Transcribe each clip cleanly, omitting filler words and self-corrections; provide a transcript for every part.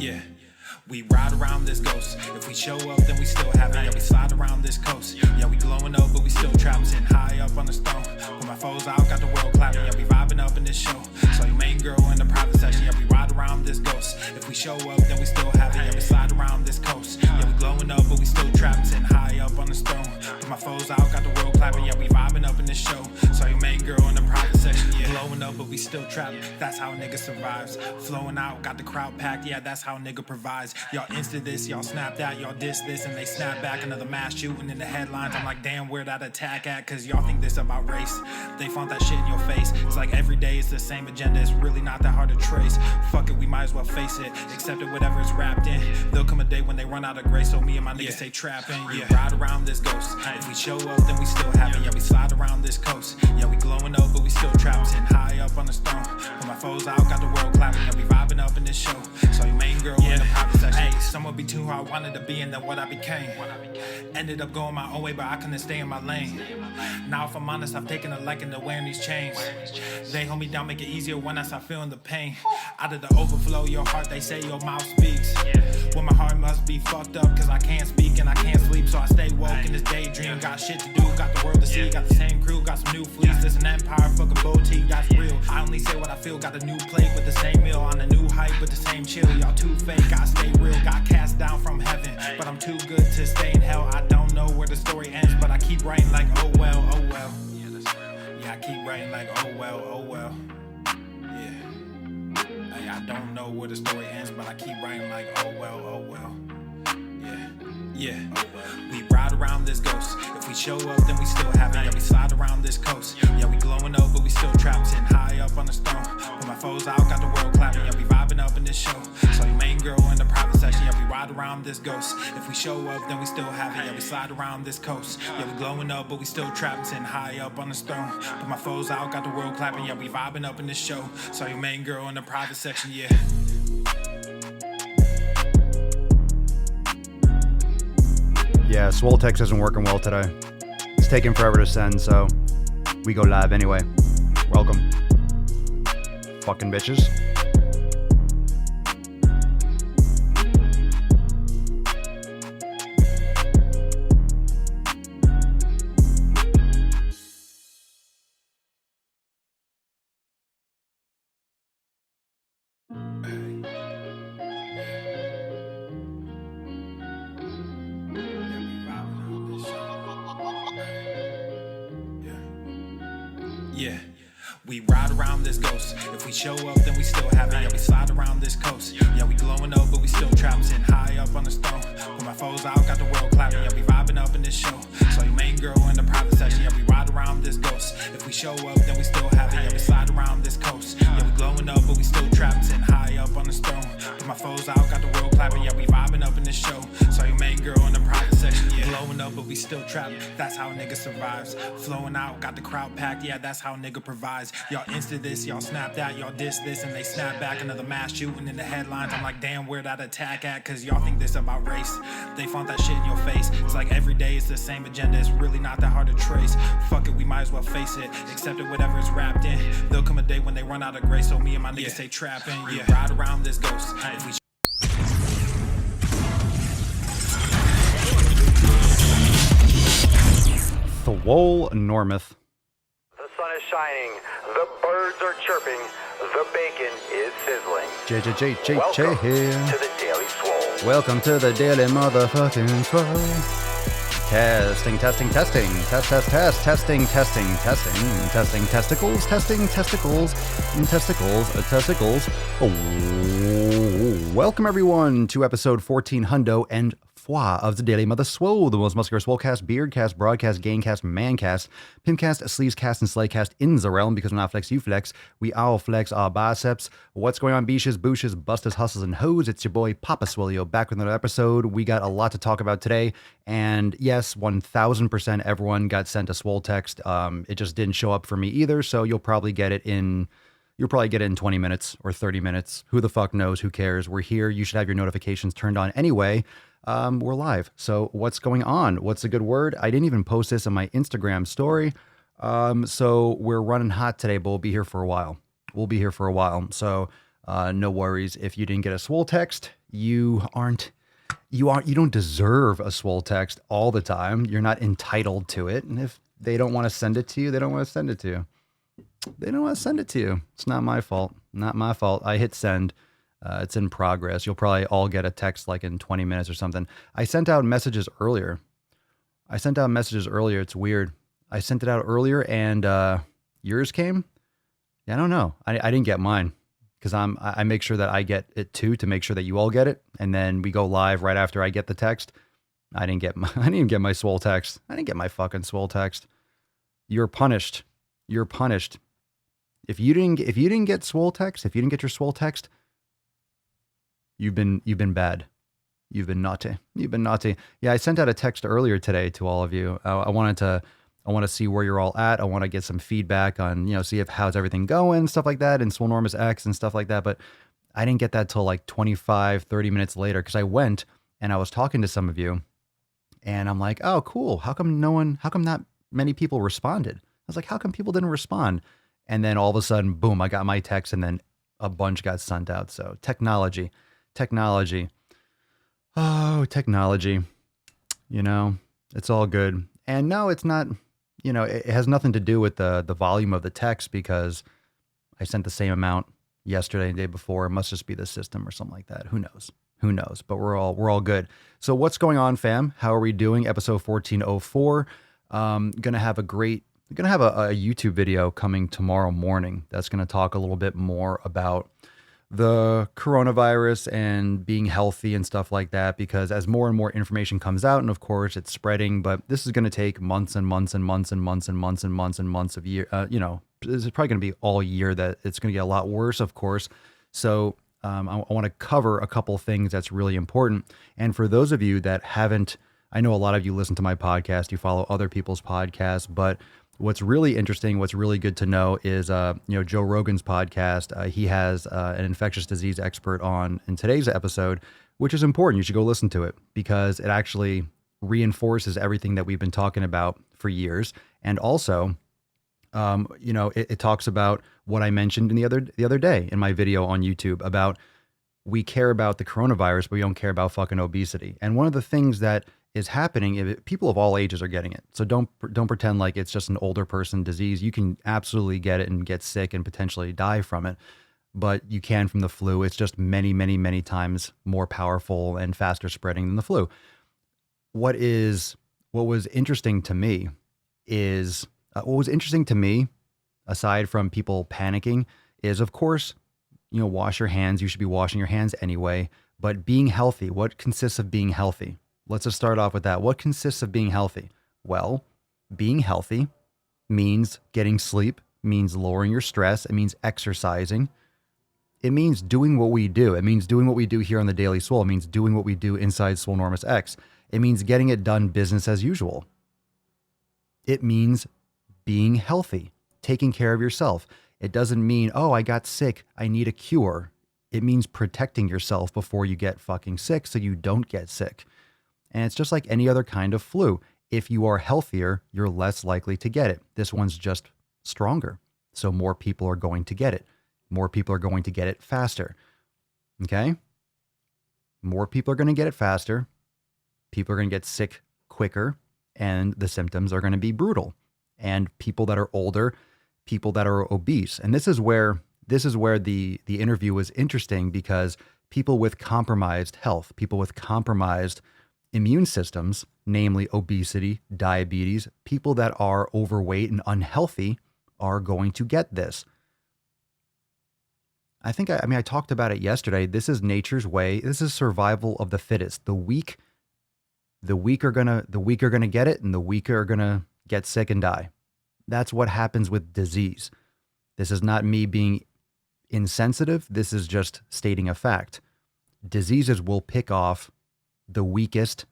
Yeah. We ride around this ghost. If we show up, then we still have it. Yeah, we slide around this coast. Yeah, we glowing up, but we still trapped. Sitting high up on the stone. When my foes out, got the world clapping. Yeah, we vibing up in this show. So your main girl in the private section. Yeah, we ride around this ghost. If we show up, then we still have it. Yeah, we slide around this coast. Yeah, we glowing up, but we still trapped. Sitting high up on the stone. When my foes out, got the world clapping. Yeah, we vibing up in this show. So your main girl in the private section. Yeah, glowing up, but we still trapped. That's how a nigga survives. Flowing out, got the crowd packed. Yeah, that's how a nigga provides. Y'all insta this, y'all snap that, y'all diss this, and they snap back. Another mass shooting in the headlines. I'm like, damn, where that attack at? Cause y'all think this about race. They font that shit in your face. It's like every day it's the same agenda. It's really not that hard to trace. Fuck it, we might as well face it. Accept it, whatever it's wrapped in. There'll come a day when they run out of grace. So me and my niggas stay trapping. Yeah, ride around this ghost. If we show up, then we still have it. Yeah, we slide around this coast. Yeah, we glowing up, but we still trapped. Sitting high up on the stone. When my foes out, got the world clapping. Yeah, we vibing up in this show. So your main girl in the private section. Hey, someone be too who I wanted to be and then what I became. Ended up going my own way, but I couldn't stay in my lane. Now if I'm honest, I've taken a liking to wearing these chains. They hold me down, make it easier when I start feeling the pain. Out of the overflow, your heart, they say your mouth speaks. Well, my heart must be fucked up, cause I can't speak and I can't sleep. So I stay woke in this daydream. Got shit to do, got the world to see. Got the same crew, got some new fleets. There's an empire, fuck a boutique, that's real. I only say what I feel, got a new plate with the same meal. On a new hype with the same chill. Y'all too fake, I stay real. Got cast down from heaven, but I'm too good to stay in hell. I don't know where the story ends, but I keep writing like, oh well, oh well. Yeah, I keep writing like, oh well, oh well. Yeah. Hey, I don't know where the story ends, but I keep writing like, oh well, oh well. Yeah, we ride around this ghost. If we show up, then we still have it. Yeah, we slide around this coast. Yeah, we glowing up, but we still trapped. Sitting high up on the stone. When my foes out, got the world clapping. Yeah, we vibing up in this show. So your main girl in the private section. Yeah, we ride around this ghost. If we show up, then we still have it. Yeah, we slide around this coast. Yeah, we glowing up, but we still trapped. Sitting high up on the stone. But my foes out, got the world clapping. Yeah, we vibing up in this show. So your main girl in the private section. Yeah. Yeah, Swole text isn't working well today. It's taking forever to send, so we go live anyway. Welcome. Fucking bitches. Yeah, we ride around this ghost. If we show up, then we still have it. Yeah, we slide around this coast. Yeah, we glowing up, but we still trapped. Sitting high up on the stone. When my foes out, got the world clapping. Yeah, we vibing up in this show. So your main girl in the private section. Yeah, we ride around this ghost. If we show up, then we still have it. Yeah, we slide around this coast. Yeah, we glowing up, but we still trapped. Sitting high up on the stone. When my foes out, got the world clapping. Yeah, we vibing up in this show. So your main girl in the private section. Yeah, glowing up, but we still trapped. That's how a nigga survives. Flowing out, got the crowd packed. Yeah, that's how a nigga provides. Y'all insta this, y'all snap that, y'all diss this, and they snap back. Another mass shooting in the headlines. I'm like, damn, where that attack at? Cause y'all think this about race. They font that shit in your face. It's like every day it's the same agenda. It's really not that hard to trace. Fuck it, we might as well face it. Accept it, whatever it's wrapped in. There'll come a day when they run out of grace. So me and my niggas stay trapping. Yeah, ride around this ghost. If we Swole Normith. The sun is shining, the birds are chirping, the bacon is sizzling. Welcome here. To the Daily Swole. Welcome to the Daily Motherfucking Swole. Testing. Test, testing, testicles, testicles. Oh, welcome everyone to episode 14 hundo and foie of the Daily Mother Swole, the most muscular swolecast, beardcast, broadcast, gaincast, mancast, pimpcast, sleevescast, and slaycast in the realm, because when I flex, you flex. We all flex our biceps. What's going on, beaches, booshes, busters, hustles, and hoes? It's your boy, Papa Swolio, back with another episode. We got a lot to talk about today, and yes, 1000% everyone got sent a Swole text. It just didn't show up for me either, so you'll probably get it in 20 minutes or 30 minutes. Who the fuck knows? Who cares? We're here. You should have your notifications turned on anyway. We're live. So what's going on? What's a good word? I didn't even post this on my Instagram story. So we're running hot today, but we'll be here for a while. So no worries. If you didn't get a Swole text, You don't deserve a swole text all the time. You're not entitled to it. And if they don't want to send it to you, they don't want to send it to you. They don't want to send it to you. It's not my fault. Not my fault. I hit send. It's in progress. You'll probably all get a text like in 20 minutes or something. I sent out messages earlier. It's weird. I sent it out earlier and yours came. Yeah, I don't know. I didn't get mine because I make sure that I get it too to make sure that you all get it. And then we go live right after I get the text. I didn't get my swole text. I didn't get my fucking swole text. You're punished. You're punished. If you didn't get swole text, if you didn't get your swole text, you've been bad. You've been naughty. Yeah, I sent out a text earlier today to all of you. I want to see where you're all at. I want to get some feedback on, see if how's everything going, stuff like that, and Swolenormous X and stuff like that. But I didn't get that till like 25, 30 minutes later because I went and I was talking to some of you and I'm like, oh, cool. How come not many people responded? I was like, how come people didn't respond? And then all of a sudden, boom, I got my text and then a bunch got sent out. So technology. Oh, technology, it's all good. And no, it's not, it has nothing to do with the volume of the text because I sent the same amount yesterday and the day before. It must just be the system or something like that. Who knows? But we're all good. So what's going on, fam? How are we doing? Episode 1404. Gonna have a YouTube video coming tomorrow morning. That's going to talk a little bit more about the coronavirus and being healthy and stuff like that, because as more and more information comes out, and of course it's spreading, but this is going to take months and months and months and months and months and months and months of year. This is probably going to be all year that it's going to get a lot worse, of course. So I want to cover a couple things that's really important. And for those of you that haven't, I know a lot of you listen to my podcast, you follow other people's podcasts, but what's really interesting, what's really good to know is, Joe Rogan's podcast. He has an infectious disease expert on in today's episode, which is important. You should go listen to it because it actually reinforces everything that we've been talking about for years. And also, it talks about what I mentioned in the other day in my video on YouTube about we care about the coronavirus, but we don't care about fucking obesity. And one of the things that is happening, people of all ages are getting it. So don't pretend like it's just an older person disease. You can absolutely get it and get sick and potentially die from it, but you can from the flu. It's just many, many, many times more powerful and faster spreading than the flu. What was interesting to me is, aside from people panicking, is of course, wash your hands. You should be washing your hands anyway, but being healthy, what consists of being healthy? Let's just start off with that. What consists of being healthy? Well, being healthy means getting sleep, means lowering your stress. It means exercising. It means doing what we do. It means doing what we do here on the Daily Swole. It means doing what we do inside Swolenormous X. It means getting it done business as usual. It means being healthy, taking care of yourself. It doesn't mean, oh, I got sick, I need a cure. It means protecting yourself before you get fucking sick so you don't get sick. And it's just like any other kind of flu. If you are healthier, you're less likely to get it. This one's just stronger. So more people are going to get it. More people are going to get it faster. Okay? More people are going to get it faster. People are going to get sick quicker. And the symptoms are going to be brutal. And people that are older, people that are obese. And this is where the interview was interesting because people with compromised health, people with compromised immune systems, namely obesity, diabetes, people that are overweight and unhealthy are going to get this. I talked about it yesterday. This is nature's way. This is survival of the fittest. The weak are gonna get it, and the weak are gonna get sick and die. That's what happens with disease. This is not me being insensitive. This is just stating a fact. Diseases will pick off the weakest.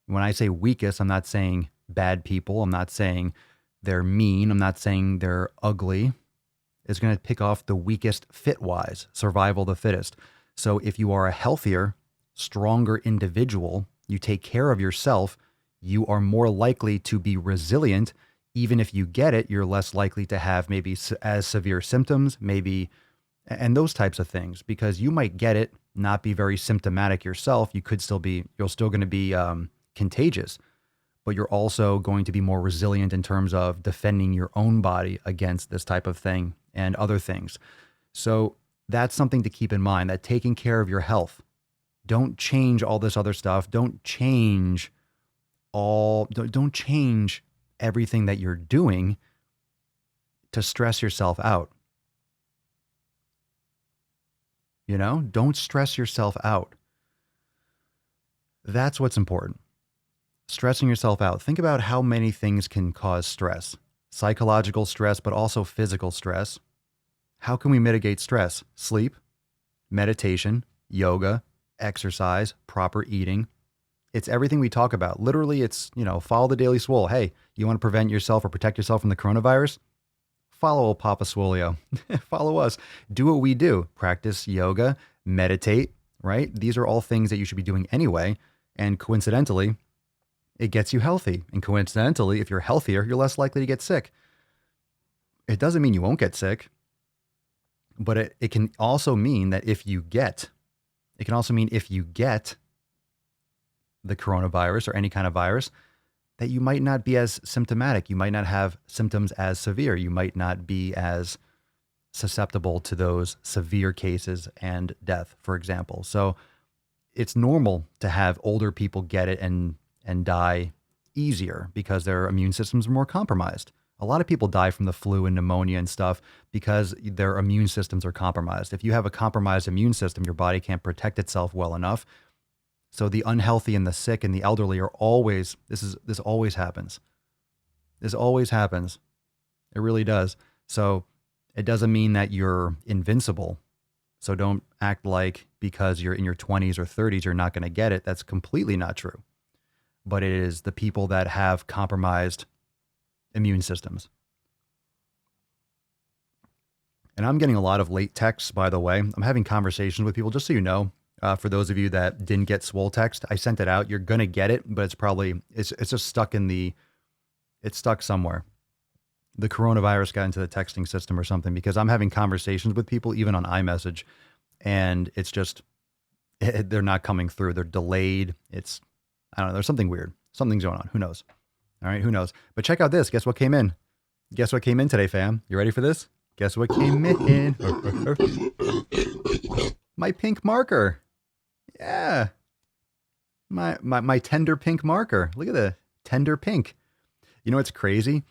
When I say weakest, I'm not saying bad people. I'm not saying they're mean. I'm not saying they're ugly. It's going to pick off the weakest fit-wise, survival of the fittest. So if you are a healthier, stronger individual, you take care of yourself, you are more likely to be resilient. Even if you get it, you're less likely to have maybe as severe symptoms, maybe and those types of things, because you might get it, not be very symptomatic yourself. You're still going to be contagious, but you're also going to be more resilient in terms of defending your own body against this type of thing and other things. So that's something to keep in mind, that taking care of your health, don't change all this other stuff. Don't change everything that you're doing to stress yourself out. You know, don't stress yourself out. That's what's important. Stressing yourself out. Think about how many things can cause stress. Psychological stress, but also physical stress. How can we mitigate stress? Sleep, meditation, yoga, exercise, proper eating. It's everything we talk about. Literally, it's, follow the Daily Swole. Hey, you want to prevent yourself or protect yourself from the coronavirus? Follow Papa Swolio. Follow us. Do what we do. Practice yoga, meditate, right? These are all things that you should be doing anyway. And coincidentally, it gets you healthy. And coincidentally, if you're healthier, you're less likely to get sick. It doesn't mean you won't get sick, but it can also mean that if you get the coronavirus or any kind of virus, that you might not be as symptomatic. You might not have symptoms as severe. You might not be as susceptible to those severe cases and death, for example. So it's normal to have older people get it and die easier because their immune systems are more compromised. A lot of people die from the flu and pneumonia and stuff because their immune systems are compromised. If you have a compromised immune system, your body can't protect itself well enough. So the unhealthy and the sick and the elderly are always, this always happens. This always happens. It really does. So it doesn't mean that you're invincible. So don't act like because you're in your 20s or 30s, you're not going to get it. That's completely not true. But it is the people that have compromised immune systems. And I'm getting a lot of late texts, by the way. I'm having conversations with people, just so you know. For those of you that didn't get Swole text, I sent it out. You're going to get it, but it's just stuck it's stuck somewhere. The coronavirus got into the texting system or something, because I'm having conversations with people, even on iMessage, and it's just, they're not coming through. They're delayed. I don't know. There's something weird. Something's going on. Who knows? All right. Who knows? But check out this. Guess what came in? Guess what came in today, fam? You ready for this? Guess what came in? My pink marker. Yeah. My tender pink marker. Look at the tender pink. You know what's crazy?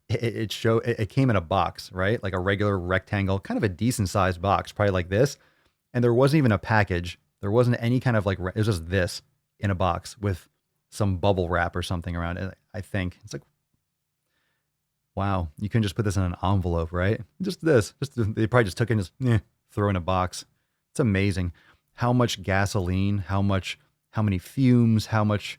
It came in a box, right? Like a regular rectangle, kind of a decent sized box, probably like this. And there wasn't even a package. There wasn't any kind of it was just this in a box with some bubble wrap or something around it. I think it's like, wow, you can just put this in an envelope, right? Just this, they probably just took it and just throw in a box. It's amazing how much gasoline, how many fumes, how much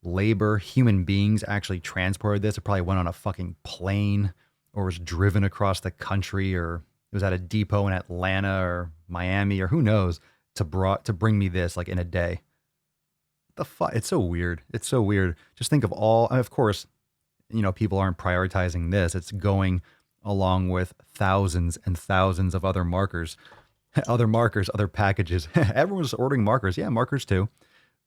labor human beings actually transported this. It probably went on a fucking plane or was driven across the country, or it was at a depot in Atlanta or Miami or who knows to bring me this like in a day. It's so weird. It's so weird. Just think of of course, people aren't prioritizing this. It's going along with thousands and thousands of other markers, other packages. Everyone's ordering markers. Yeah, markers too.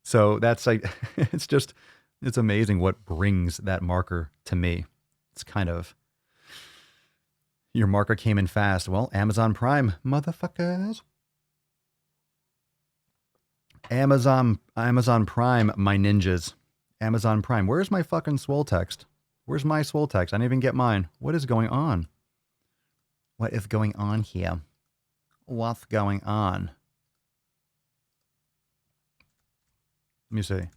So that's like, it's amazing what brings that marker to me. It's kind of, your marker came in fast. Well, Amazon Prime, motherfuckers. Amazon Prime, my ninjas. Amazon Prime. Where's my fucking Swole text? Where's my Swole text? I didn't even get mine. What is going on? What is going on here? What's going on? Let me see.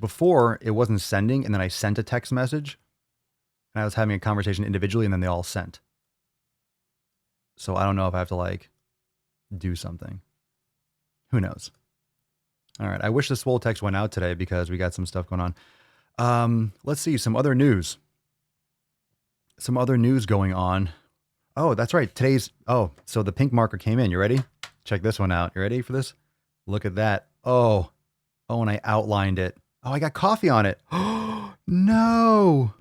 Before, it wasn't sending, and then I sent a text message, and I was having a conversation individually, and then they all sent. So I don't know if I have to do something. Who knows? All right. I wish the Swole text went out today because we got some stuff going on. Let's see. Some other news going on. Oh, that's right. So the pink marker came in. You ready? Check this one out. You ready for this? Look at that. Oh, and I outlined it. Oh, I got coffee on it. Oh, no.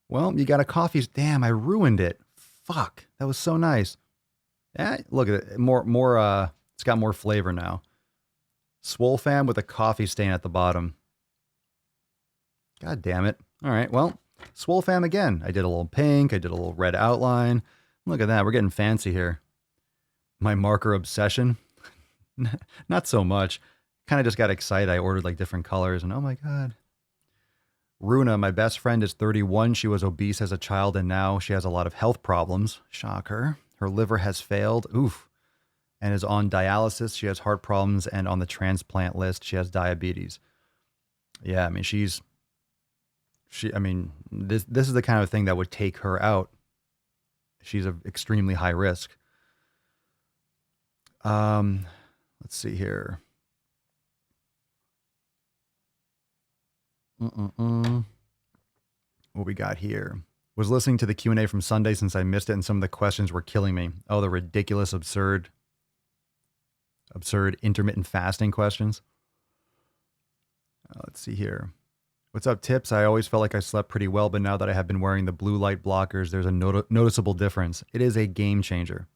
Well, you got a coffee. Damn, I ruined it. Fuck. That was so nice. Look at it. It's got more flavor now. Swole fam with a coffee stain at the bottom. God damn it. All right. Well, Swole fam again. I did a little pink. I did a little red outline. Look at that. We're getting fancy here. My marker obsession. Not so much. Kind of just got excited. I ordered like different colors and oh my God. Runa, my best friend, is 31. She was obese as a child and now she has a lot of health problems. Shocker. Her liver has failed. Oof. And is on dialysis. She has heart problems and on the transplant list, she has diabetes. Yeah, I mean, this is the kind of thing that would take her out. She's an extremely high risk. Let's see here. What we got here? Was listening to the Q&A from Sunday since I missed it and some of the questions were killing me. Oh, the ridiculous, absurd intermittent fasting questions. Let's see here. What's up, Tips? I always felt like I slept pretty well, but now that I have been wearing the blue light blockers, there's a noticeable difference. It is a game changer.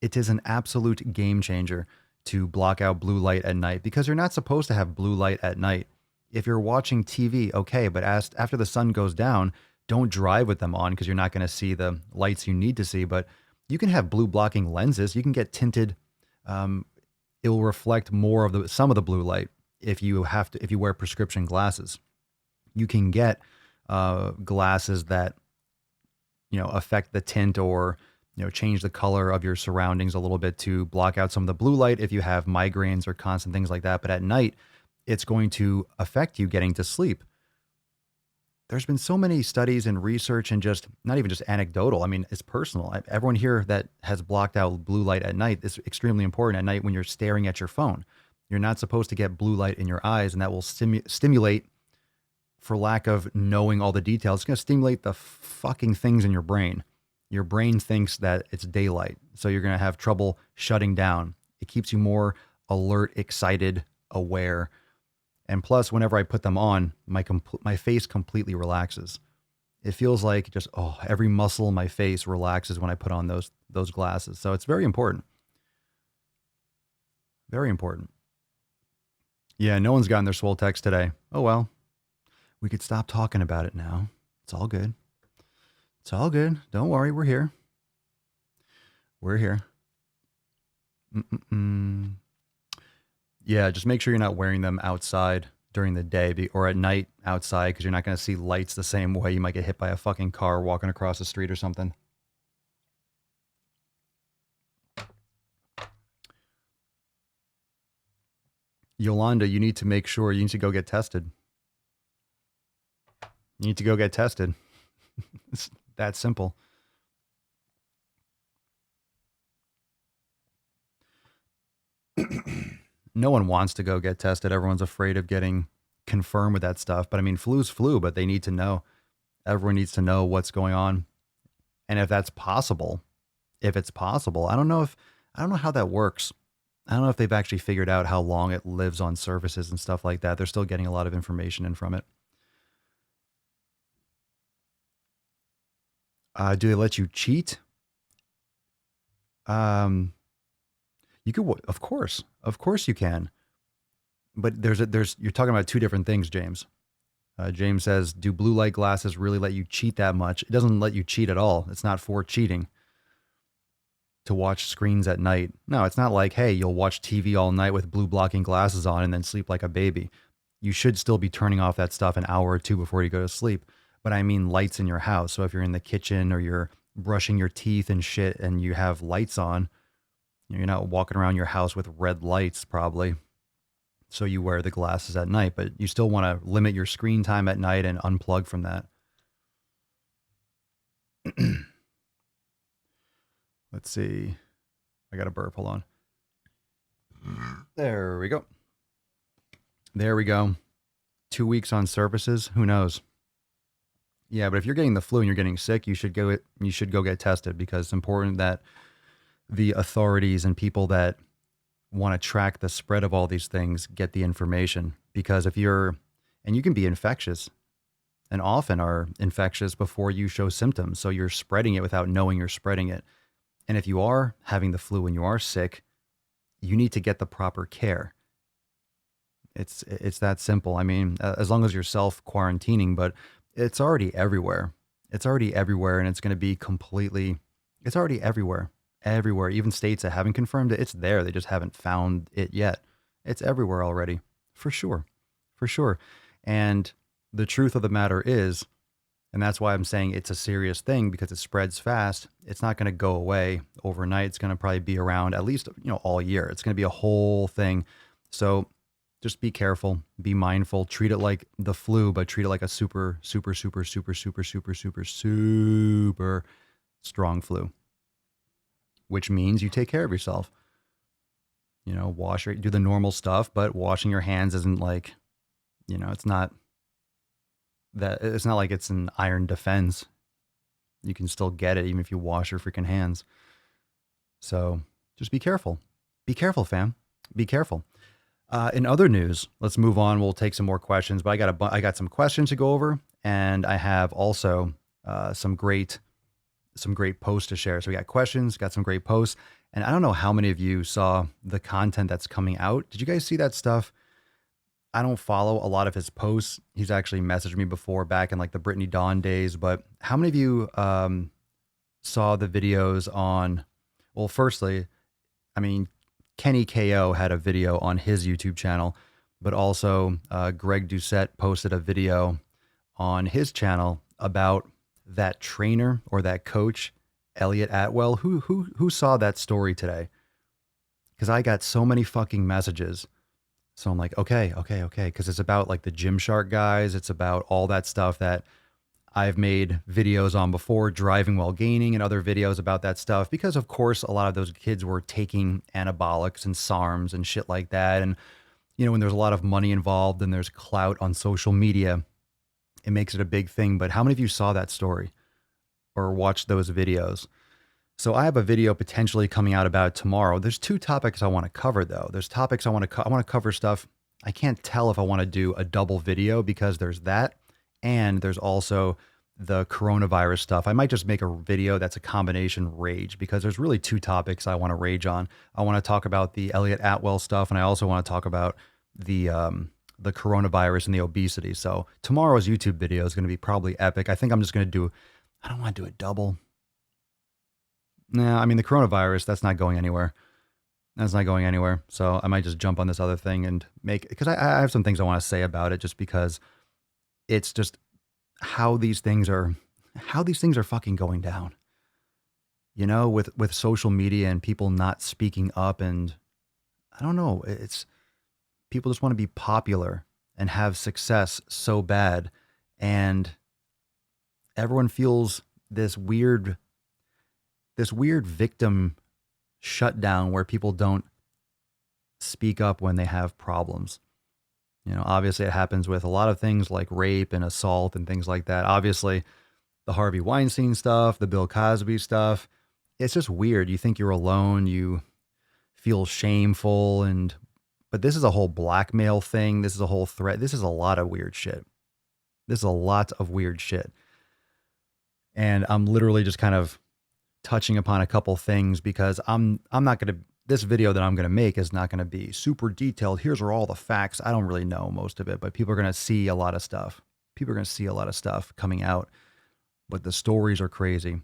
It is an absolute game changer to block out blue light at night because you're not supposed to have blue light at night. If you're watching TV, okay, but after the sun goes down, don't drive with them on because you're not going to see the lights you need to see. But you can have blue blocking lenses. You can get tinted. It will reflect more of some of the blue light if you wear prescription glasses. You can get glasses that affect the tint or change the color of your surroundings a little bit to block out some of the blue light if you have migraines or constant things like that. But at night, it's going to affect you getting to sleep. There's been so many studies and research and just not even just anecdotal. I mean, it's personal. Everyone here that has blocked out blue light at night is extremely important at night when you're staring at your phone. You're not supposed to get blue light in your eyes, and that will stimulate, for lack of knowing all the details, it's going to stimulate the fucking things in your brain. Your brain thinks that it's daylight, so you're going to have trouble shutting down. It keeps you more alert, excited, aware. And plus, whenever I put them on, my face completely relaxes. It feels like just, every muscle in my face relaxes when I put on those glasses. So it's very important. Very important. Yeah, no one's gotten their Swole text today. Oh, well. We could stop talking about it now. It's all good. It's all good. Don't worry. We're here. We're here. Yeah, just make sure you're not wearing them outside during the day or at night outside because you're not going to see lights the same way. You might get hit by a fucking car walking across the street or something. Yolanda, you need to make sure you need to go get tested. You need to go get tested. It's that simple. No one wants to go get tested. Everyone's afraid of getting confirmed with that stuff. But I mean, flu's flu, but they need to know. Everyone needs to know what's going on. And if that's possible, if it's possible, I don't know how that works. I don't know if they've actually figured out how long it lives on surfaces and stuff like that. They're still getting a lot of information in from it. Do they let you cheat? You could, of course you can. But you're talking about two different things, James. James says, do blue light glasses really let you cheat that much? It doesn't let you cheat at all. It's not for cheating to watch screens at night. No, it's not like, hey, you'll watch TV all night with blue blocking glasses on and then sleep like a baby. You should still be turning off that stuff an hour or two before you go to sleep. But I mean lights in your house. So if you're in the kitchen or you're brushing your teeth and shit and you have lights on, you're not walking around your house with red lights probably. So you wear the glasses at night, but you still want to limit your screen time at night and unplug from that. Let's see. I got a burp. Hold on. There we go. There we go. 2 weeks on surfaces. Who knows? Yeah, but if you're getting the flu and you're getting sick, you should go get tested because it's important that the authorities and people that want to track the spread of all these things get the information. Because and you can be infectious. and often are infectious before you show symptoms. So you're spreading it without knowing you're spreading it. And if you are having the flu and you are sick, you need to get the proper care. It's that simple. I mean, as long as you're self quarantining, but it's already everywhere. It's already everywhere, and it's going to be completely. It's already everywhere, everywhere. Even states that haven't confirmed it, it's there. They just haven't found it yet. It's everywhere already, for sure, for sure. And the truth of the matter is, and that's why I'm saying it's a serious thing because it spreads fast. It's not going to go away overnight. It's going to probably be around at least, all year. It's going to be a whole thing. So just be careful, be mindful, treat it like the flu, but treat it like a super, super, super, super, super, super, super, super strong flu, which means you take care of yourself. Do the normal stuff, but washing your hands isn't like, it's not like it's an iron defense. You can still get it even if you wash your freaking hands. So just be careful. Be careful, fam. Be careful. In other news, let's move on. We'll take some more questions, but I got some questions to go over, and I have also some great posts to share. So we got questions, got some great posts, and I don't know how many of you saw the content that's coming out. Did you guys see that stuff? I don't follow a lot of his posts. He's actually messaged me before back in like the Brittany Dawn days, but how many of you saw the videos on, well, firstly, I mean, Kenny KO had a video on his YouTube channel, but also Greg Doucette posted a video on his channel about that trainer or that coach, Elliott Atwell. Who saw that story today? Because I got so many fucking messages. So I'm like, okay. Because it's about like the Gymshark guys. It's about all that stuff that I've made videos on before, driving while gaining, and other videos about that stuff. Because of course, a lot of those kids were taking anabolics and SARMs and shit like that. And, when there's a lot of money involved and there's clout on social media, it makes it a big thing. But how many of you saw that story or watched those videos? So I have a video potentially coming out about it tomorrow. There's two topics I want to cover though. There's topics I want to cover stuff. I can't tell if I want to do a double video because there's that. And there's also the coronavirus stuff. I might just make a video that's a combination rage because there's really two topics I want to rage on. I want to talk about the Elliott Atwell stuff, and I also want to talk about the coronavirus and the obesity. So tomorrow's YouTube video is going to be probably epic. I think I'm just going to I don't want to do a double. Nah, I mean, the coronavirus, that's not going anywhere. That's not going anywhere. So I might just jump on this other thing and because I have some things I want to say about it just because it's just how these things are fucking going down, with social media and people not speaking up. And I don't know, it's people just want to be popular and have success so bad. And everyone feels this weird victim shutdown where people don't speak up when they have problems. Obviously it happens with a lot of things like rape and assault and things like that. Obviously the Harvey Weinstein stuff, the Bill Cosby stuff, it's just weird. You think you're alone, you feel shameful, but this is a whole blackmail thing. This is a whole threat. This is a lot of weird shit. And I'm literally just kind of touching upon a couple things because I'm not going to, this video that I'm going to make is not going to be super detailed. Here's where all the facts. I don't really know most of it, but people are going to see a lot of stuff. Coming out, but the stories are crazy.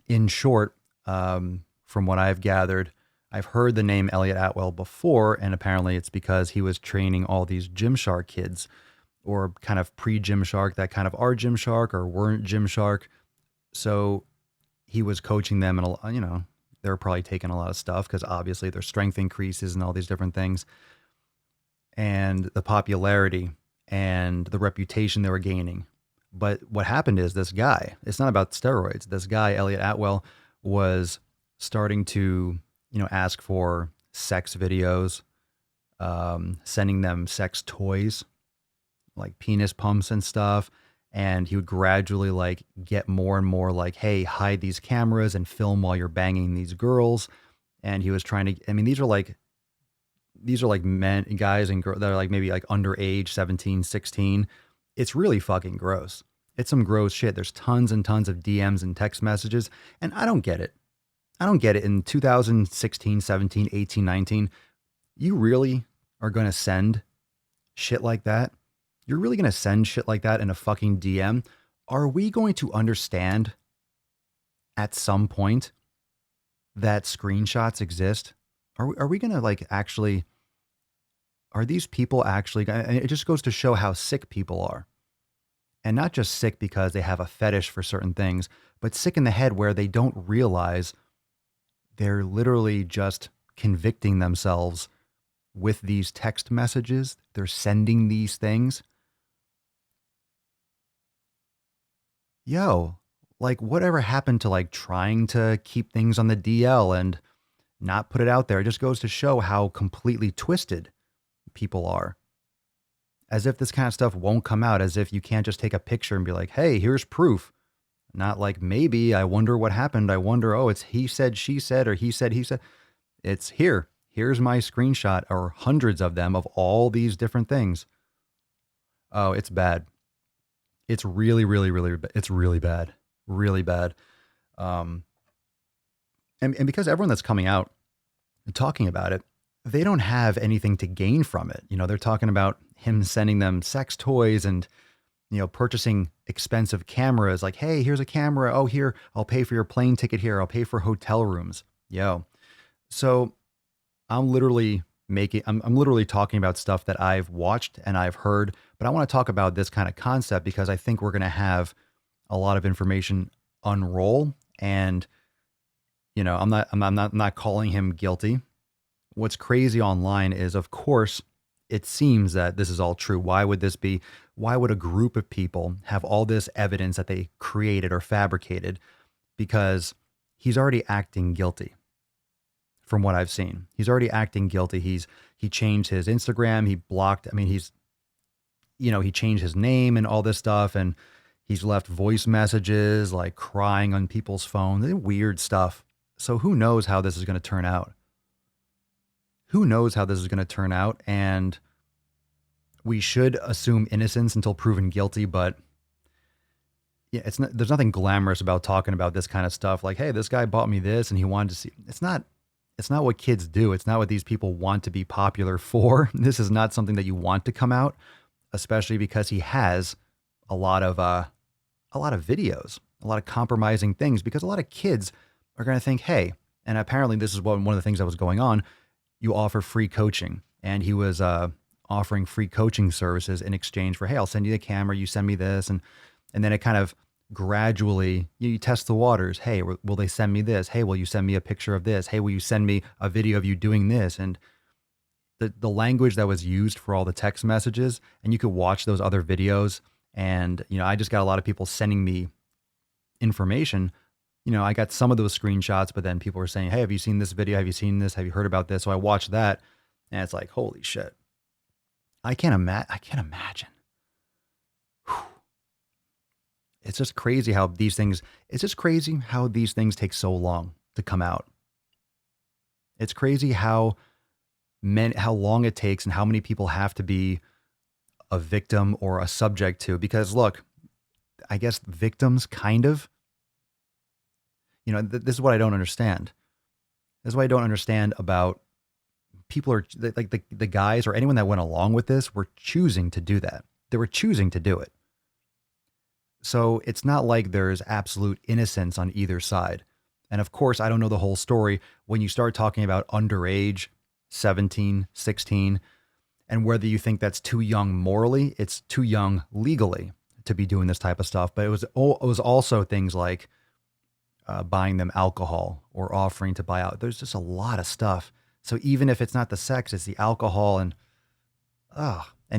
In short, from what I've gathered, I've heard the name Elliott Atwell before, and apparently it's because he was training all these Gymshark kids or kind of pre-Gymshark that kind of are Gymshark or weren't Gymshark. So he was coaching them and, they were probably taking a lot of stuff because obviously their strength increases and all these different things. And the popularity and the reputation they were gaining. But what happened is this guy, it's not about steroids. This guy, Elliott Atwell, was starting to, ask for sex videos, sending them sex toys, like penis pumps and stuff. And he would gradually get more and more hey, hide these cameras and film while you're banging these girls. And he was trying to, these are men, guys and girls that are maybe underage, 17, 16. It's really fucking gross. It's some gross shit. There's tons and tons of DMs and text messages, and I don't get it. I don't get it. In 2016, 17, 18, 19, you really are going to send shit like that? You're really going to send shit like that in a fucking DM? Are we going to understand at some point that screenshots exist? Are we going to like actually, are these people actually, and it just goes to show how sick people are. And not just sick because they have a fetish for certain things, but sick in the head where they don't realize they're literally just convicting themselves with these text messages. They're sending these things. Yo, like whatever happened to like trying to keep things on the DL and not put it out there? It just goes to show how completely twisted people are. As if this kind of stuff won't come out, as if you can't just take a picture and be like, hey, here's proof. Not like, maybe, I wonder what happened. I wonder, oh, it's he said, she said, or he said, he said. It's here. Here's my screenshot, or hundreds of them, of all these different things. Oh, it's bad. It's really, really, really, it's really bad. Really bad. And because everyone that's coming out and talking about it, they don't have anything to gain from it. You know, they're talking about him sending them sex toys and, you know, purchasing expensive cameras. Like, hey, here's a camera. Oh, here, I'll pay for your plane ticket here. I'll pay for hotel rooms. Yo. So I'm literally I'm literally talking about stuff that I've watched and I've heard, but I want to talk about this kind of concept because I think we're going to have a lot of information unroll. And, you know, I'm not calling him guilty. What's crazy online is, of course, it seems that this is all true. Why would this be? Why would a group of people have all this evidence that they created or fabricated? Because he's already acting guilty. From what I've seen, he's already acting guilty. He changed his Instagram. He blocked. I mean, he changed his name and all this stuff, and he's left voice messages like crying on people's phones. Weird stuff. So who knows how this is going to turn out? Who knows how this is going to turn out? And we should assume innocence until proven guilty. But yeah, there's nothing glamorous about talking about this kind of stuff. Like, hey, this guy bought me this, and he wanted to see. It's not what kids do. It's not what these people want to be popular for. This is not something that you want to come out, especially because he has a lot of videos, a lot of compromising things, because a lot of kids are going to think, hey, and apparently this is one of the things that was going on. You offer free coaching, and he was offering free coaching services in exchange for, hey, I'll send you the camera, you send me this. And then it kind of gradually, you test the waters. Hey, will they send me this? Hey, will you send me a picture of this? Hey, will you send me a video of you doing this? And the language that was used for all the text messages, and you could watch those other videos. And, you know, I just got a lot of people sending me information. You know, I got some of those screenshots, but then people were saying, hey, have you seen this video? Have you seen this? Have you heard about this? So I watched that, and it's like, holy shit. I can't imagine. Whew. It's just crazy how these things take so long to come out. It's crazy how long it takes and how many people have to be a victim or a subject to, because look, I guess victims kind of, you know, this is what I don't understand. This is what I don't understand about people are like the guys or anyone that went along with this were choosing to do that. They were choosing to do it. So it's not like there's absolute innocence on either side. And of course, I don't know the whole story. When you start talking about underage, 17, 16, and whether you think that's too young morally, it's too young legally to be doing this type of stuff. But it was also things like buying them alcohol or offering to buy out. There's just a lot of stuff. So even if it's not the sex, it's the alcohol and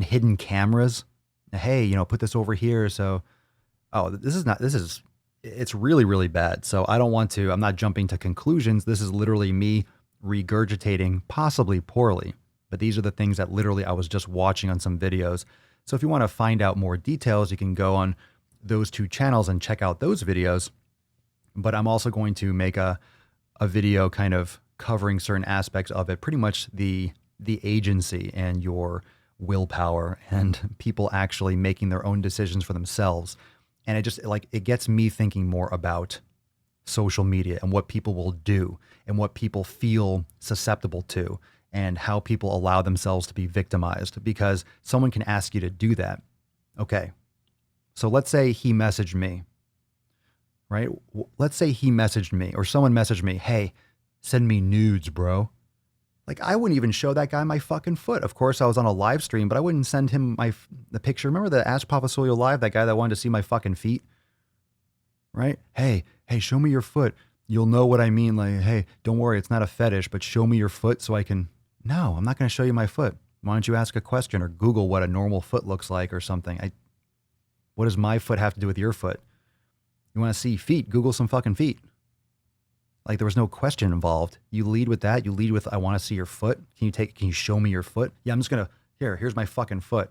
hidden cameras. Hey, you know, put this over here. So, it's really, really bad. So I'm not jumping to conclusions. This is literally me regurgitating, possibly poorly. But these are the things that literally I was just watching on some videos. So if you want to find out more details, you can go on those two channels and check out those videos. But I'm also going to make a video kind of covering certain aspects of it, pretty much the agency and your willpower and people actually making their own decisions for themselves. And it just like, it gets me thinking more about social media and what people will do and what people feel susceptible to and how people allow themselves to be victimized, because someone can ask you to do that. Okay. So let's say he messaged me, right? Let's say he messaged me or someone messaged me, hey, send me nudes, bro. Like, I wouldn't even show that guy my fucking foot. Of course, I was on a live stream, but I wouldn't send him the picture. Remember the Ask Papa Soyo live, that guy that wanted to see my fucking feet? Right? Hey, show me your foot. You'll know what I mean. Like, hey, don't worry, it's not a fetish, but show me your foot so I can... No, I'm not going to show you my foot. Why don't you ask a question or Google what a normal foot looks like or something? What does my foot have to do with your foot? You want to see feet? Google some fucking feet. Like, there was no question involved. You lead with that. You lead with, I want to see your foot. Can you show me your foot? Yeah, I'm just going to, here's my fucking foot.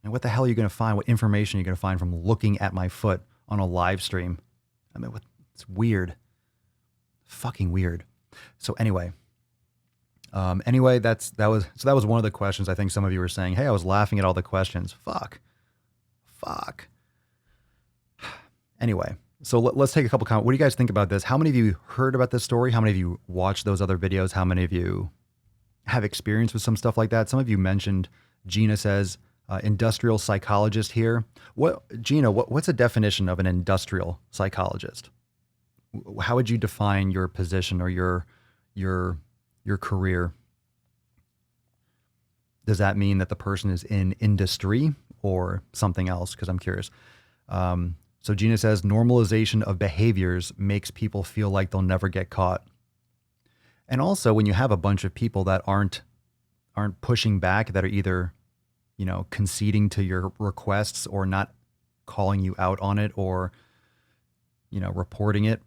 And what the hell are you going to find? What information are you going to find from looking at my foot on a live stream? I mean, it's weird. Fucking weird. So anyway, that was one of the questions. I think some of you were saying, hey, I was laughing at all the questions. Fuck. Anyway. So let's take a couple comments. What do you guys think about this? How many of you heard about this story? How many of you watched those other videos? How many of you have experience with some stuff like that? Some of you mentioned, Gina says, industrial psychologist here. Gina, what's a definition of an industrial psychologist? How would you define your position or your career? Does that mean that the person is in industry or something else? Because I'm curious. So Gina says, normalization of behaviors makes people feel like they'll never get caught. And also, when you have a bunch of people that aren't pushing back, that are either, conceding to your requests or not calling you out on it or, reporting it,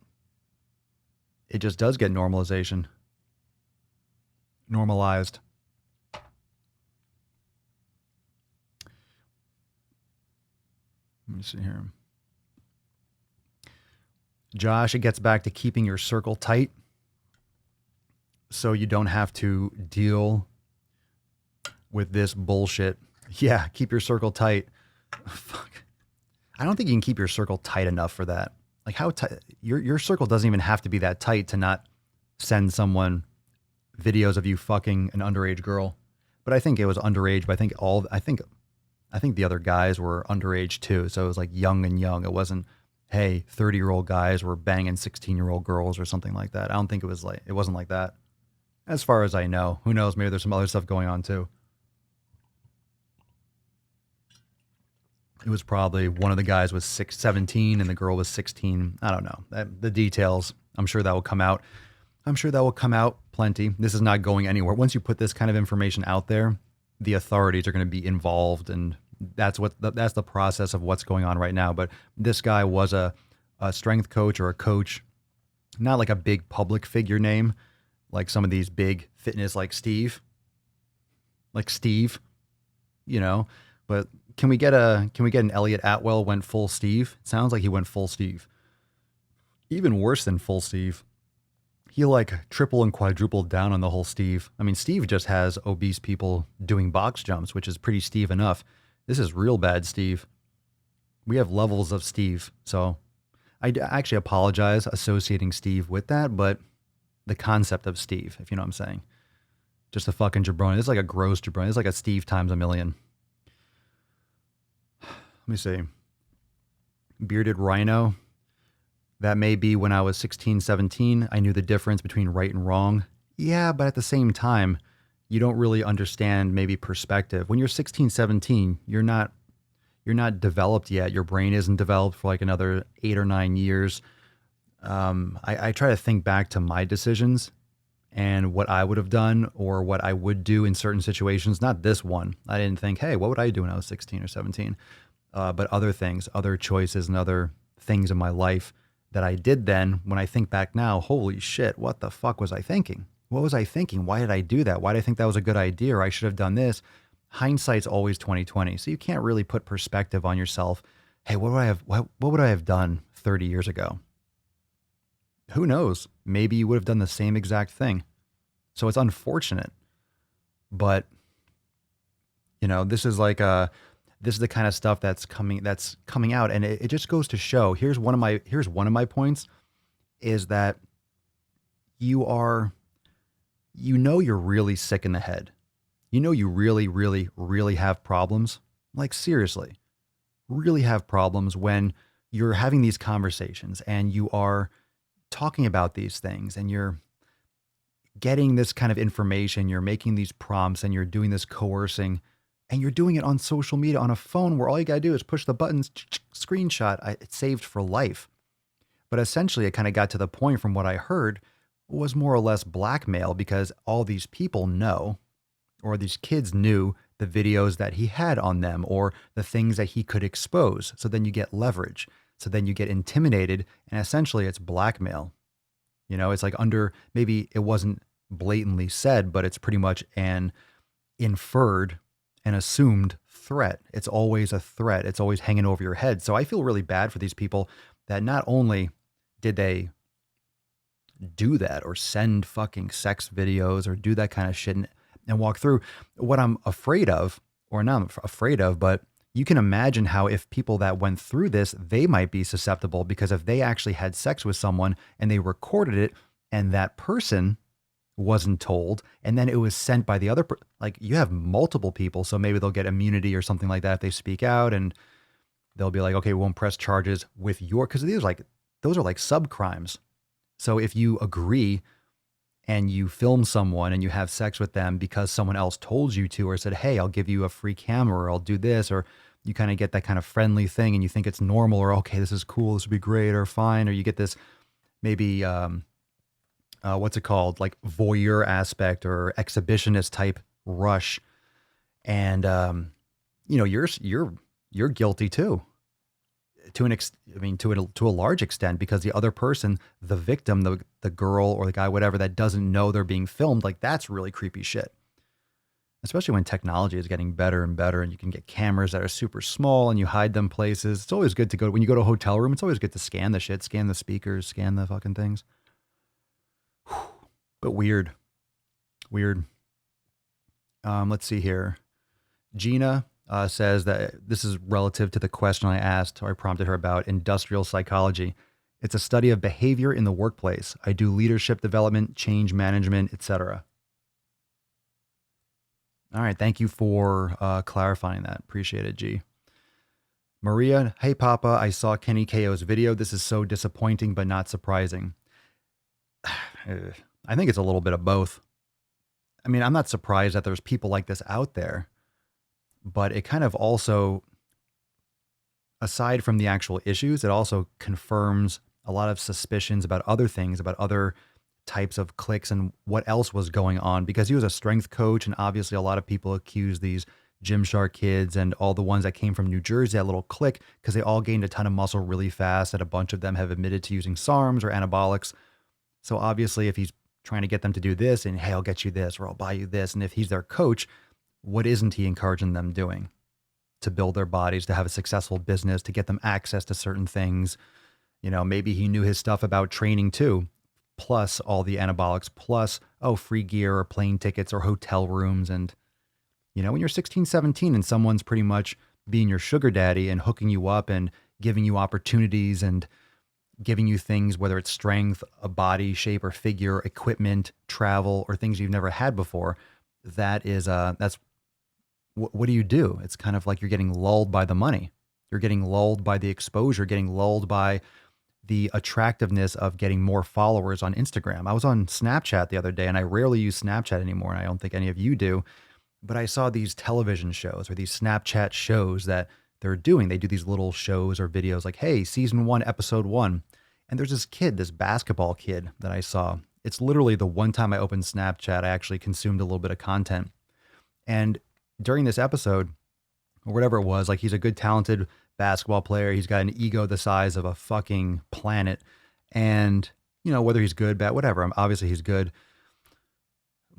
it just does get normalized. Let me see here. Josh, it gets back to keeping your circle tight so you don't have to deal with this bullshit. Yeah, keep your circle tight. Fuck. I don't think you can keep your circle tight enough for that. Like, how tight? Your circle doesn't even have to be that tight to not send someone videos of you fucking an underage girl. But I think it was underage, but I think the other guys were underage too. So it was like young and young. It wasn't, hey, 30-year-old guys were banging 16-year-old girls or something like that. I don't think it wasn't like that. As far as I know. Who knows? Maybe there's some other stuff going on too. It was probably one of the guys was 17 and the girl was 16. I don't know. The details, I'm sure that will come out. Plenty. This is not going anywhere. Once you put this kind of information out there, the authorities are going to be involved, and that's the process of what's going on right now. But this guy was a strength coach or a coach, not like a big public figure name, like some of these big fitness like Steve, but can we get an Elliott Atwell went full Steve? It sounds like he went full Steve. Even worse than full Steve. He like triple and quadrupled down on the whole Steve. I mean, Steve just has obese people doing box jumps, which is pretty Steve enough. This is real bad Steve. We have levels of Steve. So I actually apologize associating Steve with that, but the concept of Steve, if you know what I'm saying. Just a fucking jabroni. It's like a gross jabroni. It's like a Steve times a million. Let me see. Bearded rhino. That may be when I was 16, 17. I knew the difference between right and wrong. Yeah, but at the same time, you don't really understand maybe perspective. When you're 16, 17, you're not developed yet. Your brain isn't developed for like another 8 or 9 years. I try to think back to my decisions and what I would have done or what I would do in certain situations. Not this one. I didn't think, hey, what would I do when I was 16 or 17? But other things, other choices and other things in my life that I did then. When I think back now, holy shit, what the fuck was I thinking? What was I thinking? Why did I do that? Why did I think that was a good idea? Or I should have done this. Hindsight's always 20/20. So you can't really put perspective on yourself. Hey, what would I have done 30 years ago? Who knows? Maybe you would have done the same exact thing. So it's unfortunate, but This is like this is the kind of stuff that's coming out, and it just goes to show. Here's one of my points is that you're really sick in the head. You really, really, really have problems. Like seriously, really have problems when you're having these conversations and you are talking about these things and you're getting this kind of information, you're making these prompts and you're doing this coercing and you're doing it on social media on a phone where all you got to do is push the buttons, screenshot, it's saved for life. But essentially it kind of got to the point from what I heard was more or less blackmail because all these people know, or these kids knew the videos that he had on them or the things that he could expose. So then you get leverage. So then you get intimidated and essentially it's blackmail. It's like maybe it wasn't blatantly said, but it's pretty much an inferred and assumed threat. It's always a threat. It's always hanging over your head. So I feel really bad for these people that not only did they do that or send fucking sex videos or do that kind of shit and walk through what I'm afraid of, or not afraid of, but you can imagine how if people that went through this, they might be susceptible because if they actually had sex with someone and they recorded it and that person wasn't told and then it was sent by the other, like you have multiple people. So maybe they'll get immunity or something like that if they speak out and they'll be like, okay, we won't press charges with because those are like sub crimes. So if you agree and you film someone and you have sex with them because someone else told you to, or said, hey, I'll give you a free camera, or I'll do this, or you kind of get that kind of friendly thing and you think it's normal, or okay, this is cool, this would be great, or fine, or you get this maybe, what's it called? Like voyeur aspect or exhibitionist type rush. And, you're guilty too. To a large extent, because the other person, the victim, the girl or the guy, whatever, that doesn't know they're being filmed, like that's really creepy shit. Especially when technology is getting better and better and you can get cameras that are super small and you hide them places. It's always good when you go to a hotel room, it's always good to scan the shit, scan the speakers, scan the fucking things. But weird. Let's see here. Gina says that this is relative to the question I asked or I prompted her about industrial psychology. It's a study of behavior in the workplace. I do leadership development, change management, etc. All right. Thank you for clarifying that. Appreciate it, G. Maria, hey, Papa, I saw Kenny KO's video. This is so disappointing, but not surprising. I think it's a little bit of both. I mean, I'm not surprised that there's people like this out there. But it kind of also, aside from the actual issues, it also confirms a lot of suspicions about other things, about other types of cliques and what else was going on. Because he was a strength coach, and obviously a lot of people accuse these Gymshark kids and all the ones that came from New Jersey, that little clique, because they all gained a ton of muscle really fast, and a bunch of them have admitted to using SARMs or anabolics. So obviously if he's trying to get them to do this and, hey, I'll get you this or I'll buy you this, and if he's their coach, what isn't he encouraging them doing to build their bodies, to have a successful business, to get them access to certain things? Maybe he knew his stuff about training too, plus all the anabolics, plus, free gear or plane tickets or hotel rooms. And, when you're 16, 17 and someone's pretty much being your sugar daddy and hooking you up and giving you opportunities and giving you things, whether it's strength, a body shape or figure, equipment, travel, or things you've never had before, that's what do you do? It's kind of like you're getting lulled by the money. You're getting lulled by the exposure, getting lulled by the attractiveness of getting more followers on Instagram. I was on Snapchat the other day, and I rarely use Snapchat anymore, and I don't think any of you do. But I saw these television shows or these Snapchat shows that they're doing. They do these little shows or videos like, hey, season 1, episode 1. And there's this basketball kid that I saw. It's literally the one time I opened Snapchat, I actually consumed a little bit of content. And during this episode, or whatever it was, like he's a good, talented basketball player. He's got an ego the size of a fucking planet. And, whether he's good, bad, whatever, obviously he's good.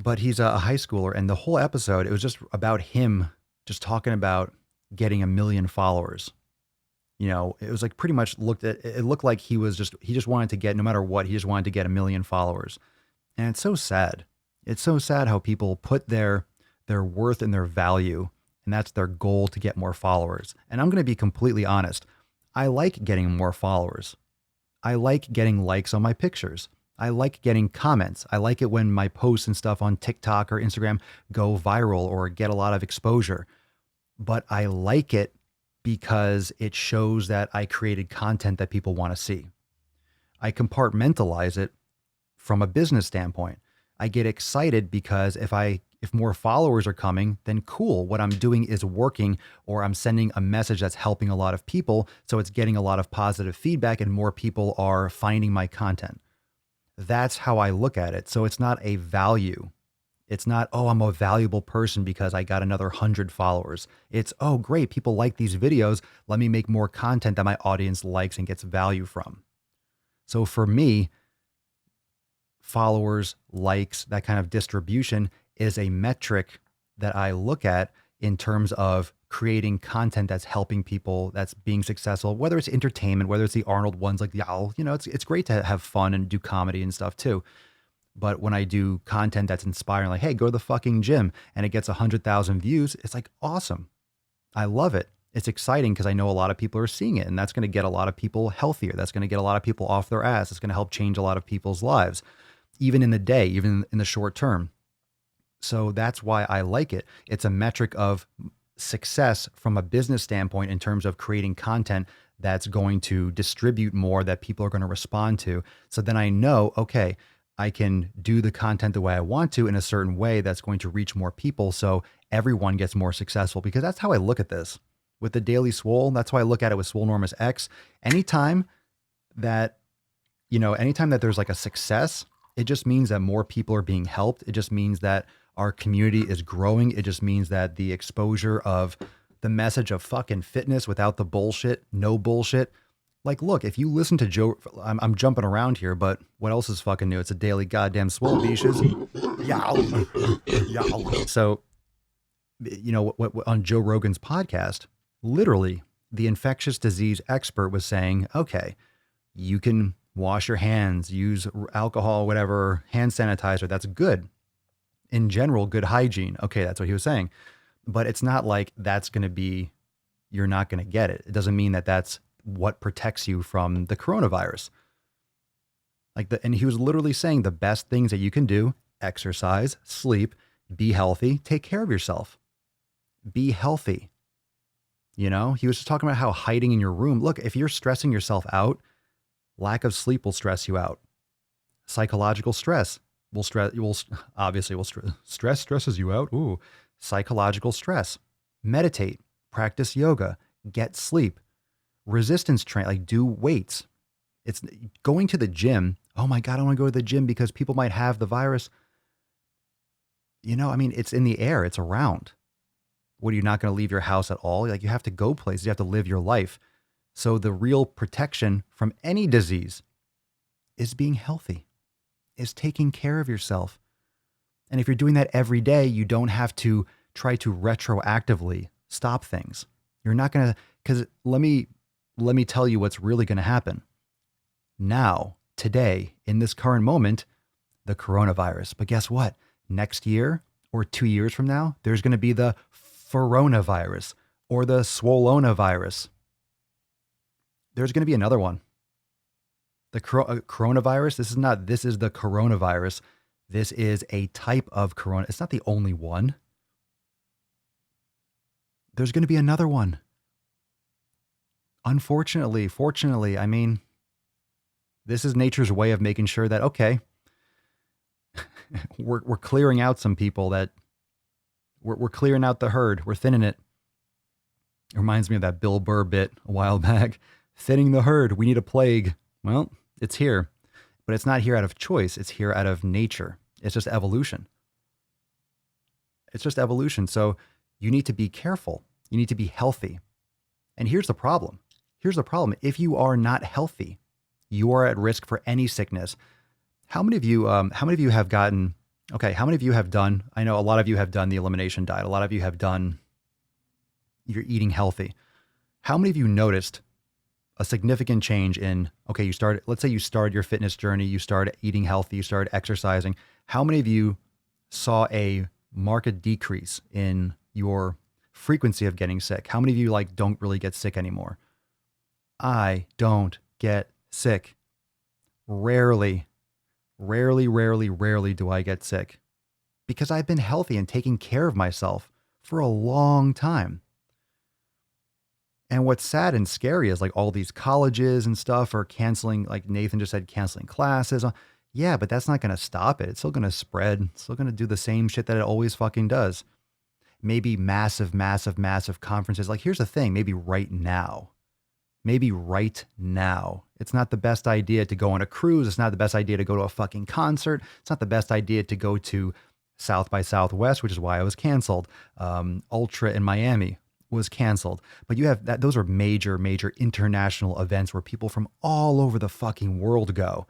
But he's a high schooler. And the whole episode, it was just about him just talking about getting 1 million followers. It was like pretty much it looked like he just wanted to get, no matter what, he just wanted to get 1 million followers. And it's so sad. It's so sad how people put their worth and their value and that's their goal to get more followers. And I'm going to be completely honest. I like getting more followers. I like getting likes on my pictures. I like getting comments. I like it when my posts and stuff on TikTok or Instagram go viral or get a lot of exposure. But I like it because it shows that I created content that people want to see. I compartmentalize it from a business standpoint. I get excited because if more followers are coming, then cool. What I'm doing is working, or I'm sending a message that's helping a lot of people. So it's getting a lot of positive feedback and more people are finding my content. That's how I look at it. So it's not a value. It's not, oh, I'm a valuable person because I got another 100 followers. It's, oh, great. People like these videos. Let me make more content that my audience likes and gets value from. So for me, followers, likes, that kind of distribution is a metric that I look at in terms of creating content that's helping people, that's being successful, whether it's entertainment, whether it's the Arnold ones like the Owl. It's great to have fun and do comedy and stuff too. But when I do content that's inspiring, like, hey, go to the fucking gym, and it gets 100,000 views, it's like awesome. I love it. It's exciting because I know a lot of people are seeing it, and that's going to get a lot of people healthier. That's going to get a lot of people off their ass. It's going to help change a lot of people's lives, even in the day, even in the short term. So that's why I like it. It's a metric of success from a business standpoint in terms of creating content that's going to distribute more, that people are going to respond to. So then I know, okay, I can do the content the way I want to in a certain way that's going to reach more people. So everyone gets more successful, because that's how I look at this with the Daily Swole. That's how I look at it with Swolenormous X. Anytime that there's like a success, it just means that more people are being helped. It just means that our community is growing. It just means that the exposure of the message of fucking fitness without the bullshit, no bullshit. Like, look, if you listen to Joe, I'm jumping around here, but what else is fucking new? It's a daily goddamn Swole beaches. Yow. So, what on Joe Rogan's podcast, literally the infectious disease expert was saying, okay, you can wash your hands, use alcohol, whatever, hand sanitizer. That's good. In general, good hygiene. Okay, that's what he was saying. But it's not like that's going to be, you're not going to get it. It doesn't mean that that's what protects you from the coronavirus. And he was literally saying the best things that you can do: exercise, sleep, be healthy, take care of yourself, be healthy. He was just talking about how hiding in your room. Look, if you're stressing yourself out, lack of sleep will stress you out. Psychological stress will stress. Stress stresses you out. Ooh, psychological stress. Meditate, practice yoga, get sleep. Resistance train, like do weights. It's going to the gym. Oh my God, I want to go to the gym because people might have the virus. It's in the air. It's around. What, are you not going to leave your house at all? Like, you have to go places. You have to live your life. So the real protection from any disease is being healthy, is taking care of yourself. And if you're doing that every day, you don't have to try to retroactively stop things. You're not going to, because let me tell you what's really going to happen. Now, today, in this current moment, the coronavirus. But guess what? Next year or 2 years from now, there's going to be the coronavirus or the Swoleonavirus. There's going to be another one. The coronavirus, this is the coronavirus. This is a type of corona. It's not the only one. There's going to be another one. Unfortunately, fortunately, this is nature's way of making sure that, okay, we're clearing out some people, that we're clearing out the herd. We're thinning it. It reminds me of that Bill Burr bit a while back. Thinning the herd. We need a plague. Well, it's here, but it's not here out of choice. It's here out of nature. It's just evolution. It's just evolution. So you need to be careful. You need to be healthy. And here's the problem. If you are not healthy, you are at risk for any sickness. How many of you have gotten, okay, how many of you have done, I know a lot of you have done the elimination diet. A lot of you have done, you're eating healthy. How many of you noticed a significant change in, okay, let's say you started your fitness journey, you started eating healthy, you started exercising. How many of you saw a marked decrease in your frequency of getting sick. How many of you like don't really get sick anymore? I don't get sick. Rarely do I get sick because I've been healthy and taking care of myself for a long time. And what's sad and scary is like all these colleges and stuff are canceling, like Nathan just said, canceling classes. Yeah, but that's not going to stop it. It's still going to spread. It's still going to do the same shit that it always fucking does. Maybe massive conferences. Like, here's the thing. Maybe right now, it's not the best idea to go on a cruise. It's not the best idea to go to a fucking concert. It's not the best idea to go to South by Southwest, which is why I was canceled. Ultra in Miami was canceled. But you have that, those are major international events where people from all over the fucking world go.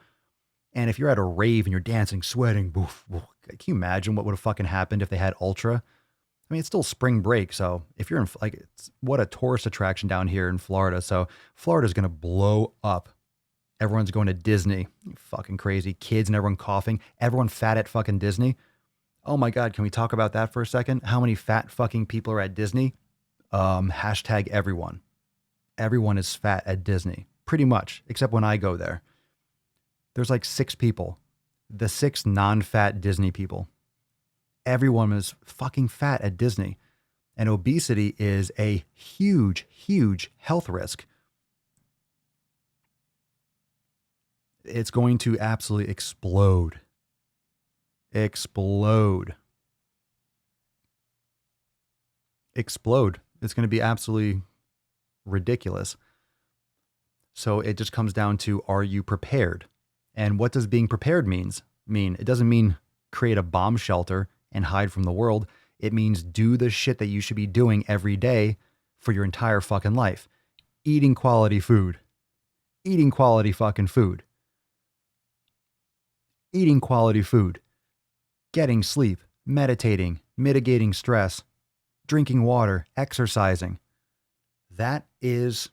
And if you're at a rave and you're dancing, sweating, boof, boof, can you imagine what would have fucking happened if they had Ultra? I mean, it's still spring break. So if you're in, like, it's what a tourist attraction down here in Florida. So Florida's going to blow up. Everyone's going to Disney. Fucking crazy. Kids and everyone coughing. Everyone fat at fucking Disney. Oh my God. Can we talk about that for a second? How many fat fucking people are at Disney? Hashtag everyone. Everyone is fat at Disney. Pretty much. Except when I go there. There's like 6 people. The 6 non-fat Disney people. Everyone is fucking fat at Disney. And obesity is a huge health risk. It's going to absolutely explode. Explode. It's going to be absolutely ridiculous. So it just comes down to, are you prepared? And what does being prepared mean? It doesn't mean create a bomb shelter and hide from the world. It means do the shit that you should be doing every day for your entire fucking life. Eating quality food. Eating quality fucking food. Eating quality food. Getting sleep. Meditating. Mitigating stress. Drinking water. Exercising. That is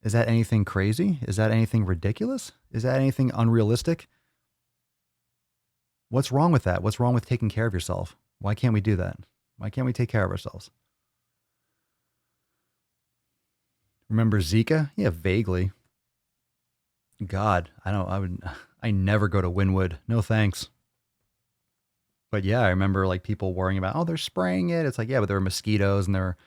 that anything crazy? Is that anything ridiculous? Is that anything unrealistic? What's wrong with that? What's wrong with taking care of yourself? Why can't we do that? Why can't we take care of ourselves? Remember Zika? Yeah, vaguely. God, I never go to Wynwood. No thanks. But yeah, I remember like people worrying about, oh, they're spraying it. It's like, yeah, but there were mosquitoes and they're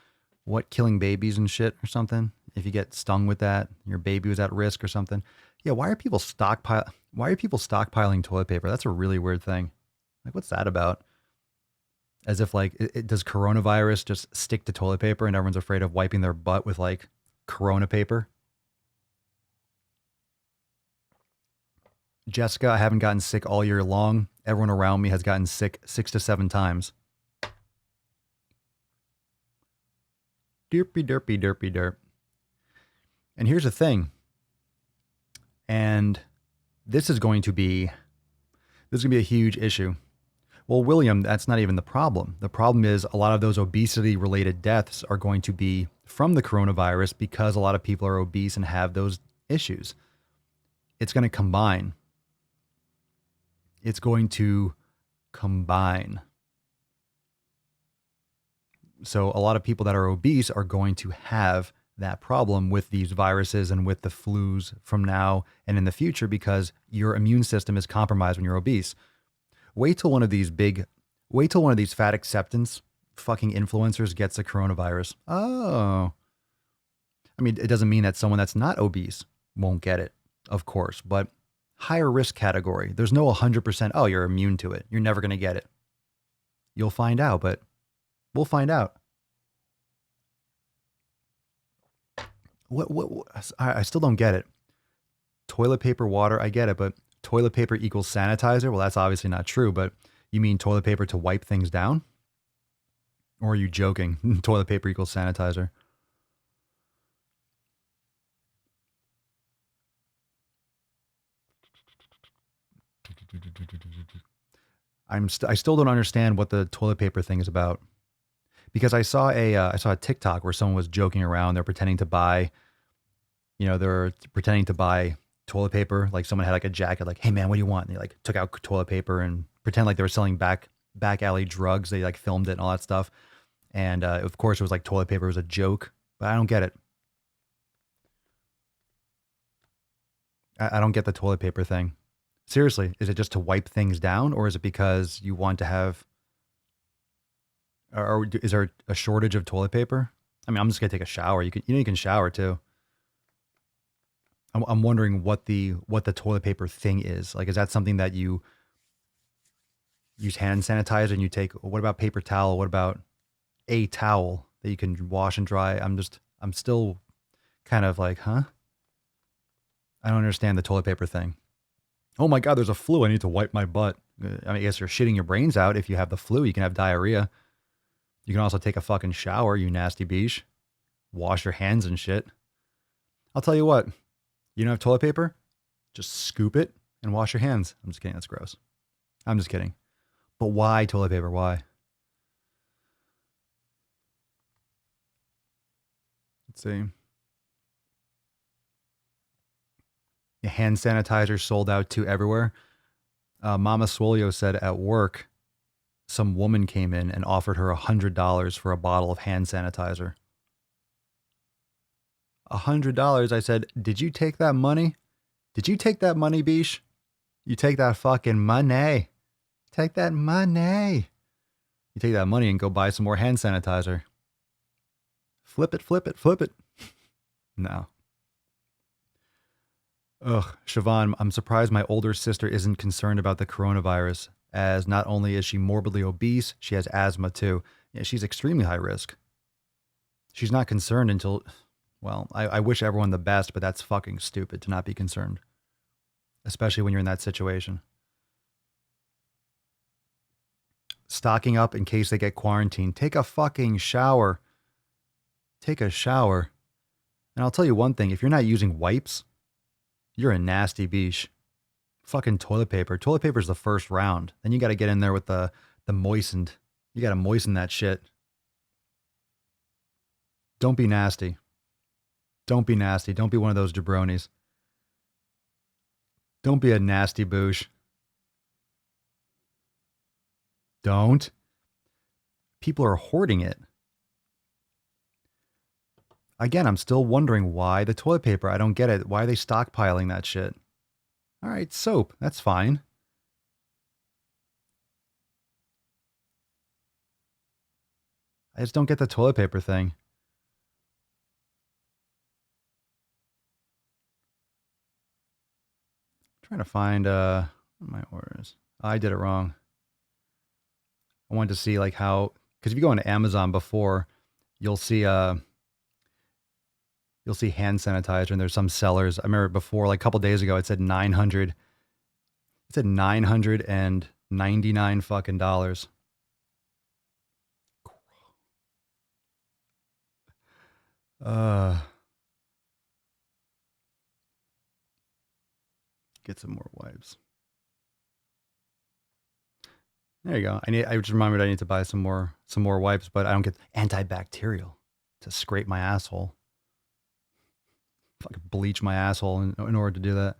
killing babies and shit or something. If you get stung with that, your baby was at risk or something. Yeah, why are people stockpiling toilet paper? That's a really weird thing. Like, what's that about? As if like, does coronavirus just stick to toilet paper and everyone's afraid of wiping their butt with like Corona paper? Jessica, I haven't gotten sick all year long. Everyone around me has gotten sick 6 to 7 times. Derp. And here's the thing. And this is going to be a huge issue. Well, William, that's not even the problem. The problem is a lot of those obesity related deaths are going to be from the coronavirus because a lot of people are obese and have those issues. It's going to combine. It's going to combine. So a lot of people that are obese are going to have that problem with these viruses and with the flus from now and in the future because your immune system is compromised when you're obese. Wait till one of these fat acceptance fucking influencers gets the coronavirus. Oh. I mean, it doesn't mean that someone that's not obese won't get it, of course, but higher risk category. There's no 100%, oh, you're immune to it. You're never going to get it. You'll find out, but we'll find out. What I still don't get it. Toilet paper, water, I get it, but toilet paper equals sanitizer? Well, that's obviously not true, but you mean toilet paper to wipe things down? Or are you joking? Toilet paper equals sanitizer. I still don't understand what the toilet paper thing is about. Because I saw a TikTok where someone was joking around. They're pretending to buy toilet paper. Like someone had like a jacket, like, hey man, what do you want? And they like took out toilet paper and pretend like they were selling back back alley drugs. They like filmed it and all that stuff. And of course, it was like toilet paper was a joke, but I don't get it. I don't get the toilet paper thing. Seriously, is it just to wipe things down, or is it because you want to have, or is there a shortage of toilet paper? I mean, I'm just gonna take a shower. You can shower too. I'm wondering what the toilet paper thing is. Like, is that something that you use hand sanitizer and you take? What about paper towel? What about a towel that you can wash and dry? I'm still kind of like, huh? I don't understand the toilet paper thing. Oh my God, there's a flu. I need to wipe my butt. I mean, I guess you're shitting your brains out. If you have the flu, you can have diarrhea. You can also take a fucking shower, you nasty beach. Wash your hands and shit. I'll tell you what, you don't have toilet paper? Just scoop it and wash your hands. I'm just kidding. That's gross. I'm just kidding. But why toilet paper? Why? Let's see. The hand sanitizer sold out too everywhere. Mama Swolio said at work, some woman came in and offered her $100 for a bottle of hand sanitizer. $100. I said, did you take that money? Did you take that money, Bish? You take that fucking money. Take that money. You take that money and go buy some more hand sanitizer. Flip it, flip it, flip it. No. Ugh, Siobhan, I'm surprised my older sister isn't concerned about the coronavirus, as not only is she morbidly obese, she has asthma too. Yeah, she's extremely high risk. She's not concerned until, well, I wish everyone the best, but that's fucking stupid to not be concerned, especially when you're in that situation. Stocking up in case they get quarantined. Take a fucking shower. Take a shower. And I'll tell you one thing, if you're not using wipes, you're a nasty beach. Fucking toilet paper. Toilet paper is the first round. Then you got to get in there with the moistened. You got to moisten that shit. Don't be nasty. Don't be nasty. Don't be one of those jabronis. Don't be a nasty boosh. Don't. People are hoarding it. Again, I'm still wondering why the toilet paper. I don't get it. Why are they stockpiling that shit? All right, soap. That's fine. I just don't get the toilet paper thing. I'm trying to find my orders. I did it wrong. I wanted to see like how, because if you go on Amazon before, you'll see hand sanitizer, and there's some sellers. I remember before, like a couple days ago, it said 900. It said $999 fucking dollars. Get some more wipes. There you go. I just remembered I need to buy some more wipes, but I don't get antibacterial to scrape my asshole. Fucking bleach my asshole in order to do that.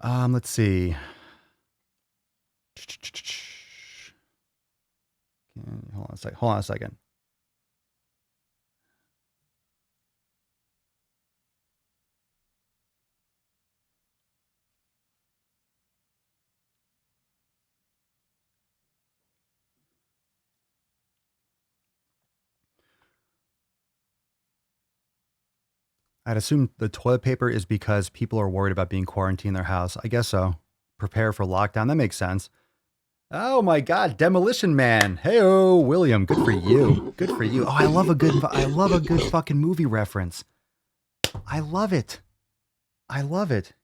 Let's see. Hold on a second. I'd assume the toilet paper is because people are worried about being quarantined in their house. I guess so. Prepare for lockdown. That makes sense. Oh my God, Demolition Man. Hey-oh, William. Good for you. Good for you. Oh, I love a good fucking movie reference. I love it. I love it.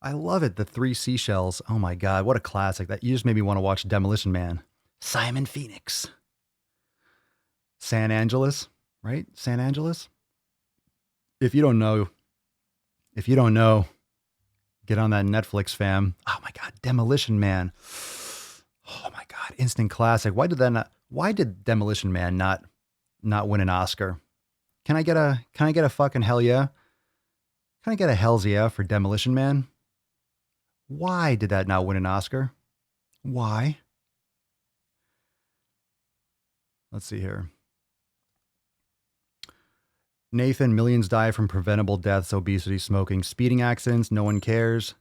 I love it. The Three Seashells. Oh my God, what a classic. That you just made me want to watch Demolition Man. Simon Phoenix. San Angeles, right? San Angeles. If you don't know, get on that Netflix, fam. Oh my God, Demolition Man. Oh my God, instant classic. Why did Demolition Man not not win an Oscar? Can I get a fucking hell yeah? Can I get a hell's yeah for Demolition Man? Why did that not win an Oscar? Why? Let's see here. Nathan, millions die from preventable deaths, obesity, smoking, speeding accidents. No one cares.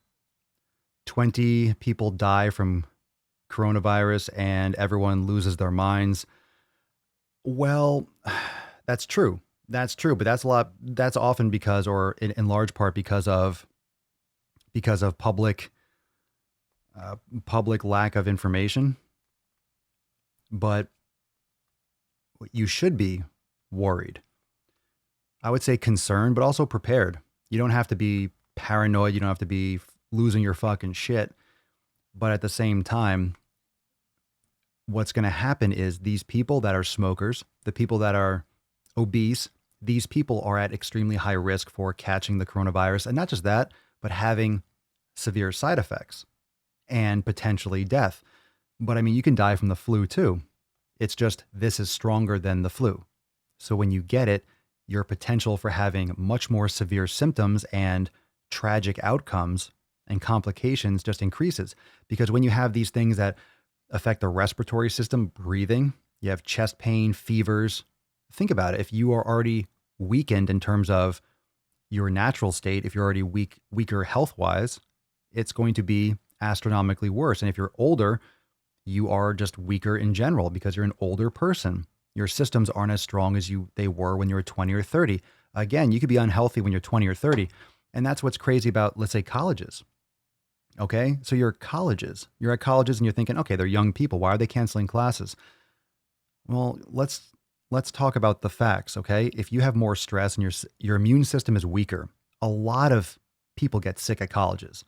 20 people die from coronavirus and everyone loses their minds. Well, that's true. That's true. But that's often because, or in large part because of public lack of information. But you should be worried. I would say concerned, but also prepared. You don't have to be paranoid. You don't have to be losing your fucking shit. But at the same time, what's going to happen is these people that are smokers, the people that are obese, these people are at extremely high risk for catching the coronavirus. And not just that, but having severe side effects and potentially death. But I mean, you can die from the flu too. It's just this is stronger than the flu. So when you get it, your potential for having much more severe symptoms and tragic outcomes and complications just increases. Because when you have these things that affect the respiratory system, breathing, you have chest pain, fevers. Think about it. If you are already weakened in terms of your natural state, if you're already weaker health-wise, it's going to be astronomically worse. And if you're older, you are just weaker in general because you're an older person. Your systems aren't as strong as they were when you were 20 or 30. Again, you could be unhealthy when you're 20 or 30. And that's what's crazy about, let's say, colleges. Okay? So you're at colleges and you're thinking, okay, they're young people. Why are they canceling classes? Well, let's talk about the facts, okay? If you have more stress and your immune system is weaker, a lot of people get sick at colleges.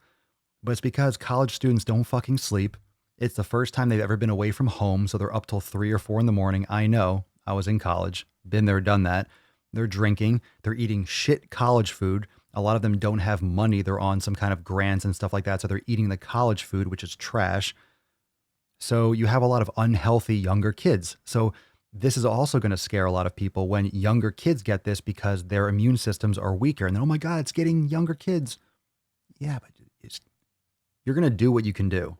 But it's because college students don't fucking sleep. It's the first time they've ever been away from home, so they're up till 3 or 4 in the morning. I know. I was in college. Been there, done that. They're drinking. They're eating shit college food. A lot of them don't have money. They're on some kind of grants and stuff like that, so they're eating the college food, which is trash. So you have a lot of unhealthy younger kids. So this is also going to scare a lot of people when younger kids get this because their immune systems are weaker. And then, oh my God, it's getting younger kids. Yeah, but you're going to do what you can do.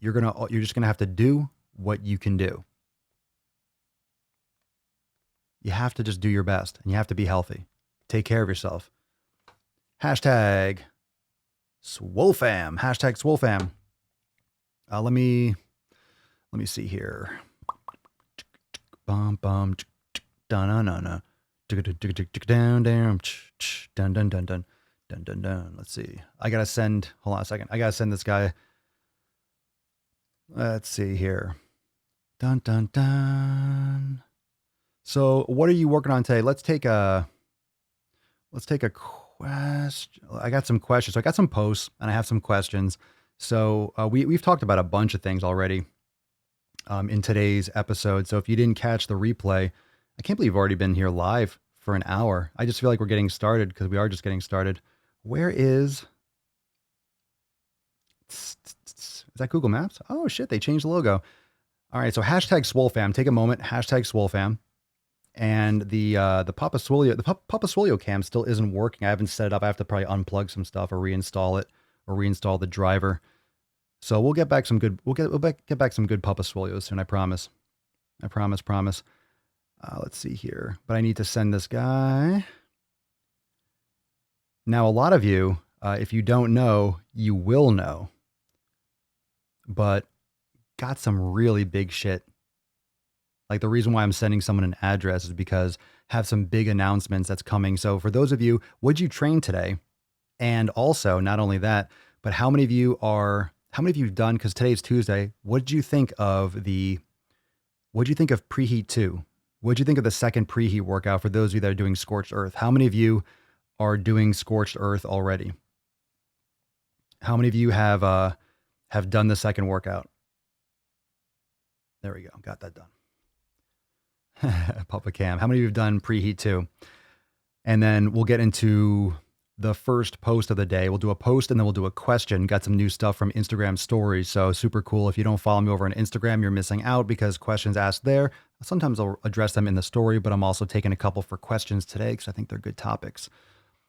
You're just going to have to do what you can do. You have to just do your best and you have to be healthy. Take care of yourself. Hashtag SwoleFam. Hashtag SwoleFam. Let me see here. Bum bum dun dun dun down down dun dun dun dun dun dun dun. Let's see. Hold on a second. I gotta send this guy. Let's see here. Dun dun dun. So what are you working on today? Let's take a question. I got some questions. So I got some posts and I have some questions. So we've talked about a bunch of things already in today's episode. So if you didn't catch the replay, I can't believe we've already been here live for an hour. I just feel like we're getting started because we are just getting started. Where is that Google Maps? Oh shit, they changed the logo. All right, so hashtag SwoleFam. Take a moment. Hashtag SwoleFam. And the Papa Swolio cam still isn't working. I haven't set it up. I have to probably unplug some stuff or reinstall it or reinstall the driver. So we'll get back some good. We'll get back some good Papa Swolios soon. I promise. I promise. Let's see here. But I need to send this guy. Now, a lot of you, if you don't know, you will know. But got some really big shit. Like the reason why I'm sending someone an address is because have some big announcements that's coming. So for those of you, would you train today? And also, not only that, but how many of you have done, because today's Tuesday, what did you think of Preheat 2? What did you think of the second Preheat workout for those of you that are doing Scorched Earth? How many of you are doing Scorched Earth already? How many of you have done the second workout? There we go. Got that done. Papa Cam. How many of you have done Preheat 2? And then we'll get into the first post of the day. We'll do a post and then we'll do a question. Got some new stuff from Instagram stories. So super cool. If you don't follow me over on Instagram, you're missing out because questions asked there. sometimes I'll address them in the story, but I'm also taking a couple for questions today because I think they're good topics.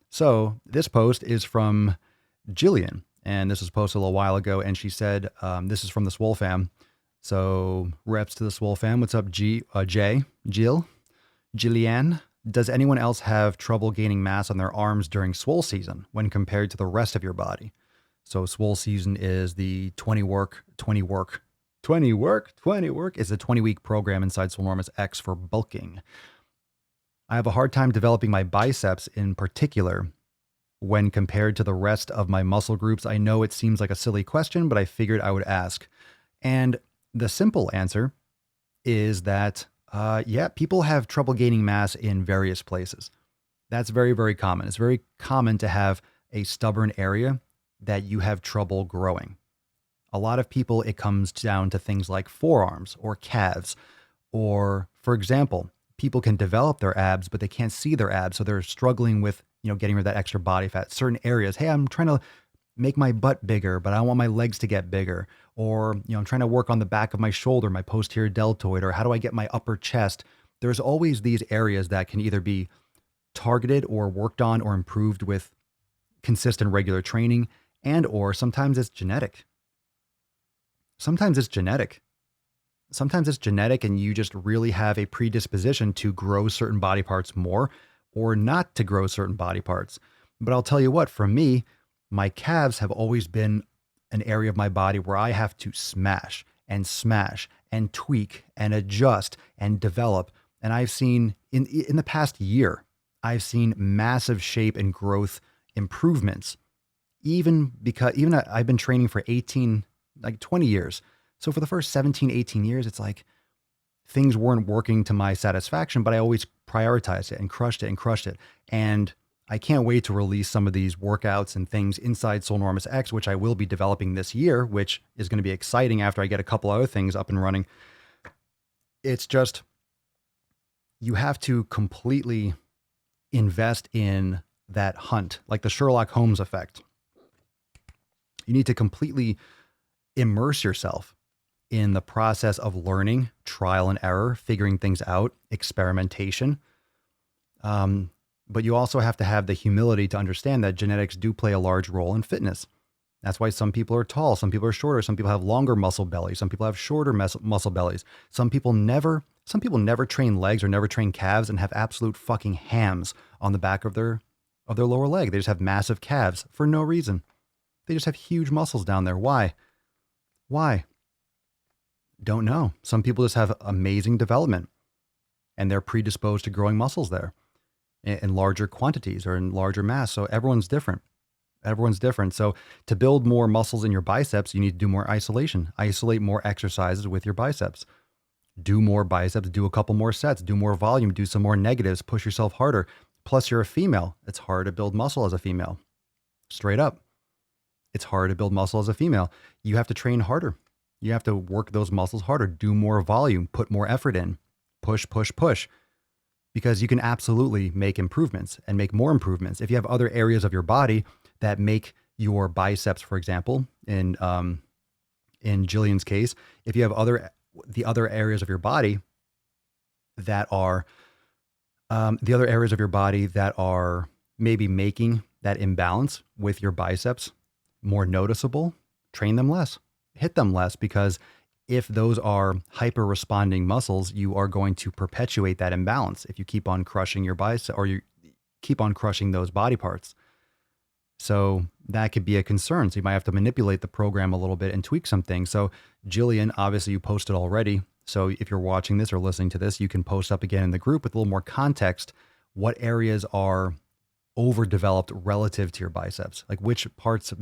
So this post is from Jillian, and this was posted a little while ago, and she said, this is from the Swole fam. So reps to the Swole fam. What's up, Jay, Jill, Jillian? Does anyone else have trouble gaining mass on their arms during Swole season when compared to the rest of your body? So Swole season is the 20 work is a 20-week program inside Swolenormous X for bulking. I have a hard time developing my biceps in particular when compared to the rest of my muscle groups. I know it seems like a silly question, but I figured I would ask. And the simple answer is that, people have trouble gaining mass in various places. That's very, very common. It's very common to have a stubborn area that you have trouble growing. A lot of people, it comes down to things like forearms or calves, or, for example, people can develop their abs, but they can't see their abs. So they're struggling with, getting rid of that extra body fat. Certain areas, hey, I'm trying to make my butt bigger, but I want my legs to get bigger. Or, I'm trying to work on the back of my shoulder, my posterior deltoid, or how do I get my upper chest? There's always these areas that can either be targeted or worked on or improved with consistent regular training, and or sometimes it's genetic. Sometimes it's genetic and you just really have a predisposition to grow certain body parts more or not to grow certain body parts. But I'll tell you what, for me, my calves have always been an area of my body where I have to smash and tweak and adjust and develop. And I've seen in the past year, I've seen massive shape and growth improvements, even I've been training for 20 years. So for the first 17, 18 years, it's like things weren't working to my satisfaction, but I always prioritized it and crushed it. And I can't wait to release some of these workouts and things inside Swolenormous X, which I will be developing this year, which is going to be exciting after I get a couple other things up and running. It's just, you have to completely invest in that hunt, like the Sherlock Holmes effect. You need to completely immerse yourself in the process of learning, trial and error, figuring things out, experimentation. But you also have to have the humility to understand that genetics do play a large role in fitness. That's why some people are tall, some people are shorter, some people have longer muscle bellies, some people have shorter muscle bellies. Some people never train legs or never train calves and have absolute fucking hams on the back of their lower leg. They just have massive calves for no reason. They just have huge muscles down there. Why? Don't know. Some people just have amazing development and they're predisposed to growing muscles there in larger quantities or in larger mass. So everyone's different. So to build more muscles in your biceps, you need to do more isolation. Isolate more exercises with your biceps. Do more biceps, do a couple more sets, do more volume, do some more negatives, push yourself harder. Plus you're a female. It's hard to build muscle as a female. Straight up. It's hard to build muscle as a female. You have to train harder. You have to work those muscles harder, do more volume, put more effort in, push, because you can absolutely make improvements and make more improvements. If you have other areas of your body that make your biceps, for example, in Jillian's case, if you have the other areas of your body that are maybe making that imbalance with your biceps more noticeable, train them less, hit them less, because if those are hyper responding muscles, you are going to perpetuate that imbalance if you keep on crushing your bicep or you keep on crushing those body parts. So that could be a concern. So you might have to manipulate the program a little bit and tweak some things. So Jillian, obviously you posted already. So if you're watching this or listening to this, you can post up again in the group with a little more context. What areas are overdeveloped relative to your biceps? Like which parts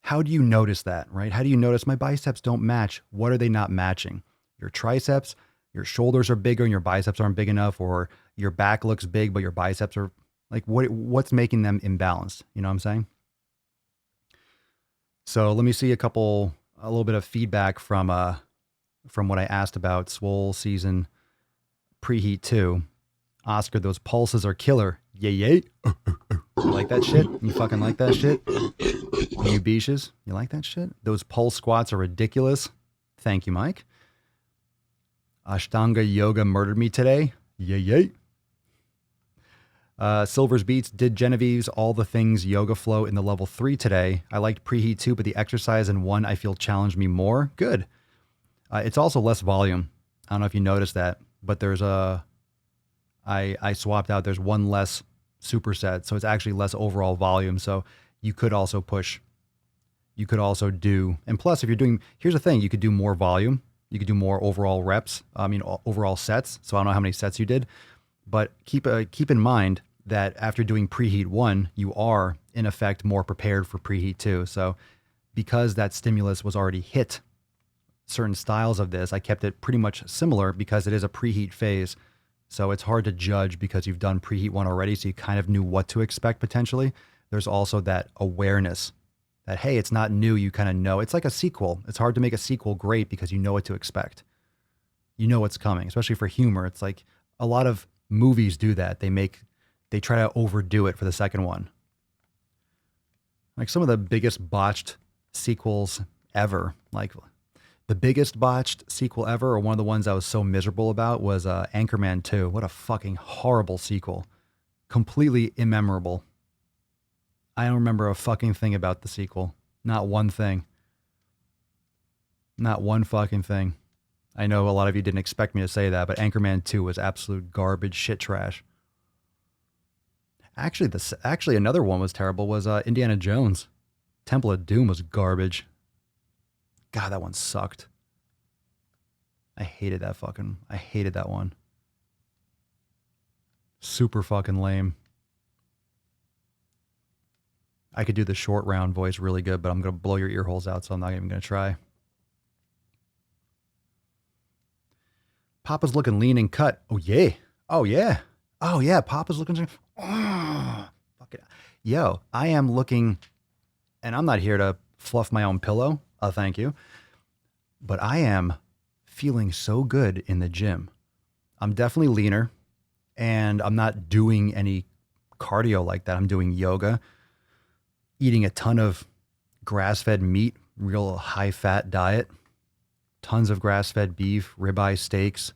how do you notice that, right? How do you notice my biceps don't match? What are they not matching? Your triceps, your shoulders are bigger and your biceps aren't big enough, or your back looks big, but your biceps are like, what's making them imbalanced? You know what I'm saying? So let me see a little bit of feedback from what I asked about Swole season preheat 2. Oscar, those pulses are killer. Yay. You like that shit? You fucking like that shit? You beaches? You like that shit? Those pulse squats are ridiculous. Thank you, Mike. Ashtanga yoga murdered me today. Yay, yay. Silver's Beats did Genevieve's all the things yoga flow in the level 3 today. I liked preheat 2, but the exercise in 1 I feel challenged me more. Good. It's also less volume. I don't know if you noticed that, but there's I swapped out. There's one less superset, so it's actually less overall volume. So you could also push. You could also do, and plus if you're doing, here's the thing, you could do more volume. You could do more overall reps. Overall sets. So I don't know how many sets you did, but keep in mind that after doing preheat 1, you are in effect more prepared for preheat 2. So because that stimulus was already hit, certain styles of this, I kept it pretty much similar because it is a preheat phase. So it's hard to judge because you've done preheat 1 already. So you kind of knew what to expect potentially. There's also that awareness that, hey, it's not new. You kind of know. It's like a sequel. It's hard to make a sequel great because you know what to expect. You know what's coming, especially for humor. It's like a lot of movies do that. They try to overdo it for the second one. Like some of the biggest botched sequels ever, like the biggest botched sequel ever, or one of the ones I was so miserable about was Anchorman 2. What a fucking horrible sequel. Completely immemorable. I don't remember a fucking thing about the sequel. Not one thing. Not one fucking thing. I know a lot of you didn't expect me to say that, but Anchorman 2 was absolute garbage, shit trash. Actually, another one was terrible was Indiana Jones. Temple of Doom was garbage. God, that one sucked. I hated that one. Super fucking lame. I could do the short round voice really good, but I'm going to blow your ear holes out, so I'm not even going to try. Papa's looking lean and cut. Oh, yeah. Oh, yeah. Oh, yeah. Papa's looking... Oh, fuck it. Yo, I am looking... And I'm not here to fluff my own pillow. Thank you. But I am feeling so good in the gym. I'm definitely leaner, and I'm not doing any cardio like that. I'm doing yoga, eating a ton of grass-fed meat, real high-fat diet, tons of grass-fed beef, ribeye steaks,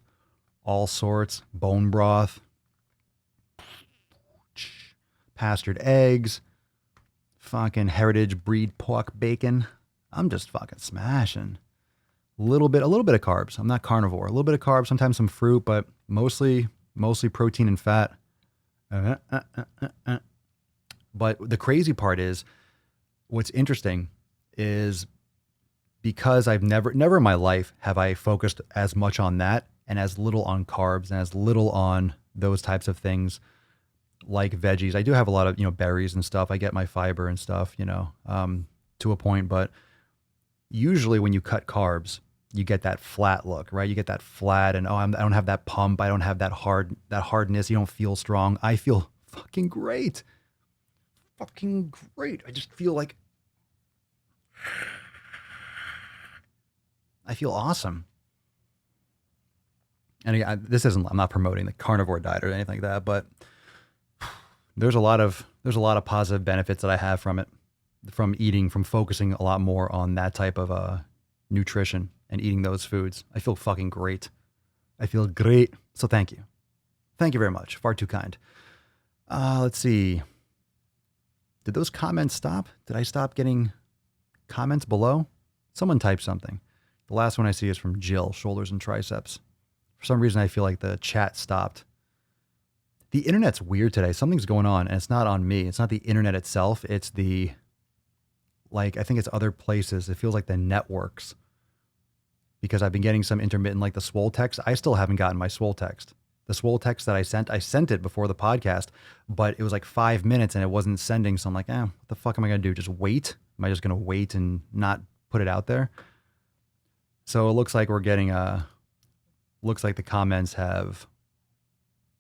all sorts, bone broth, pastured eggs, fucking heritage breed pork bacon. I'm just fucking smashing. A little bit of carbs. I'm not carnivore. A little bit of carbs, sometimes some fruit, but mostly protein and fat. But the crazy part is, what's interesting is because I've never in my life have I focused as much on that and as little on carbs and as little on those types of things like veggies. I do have a lot of, berries and stuff. I get my fiber and stuff, to a point, but usually when you cut carbs, you get that flat look, right? You get that flat and, I don't have that pump. I don't have that hardness. You don't feel strong. I feel fucking great. Fucking great. I just feel like I feel awesome. And again, I'm not promoting the carnivore diet or anything like that, but there's a lot of positive benefits that I have from it, from focusing a lot more on that type of nutrition and eating those foods. I feel fucking great. I feel great. So thank you. Thank you very much. Far too kind. Let's see. Did those comments stop? Did I stop getting comments below? Someone type something. The last one I see is from Jill, shoulders and triceps. For some reason, I feel like the chat stopped. The internet's weird today. Something's going on, and it's not on me. It's not the internet itself. It's I think it's other places. It feels like the networks. Because I've been getting some intermittent, like the Swole text. I still haven't gotten my Swole text. The Swole text that I sent it before the podcast, but it was like 5 minutes and it wasn't sending. So I'm like, what the fuck am I going to do? Just wait? Am I just going to wait and not put it out there? So it looks like we're getting looks like the comments have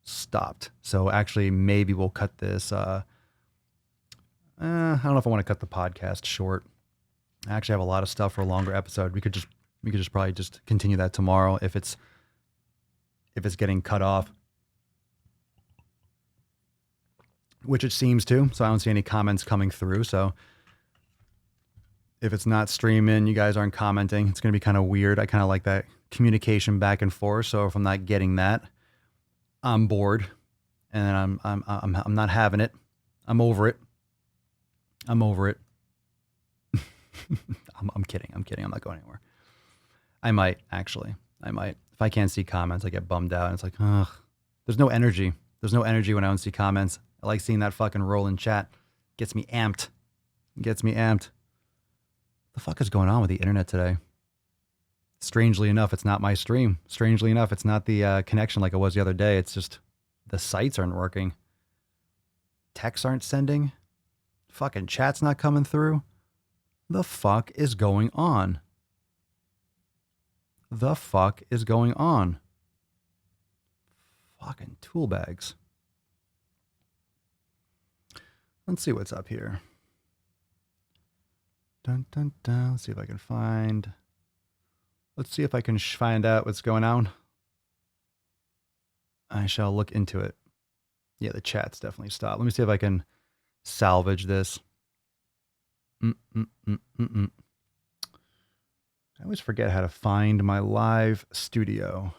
stopped. So actually maybe we'll cut this. I don't know if I want to cut the podcast short. I actually have a lot of stuff for a longer episode. We could just probably just continue that tomorrow if it's getting cut off, which it seems to. So I don't see any comments coming through. So If it's not streaming, you guys aren't commenting. It's going to be kind of weird. I kind of like that communication back and forth. So if I'm not getting that, I'm bored, and I'm not having it. I'm over it. I'm over it. I'm kidding. I'm kidding. I'm not going anywhere. I might actually. I might. If I can't see comments, I get bummed out. And it's like, ugh. There's no energy. There's no energy when I don't see comments. I like seeing that fucking roll in chat. Gets me amped. Gets me amped. The fuck is going on with the internet today? Strangely enough, it's not my stream. Strangely enough, it's not the connection like it was the other day. It's just the sites aren't working. Texts aren't sending. Fucking chat's not coming through. The fuck is going on? The fuck is going on? Fucking tool bags. Let's see what's up here. Dun, dun, dun. Let's see if I can find. Let's see if I can find out what's going on. I shall look into it. Yeah, the chat's definitely stopped. Let me see if I can salvage this. I always forget how to find my live studio.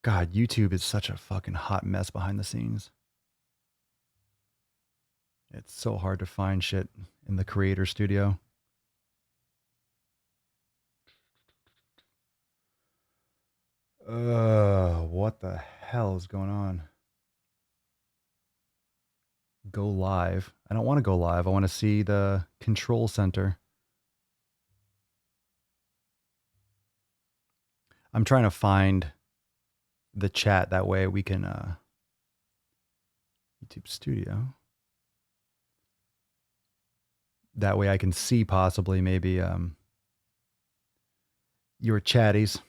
God, YouTube is such a fucking hot mess behind the scenes. It's so hard to find shit in the creator studio. What the hell is going on? Go live. I don't want to go live. I want to see the control center. I'm trying to find the chat. That way we can, YouTube studio. That way I can see possibly maybe, your chatties.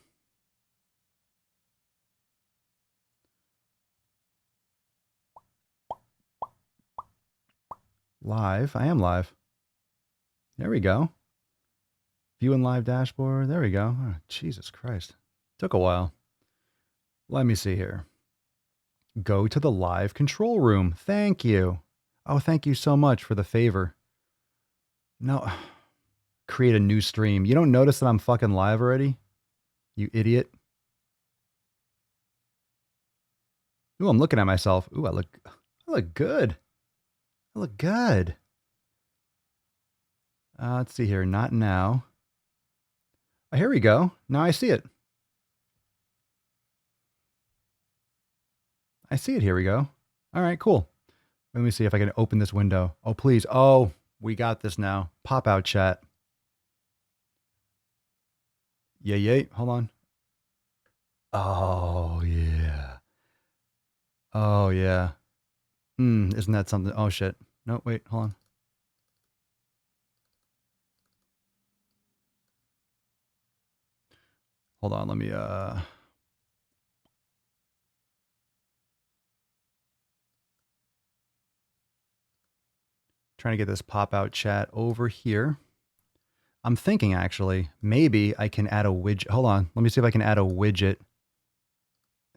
Live. I am live. There we go. View in live dashboard. There we go. Oh, Jesus Christ. Took a while. Let me see here. Go to the live control room. Thank you. Oh, thank you so much for the favor. No. Create a new stream. You don't notice that I'm fucking live already? You idiot. Ooh, I'm looking at myself. Ooh, I look good. I look good. Let's see here. Not now. Oh, here we go. Now I see it. I see it. Here we go. All right, cool. Let me see if I can open this window. Oh, please. Oh, we got this now. Pop out chat. Yay. Hold on. Oh, yeah. Oh, yeah. Isn't that something? Oh, shit. No, wait, hold on. Hold on, let me, trying to get this pop-out chat over here. I'm thinking, actually, maybe I can add a widget. Hold on, let me see if I can add a widget.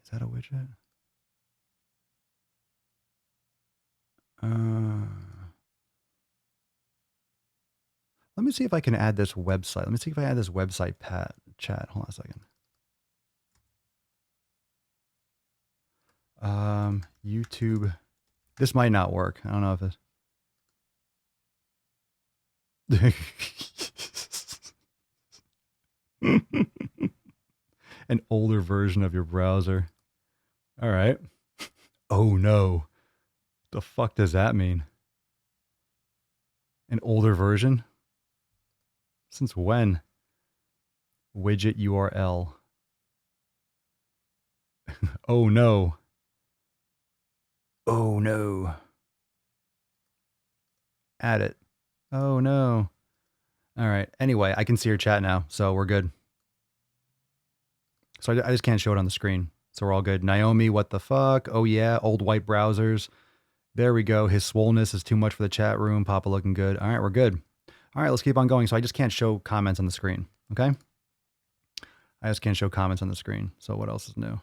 Is that a widget? Let me see if I can add this website. Let me see if I add this website chat. Hold on a second. YouTube. This might not work. I don't know if it's an older version of your browser. All right. Oh no. The fuck does that mean? An older version? Since when? Widget URL. Oh no. Oh no. Add it. Oh no. All right. Anyway, I can see your chat now, so we're good. So I just can't show it on the screen. So we're all good. Naomi, what the fuck? Oh yeah, old white browsers. There we go. His swollenness is too much for the chat room. Papa looking good. All right, we're good. All right, let's keep on going. So I just can't show comments on the screen, okay? I just can't show comments on the screen. So what else is new?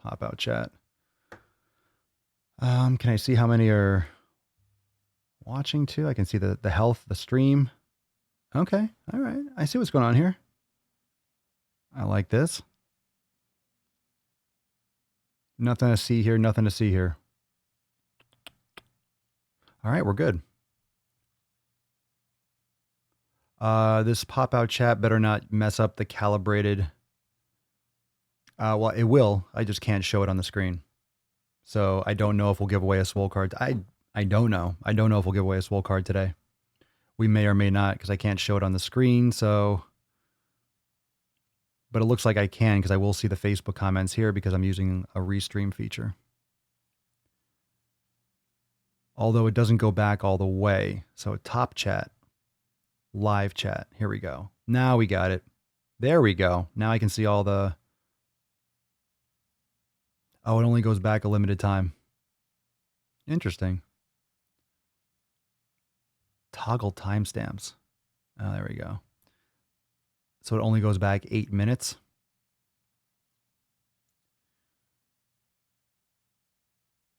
Pop out chat. Can I see how many are watching too. I can see the health, the stream. Okay. All right. I see what's going on here. I like this. Nothing to see here. Nothing to see here. All right. We're good. This pop-out chat better not mess up the calibrated. Well, it will. I just can't show it on the screen. So I don't know if we'll give away a Swole card. I don't know. I don't know if we'll give away a Swole card today. We may or may not because I can't show it on the screen. So, but it looks like I can because I will see the Facebook comments here because I'm using a restream feature. Although it doesn't go back all the way. So top chat, live chat. Here we go. Now we got it. There we go. Now I can see all the... Oh, it only goes back a limited time. Interesting. Toggle timestamps. Oh, there we go. So it only goes back 8 minutes.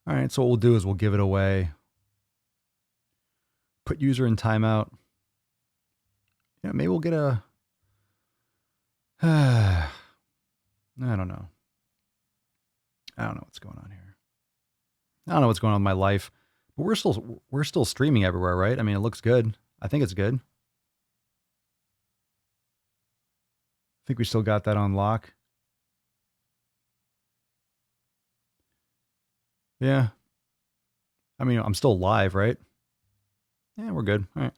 All right, so what we'll do is we'll give it away. Put user in timeout. Yeah, maybe we'll get a... I don't know. I don't know what's going on here. I don't know what's going on in my life. But we're still streaming everywhere, right? I mean, it looks good. I think it's good. I think we still got that on lock. Yeah. I mean, I'm still live, right? Yeah, we're good. All right.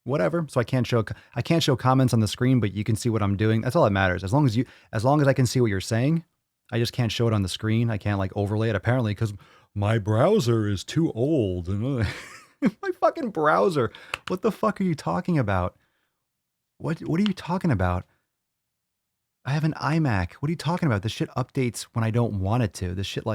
Whatever. So I can't show comments on the screen, but you can see what I'm doing. That's all that matters. As long as I can see what you're saying, I just can't show it on the screen. I can't like overlay it apparently because my browser is too old. My fucking browser. What the fuck are you talking about? What are you talking about? I have an iMac. What are you talking about? This shit updates when I don't want it to. This shit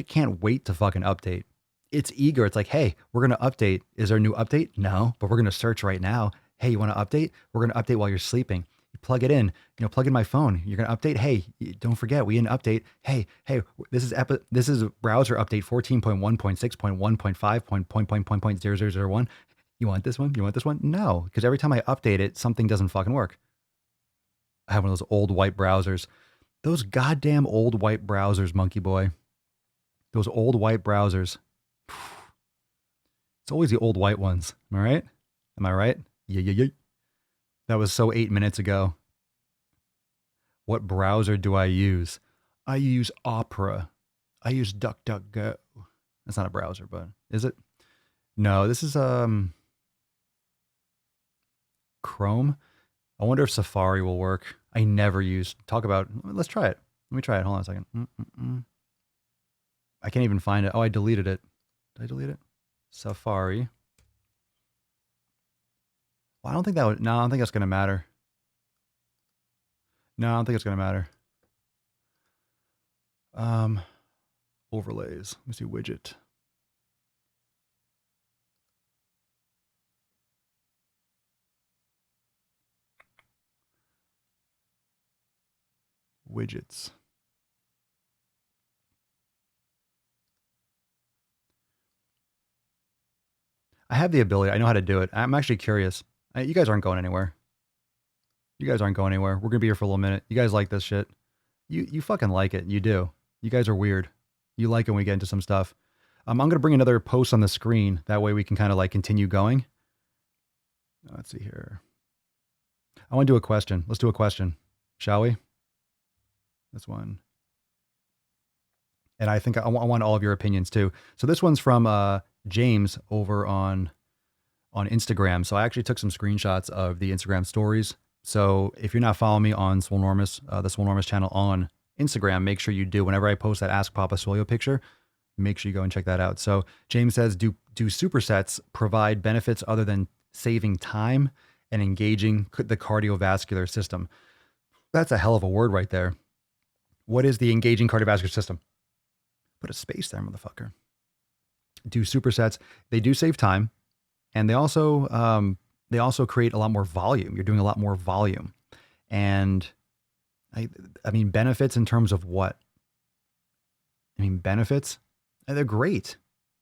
can't wait to fucking update. It's eager. It's like, hey, we're going to update. Is there a new update? No, but we're going to search right now. Hey, you want to update? We're going to update while you're sleeping. You plug it in, plug in my phone. You're going to update. Hey, don't forget, we didn't update. Hey, this is browser update 14.1.6.1.5.0001. You want this one? You want this one? No, because every time I update it, something doesn't fucking work. I have one of those old white browsers. Those goddamn old white browsers, monkey boy. Those old white browsers. It's always the old white ones. Am I right? Am I right? Yeah. That was so 8 minutes ago. What browser do I use? I use Opera. I use DuckDuckGo. That's not a browser, but is it? No, this is Chrome. I wonder if Safari will work. I never use. Let's try it. Let me try it. Hold on a second. I can't even find it. Oh, I deleted it. Did I delete it? Safari. Well, I don't think that's going to matter. No, I don't think it's going to matter. Overlays. Let me see widget. Widgets. I have the ability. I know how to do it. I'm actually curious. You guys aren't going anywhere. We're going to be here for a little minute. You guys like this shit. You fucking like it. You do. You guys are weird. You like it when we get into some stuff. I'm going to bring another post on the screen. That way we can kind of like continue going. Let's see here. I want to do a question. Let's do a question. Shall we? This one. And I think I want all of your opinions too. So this one's from James over on Instagram. So I actually took some screenshots of the Instagram stories. So if you're not following me on Swolenormous, the Swolenormous channel on Instagram, make sure you do. Whenever I post that Ask Papa Swolio picture, make sure you go and check that out. So James says, do supersets provide benefits other than saving time and engaging the cardiovascular system? That's a hell of a word right there. What is the engaging cardiovascular system? Put a space there, motherfucker. Do supersets. They do save time. And they also create a lot more volume. You're doing a lot more volume. And I mean, benefits in terms of what? I mean, benefits, they're great.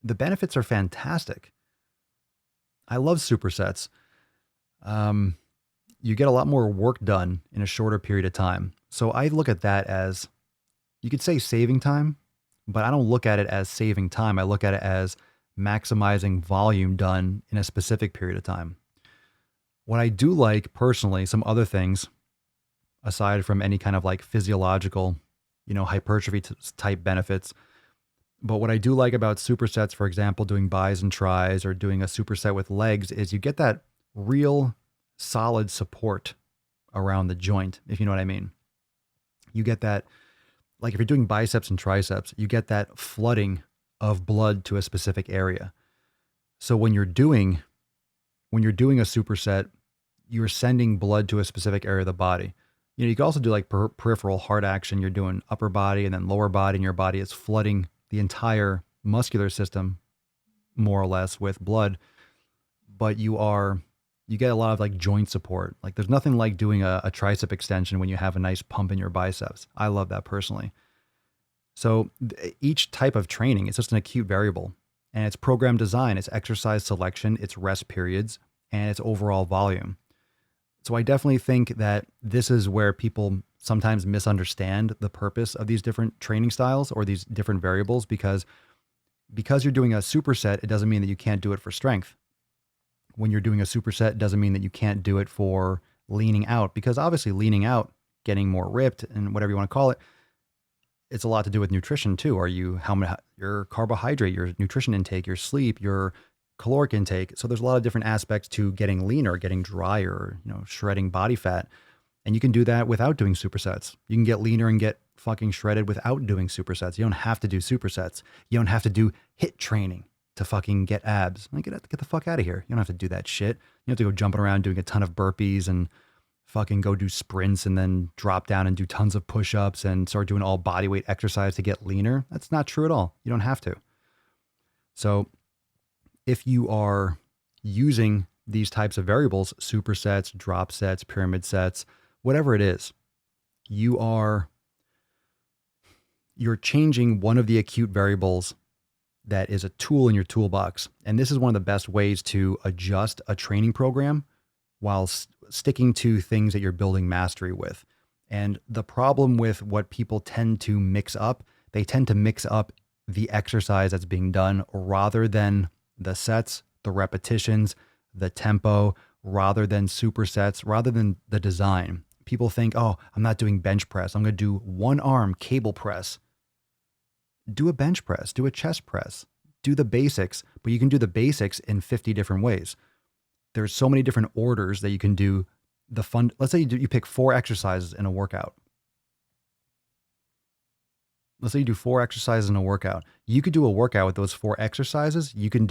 the benefits are fantastic. I love supersets. You get a lot more work done in a shorter period of time. So I look at that as, you could say saving time, but I don't look at it as saving time. I look at it as maximizing volume done in a specific period of time. What I do like personally, some other things, aside from any kind of like physiological, hypertrophy type benefits, but what I do like about supersets, for example, doing bis and tris or doing a superset with legs, is you get that real solid support around the joint, if you know what I mean. You get that, like if you're doing biceps and triceps, you get that flooding of blood to a specific area. So when you're doing a superset, you're sending blood to a specific area of the body. You can also do like peripheral heart action. You're doing upper body and then lower body, and your body is flooding the entire muscular system more or less with blood. But you get a lot of like joint support. Like there's nothing like doing a tricep extension when you have a nice pump in your biceps. I love that personally. So each type of training is just an acute variable, and it's program design, it's exercise selection, it's rest periods, and it's overall volume. So I definitely think that this is where people sometimes misunderstand the purpose of these different training styles or these different variables, because you're doing a superset, it doesn't mean that you can't do it for strength. When you're doing a superset, it doesn't mean that you can't do it for leaning out, because obviously leaning out, getting more ripped and whatever you want to call it, it's a lot to do with nutrition too. Your carbohydrate, your nutrition intake, your sleep, your caloric intake. So there's a lot of different aspects to getting leaner, getting drier, shredding body fat. And you can do that without doing supersets. You can get leaner and get fucking shredded without doing supersets. You don't have to do supersets. You don't have to do HIIT training to fucking get abs. Like, get the fuck out of here. You don't have to do that shit. You have to go jumping around doing a ton of burpees and fucking go do sprints and then drop down and do tons of push-ups and start doing all body weight exercise to get leaner. That's not true at all. You don't have to. So if you are using these types of variables, supersets, drop sets, pyramid sets, whatever it is, you're changing one of the acute variables that is a tool in your toolbox. And this is one of the best ways to adjust a training program while sticking to things that you're building mastery with. And the problem with what people tend to mix up, they tend to mix up the exercise that's being done rather than the sets, the repetitions, the tempo, rather than supersets, rather than the design. People think, oh, I'm not doing bench press. I'm going to do one arm cable press. Do a bench press, do a chest press, do the basics, but you can do the basics in 50 different ways. There's so many different orders that you can do let's say you pick 4 exercises in a workout. Let's say you do 4 exercises in a workout. You could do a workout with those 4 exercises. You could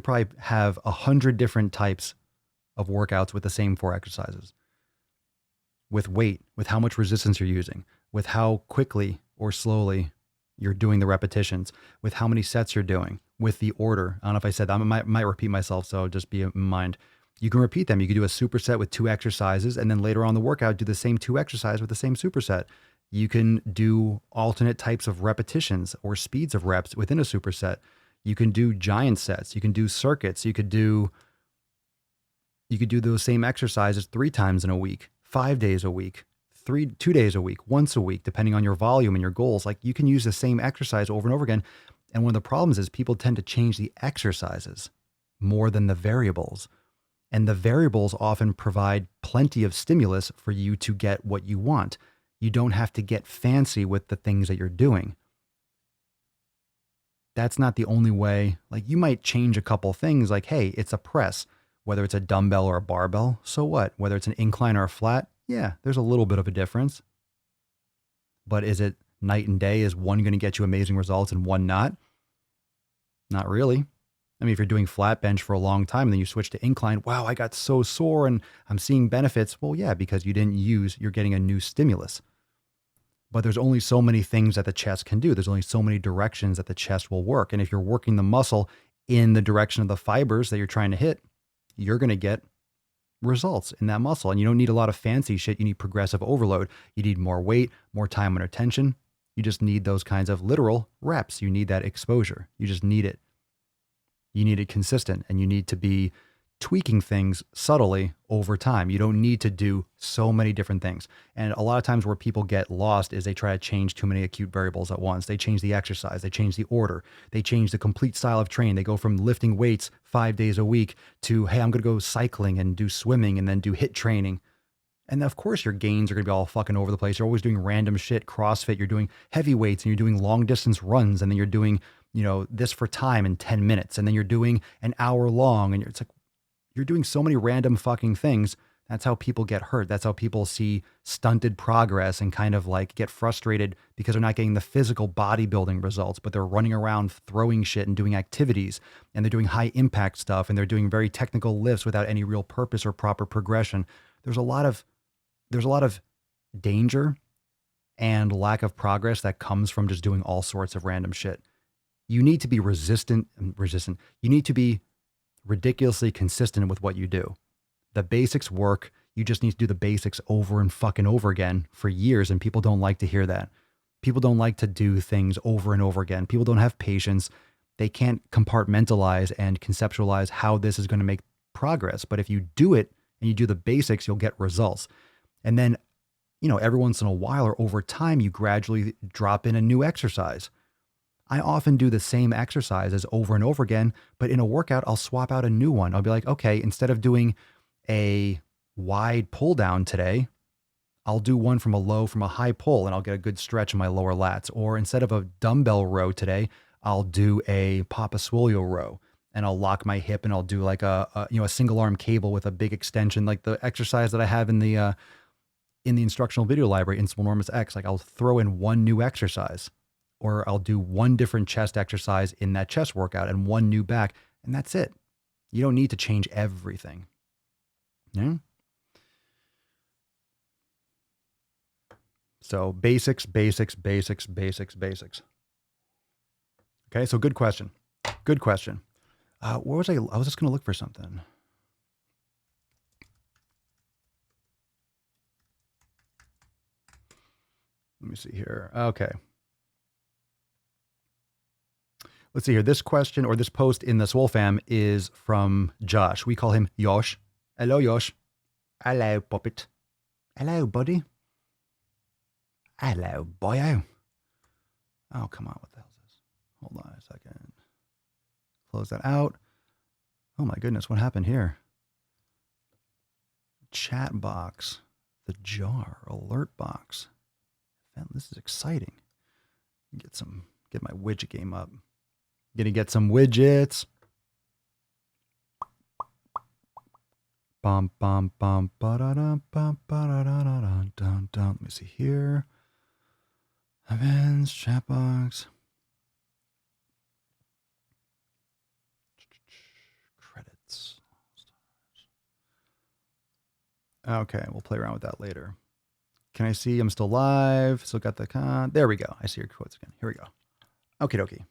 probably have 100 different types of workouts with the same 4 exercises. With weight, with how much resistance you're using, with how quickly or slowly you're doing the repetitions, with how many sets you're doing, with the order. I don't know if I said that. I might repeat myself, so just be in mind. You can repeat them. You can do a superset with 2 exercises, and then later on in the workout, do the same 2 exercises with the same superset. You can do alternate types of repetitions or speeds of reps within a superset. You can do giant sets. You can do circuits. You could do those same exercises 3 times in a week, 5 days a week, 2 days a week, once a week, depending on your volume and your goals. Like, you can use the same exercise over and over again. And one of the problems is people tend to change the exercises more than the variables. And the variables often provide plenty of stimulus for you to get what you want. You don't have to get fancy with the things that you're doing. That's not the only way. Like, you might change a couple things, like, hey, it's a press, whether it's a dumbbell or a barbell. So what? Whether it's an incline or a flat, yeah, there's a little bit of a difference. But is it night and day? Is one going to get you amazing results and one not? Not really. I mean, if you're doing flat bench for a long time and then you switch to incline, wow, I got so sore and I'm seeing benefits. Well, yeah, because you're getting a new stimulus. But there's only so many things that the chest can do. There's only so many directions that the chest will work. And if you're working the muscle in the direction of the fibers that you're trying to hit, you're going to get results in that muscle. And you don't need a lot of fancy shit. You need progressive overload. You need more weight, more time under tension. You just need those kinds of literal reps. You need that exposure. You just need it. You need it consistent, and you need to be tweaking things subtly over time. You don't need to do so many different things. And a lot of times where people get lost is they try to change too many acute variables at once. They change the exercise, they change the order, they change the complete style of training. They go from lifting weights 5 days a week to, hey, I'm going to go cycling and do swimming and then do HIIT training. And of course your gains are going to be all fucking over the place. You're always doing random shit, CrossFit, you're doing heavy weights and you're doing long distance runs. And then you're doing, this for time in 10 minutes. And then you're doing an hour long. And it's like, you're doing so many random fucking things. That's how people get hurt. That's how people see stunted progress and kind of like get frustrated because they're not getting the physical bodybuilding results, but they're running around throwing shit and doing activities, and they're doing high impact stuff, and they're doing very technical lifts without any real purpose or proper progression. There's a lot of danger and lack of progress that comes from just doing all sorts of random shit. You need to be resistant. You need to be ridiculously consistent with what you do. The basics work. You just need to do the basics over and fucking over again for years. And people don't like to hear that. People don't like to do things over and over again. People don't have patience. They can't compartmentalize and conceptualize how this is going to make progress. But if you do it and you do the basics, you'll get results. And then, every once in a while or over time, you gradually drop in a new exercise. I often do the same exercises over and over again, but in a workout, I'll swap out a new one. I'll be like, okay, instead of doing a wide pull down today, I'll do one from a high pull, and I'll get a good stretch in my lower lats. Or instead of a dumbbell row today, I'll do a Swole row, and I'll lock my hip, and I'll do like a single arm cable with a big extension, like the exercise that I have in the instructional video library, Invincible Enormous X. Like I'll throw in one new exercise. Or I'll do one different chest exercise in that chest workout and one new back, and that's it. You don't need to change everything. Yeah. So basics. Okay, so good question. Where was I? I was just going to look for something. Let me see here. Okay. Let's see here. This question or this post in the Swole fam is from Josh. We call him Yosh. Hello, Yosh. Hello, puppet. Hello, buddy. Hello, boyo. Oh, come on. What the hell is this? Hold on a second. Close that out. Oh my goodness. What happened here? Chat box. The jar. Alert box. Man, this is exciting. Get my widget game up. Gonna get some widgets. Bum bum bum ba da dum bum ba da da da dun dun dun. Let me see here. Events, chat box. Credits. Okay, we'll play around with that later. Can I see I'm still live? Still got the there we go. I see your quotes again. Here we go. Okie dokie.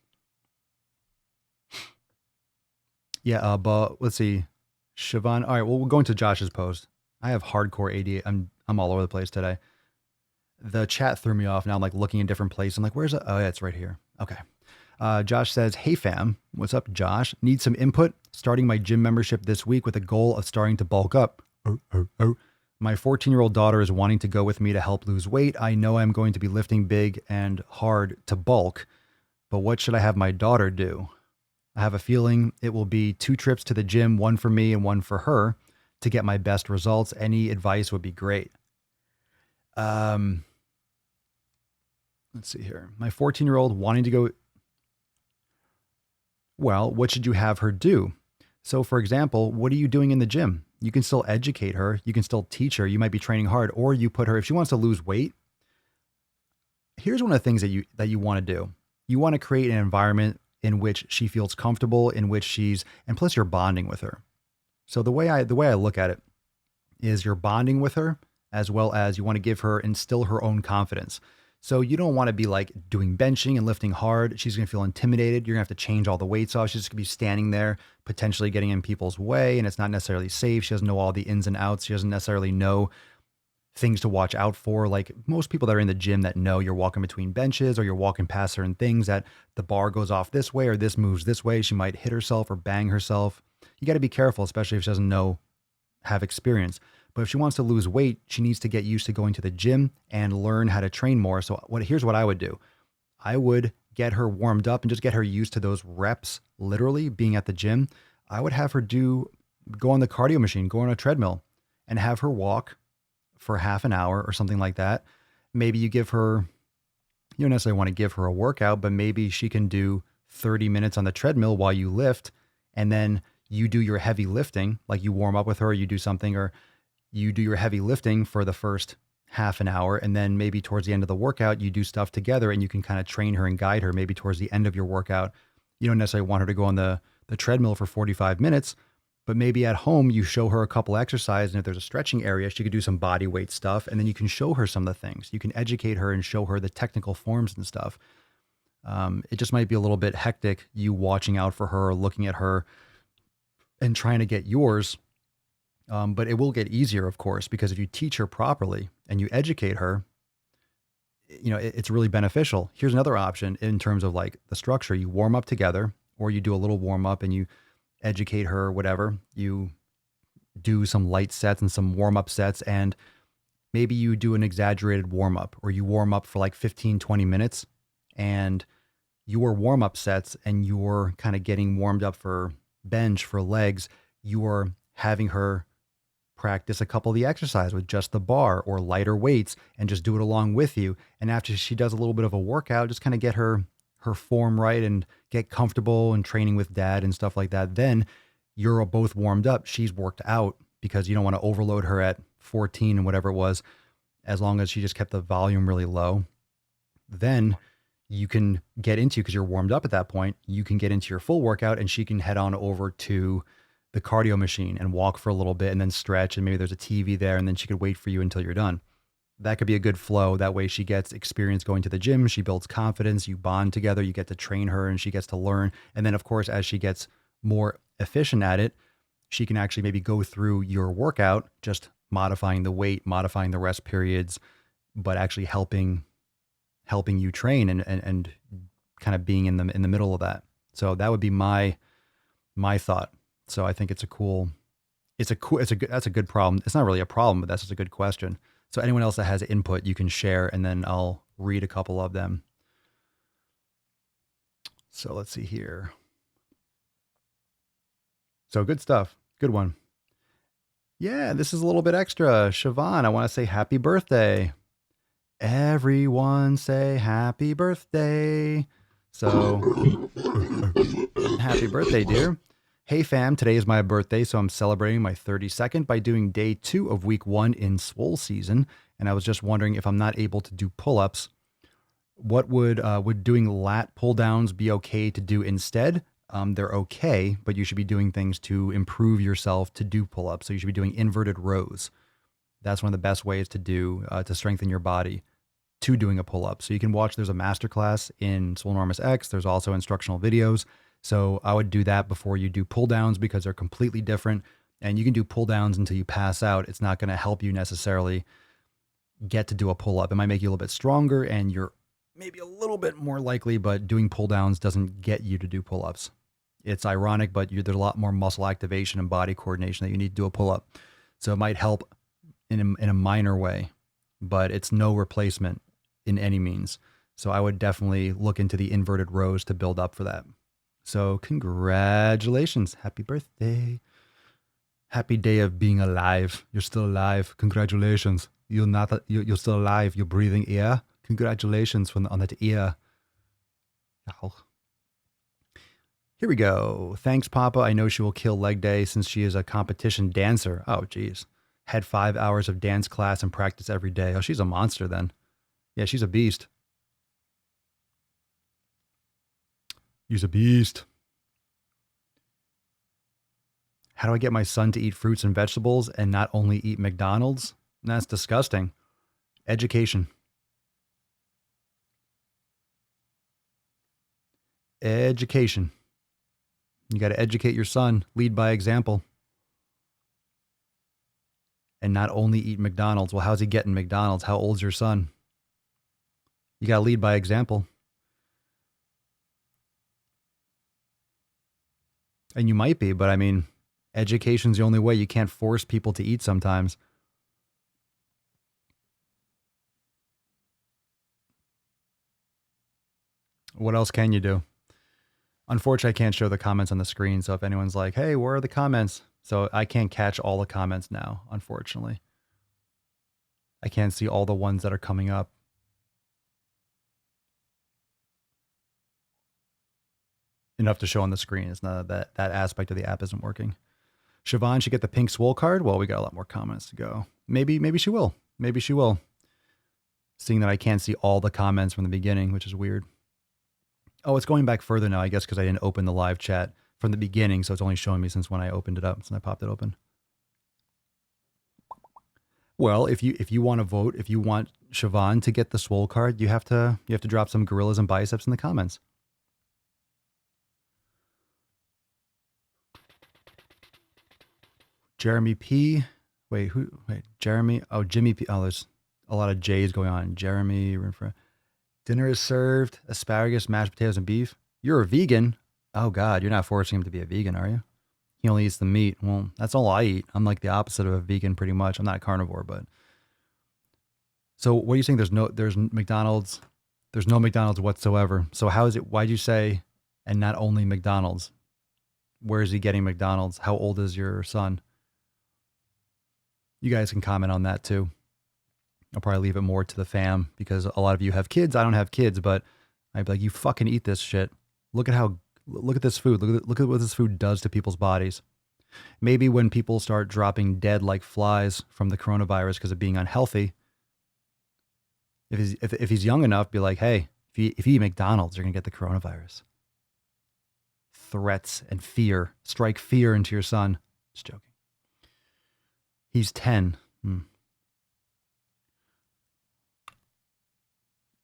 Yeah, but let's see. Siobhan. All right, well, we'll go into Josh's post. I have hardcore ADHD. I'm all over the place today. The chat threw me off. Now I'm like looking in different places. I'm like, where's it? Oh, yeah, it's right here. Okay. Josh says, hey fam, what's up, Josh? Need some input? Starting my gym membership this week with a goal of starting to bulk up. My 14-year-old daughter is wanting to go with me to help lose weight. I know I'm going to be lifting big and hard to bulk, but what should I have my daughter do? I have a feeling it will be 2 trips to the gym, one for me and one for her, to get my best results. Any advice would be great. Let's see here. My 14-year-old wanting to go. Well, what should you have her do? So for example, what are you doing in the gym? You can still educate her. You can still teach her. You might be training hard, or you put her, if she wants to lose weight, here's one of the things that you want to do. You want to create an environment in which she feels comfortable, in which and plus you're bonding with her. So the way I look at it is you're bonding with her, as well as you want to instill her own confidence. So you don't want to be like doing benching and lifting hard. She's going to feel intimidated. You're going to have to change all the weights off. She's just going to be standing there, potentially getting in people's way, and it's not necessarily safe. She doesn't know all the ins and outs. She doesn't necessarily know things to watch out for. Like most people that are in the gym that know you're walking between benches or you're walking past certain things, that the bar goes off this way or this moves this way. She might hit herself or bang herself. You got to be careful, especially if she doesn't have experience. But if she wants to lose weight, she needs to get used to going to the gym and learn how to train more. So here's what I would do. I would get her warmed up and just get her used to those reps, literally being at the gym. I would have her go on the cardio machine, go on a treadmill, and have her walk for half an hour or something like that. Maybe you don't necessarily want to give her a workout, but maybe she can do 30 minutes on the treadmill while you lift, and then you do your heavy lifting, like you warm up with her, you do something, or you do your heavy lifting for the first half an hour. And then maybe towards the end of the workout, you do stuff together and you can kind of train her and guide her. Maybe towards the end of your workout, you don't necessarily want her to go on the treadmill for 45 minutes, but maybe at home you show her a couple exercises. And if there's a stretching area, she could do some body weight stuff. And then you can show her some of the things. You can educate her and show her the technical forms and stuff. It just might be a little bit hectic, you watching out for her, looking at her and trying to get yours. But it will get easier, of course, because if you teach her properly and you educate her, it's really beneficial. Here's another option in terms of like the structure. You warm up together, or you do a little warm up and you educate her, whatever. You do some light sets and some warm up sets, and maybe you do an exaggerated warm up, or you warm up for like 15, 20 minutes, and your warm up sets and you're kind of getting warmed up for bench, for legs. You're having her practice a couple of the exercise with just the bar or lighter weights and just do it along with you. And after she does a little bit of a workout, just kind of get her form right and get comfortable and training with dad and stuff like that. Then you're both warmed up. She's worked out, because you don't want to overload her at 14 and whatever it was, as long as she just kept the volume really low. Then you can get into, because you're warmed up at that point, you can get into your full workout and she can head on over to the cardio machine and walk for a little bit and then stretch, and maybe there's a TV there, and then she could wait for you until you're done. That could be a good flow. That way she gets experience going to the gym. She builds confidence. You bond together. You get to train her and she gets to learn. And then, of course, as she gets more efficient at it, she can actually maybe go through your workout, just modifying the weight, modifying the rest periods, but actually helping you train and kind of being in the middle of that. So that would be my thought. So I think that's a good problem. It's not really a problem, but that's just a good question. So anyone else that has input, you can share, and then I'll read a couple of them. So let's see here. So good stuff. Good one. Yeah, this is a little bit extra. Siobhan, I want to say happy birthday. Everyone say happy birthday. So happy birthday, dear. Hey fam, today is my birthday, so I'm celebrating my 32nd by doing day 2 of week 1 in Swole season. And I was just wondering, if I'm not able to do pull-ups, what would doing lat pull downs be okay to do instead? They're okay, but you should be doing things to improve yourself to do pull-ups. So you should be doing inverted rows. That's one of the best ways to do to strengthen your body to doing a pull-up. So you can watch, there's a masterclass in Swolenormous X. There's also instructional videos. So I would do that before you do pull downs, because they're completely different. And you can do pull downs until you pass out. It's not going to help you necessarily get to do a pull up. It might make you a little bit stronger and you're maybe a little bit more likely, but doing pull downs doesn't get you to do pull ups. It's ironic, but there's a lot more muscle activation and body coordination that you need to do a pull up. So it might help in a minor way, but it's no replacement in any means. So I would definitely look into the inverted rows to build up for that. So congratulations. Happy birthday. Happy day of being alive. You're still alive. Congratulations. You're still alive. You're breathing air. Congratulations on that air. Ow. Here we go. Thanks, Papa. I know she will kill leg day since she is a competition dancer. Oh, geez. Had 5 hours of dance class and practice every day. Oh, she's a monster then. Yeah, she's a beast. She's a beast. How do I get my son to eat fruits and vegetables and not only eat McDonald's? That's disgusting. Education. Education. You got to educate your son. Lead by example. and not only eat McDonald's. Well, how's he getting McDonald's? How old's your son? You got to lead by example. And you might be, but I mean, education's the only way. You can't force people to eat sometimes. What else can you do? Unfortunately, I can't show the comments on the screen. So if anyone's like, hey, where are the comments? So I can't catch all the comments now, unfortunately. I can't see all the ones that are coming up. Enough to show on the screen. It's not that aspect of the app isn't working. Siobhan should get the pink Swole card. Well, we got a lot more comments to go. Maybe she will. Maybe she will. Seeing that I can't see all the comments from the beginning, which is weird. Oh, it's going back further now, I guess, because I didn't open the live chat from the beginning, so it's only showing me since when I opened it up, since I popped it open. Well, if you want to vote, if you want Siobhan to get the Swole card, you have to drop some gorillas and biceps in the comments. Jeremy P. Wait, Jeremy. Oh, Jimmy P. Oh, there's a lot of J's going on. Jeremy. Dinner is served. Asparagus, mashed potatoes, and beef. You're a vegan. Oh, God. You're not forcing him to be a vegan, are you? He only eats the meat. Well, that's all I eat. I'm like the opposite of a vegan pretty much. I'm not a carnivore, but. So what are you saying? There's McDonald's. There's no McDonald's whatsoever. So how is it? Why'd you say, and not only McDonald's? Where is he getting McDonald's? How old is your son? You guys can comment on that too. I'll probably leave it more to the fam because a lot of you have kids. I don't have kids, but I'd be like, you fucking eat this shit. Look at this food. Look at what this food does to people's bodies. Maybe when people start dropping dead like flies from the coronavirus because of being unhealthy, if he's young enough, be like, hey, if you eat McDonald's, you're going to get the coronavirus. Threats and fear. Strike fear into your son. Just joking. He's 10.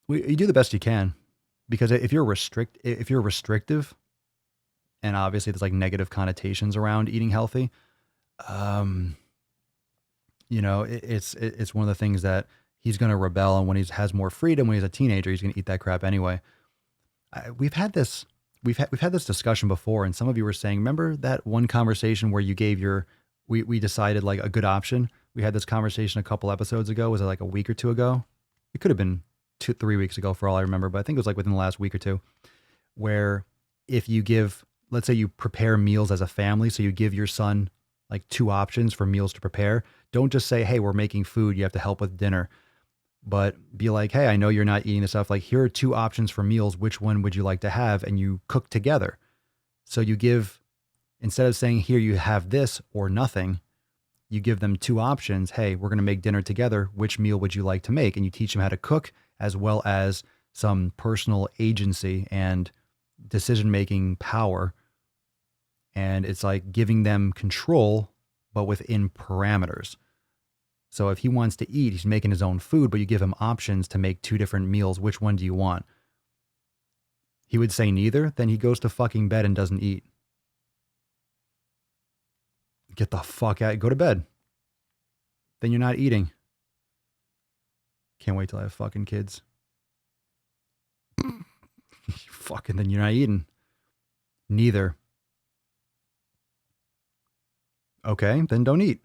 You do the best you can, because if you're restrictive, and obviously there's like negative connotations around eating healthy, it's one of the things that he's going to rebel, and when he has more freedom, when he's a teenager, he's going to eat that crap anyway. We've had this discussion before, and some of you were saying, remember that one conversation where you gave we decided like a good option. We had this conversation a couple episodes ago. Was it like a week or two ago? It could have been 2-3 weeks ago for all I remember, but I think it was like within the last week or two, where if you give, let's say you prepare meals as a family, so you give your son like 2 options for meals to prepare. Don't just say, hey, we're making food, you have to help with dinner. But be like, hey, I know you're not eating this stuff. Like, here are 2 options for meals. Which one would you like to have? And you cook together. So you give, instead of saying, here, you have this or nothing, you give them 2 options. Hey, we're going to make dinner together. Which meal would you like to make? And you teach them how to cook, as well as some personal agency and decision-making power. And it's like giving them control, but within parameters. So if he wants to eat, he's making his own food, but you give him options to make 2 different meals. Which one do you want? He would say neither. Then he goes to fucking bed and doesn't eat. Get the fuck out. Go to bed. Then you're not eating. Can't wait till I have fucking kids. Fucking, then you're not eating. Neither. Okay, then don't eat.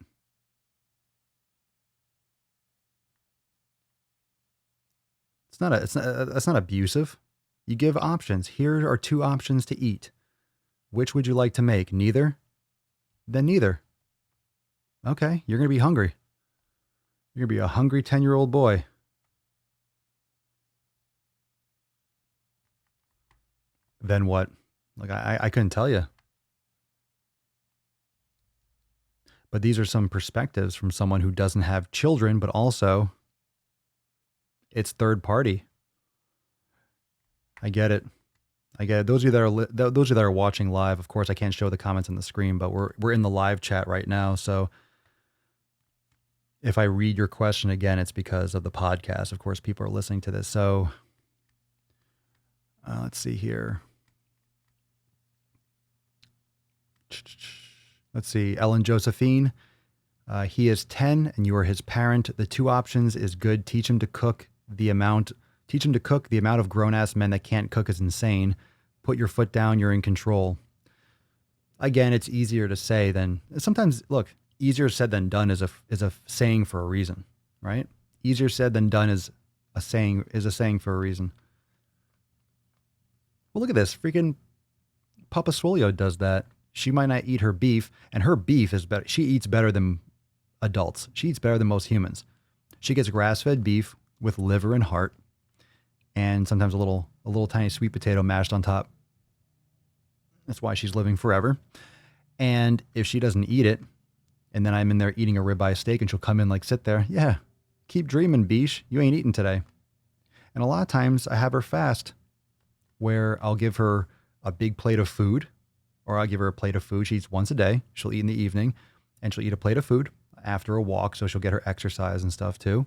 That's not abusive. You give options. Here are 2 options to eat. Which would you like to make? Neither? Then neither. Okay, you're going to be hungry. You're going to be a hungry 10-year-old boy. Then what? Like, I couldn't tell you. But these are some perspectives from someone who doesn't have children, but also it's third party. I get it. Those of you that are watching live, of course, I can't show the comments on the screen, but we're in the live chat right now. So if I read your question again, it's because of the podcast. Of course, people are listening to this. So let's see here. Let's see. Ellen Josephine. He is 10 and you are his parent. The two options is good. Teach him to cook. The amount of grown-ass men that can't cook is insane. Put your foot down. You're in control. Again, it's easier to say than sometimes. Look, easier said than done is a saying for a reason, right? Easier said than done is a saying for a reason. Well, look at this. Freaking Papa Swolio does that. She might not eat her beef, and her beef is better. She eats better than adults. She eats better than most humans. She gets grass-fed beef with liver and heart, and sometimes a little tiny sweet potato mashed on top. That's why she's living forever. And if she doesn't eat it, and then I'm in there eating a ribeye steak, and she'll come in like, sit there. Yeah, keep dreaming, Beesh. You ain't eating today. And a lot of times I have her fast, where I'll give her a big plate of food, or I'll give her a plate of food. She eats once a day. She'll eat in the evening, and she'll eat a plate of food after a walk, so she'll get her exercise and stuff too.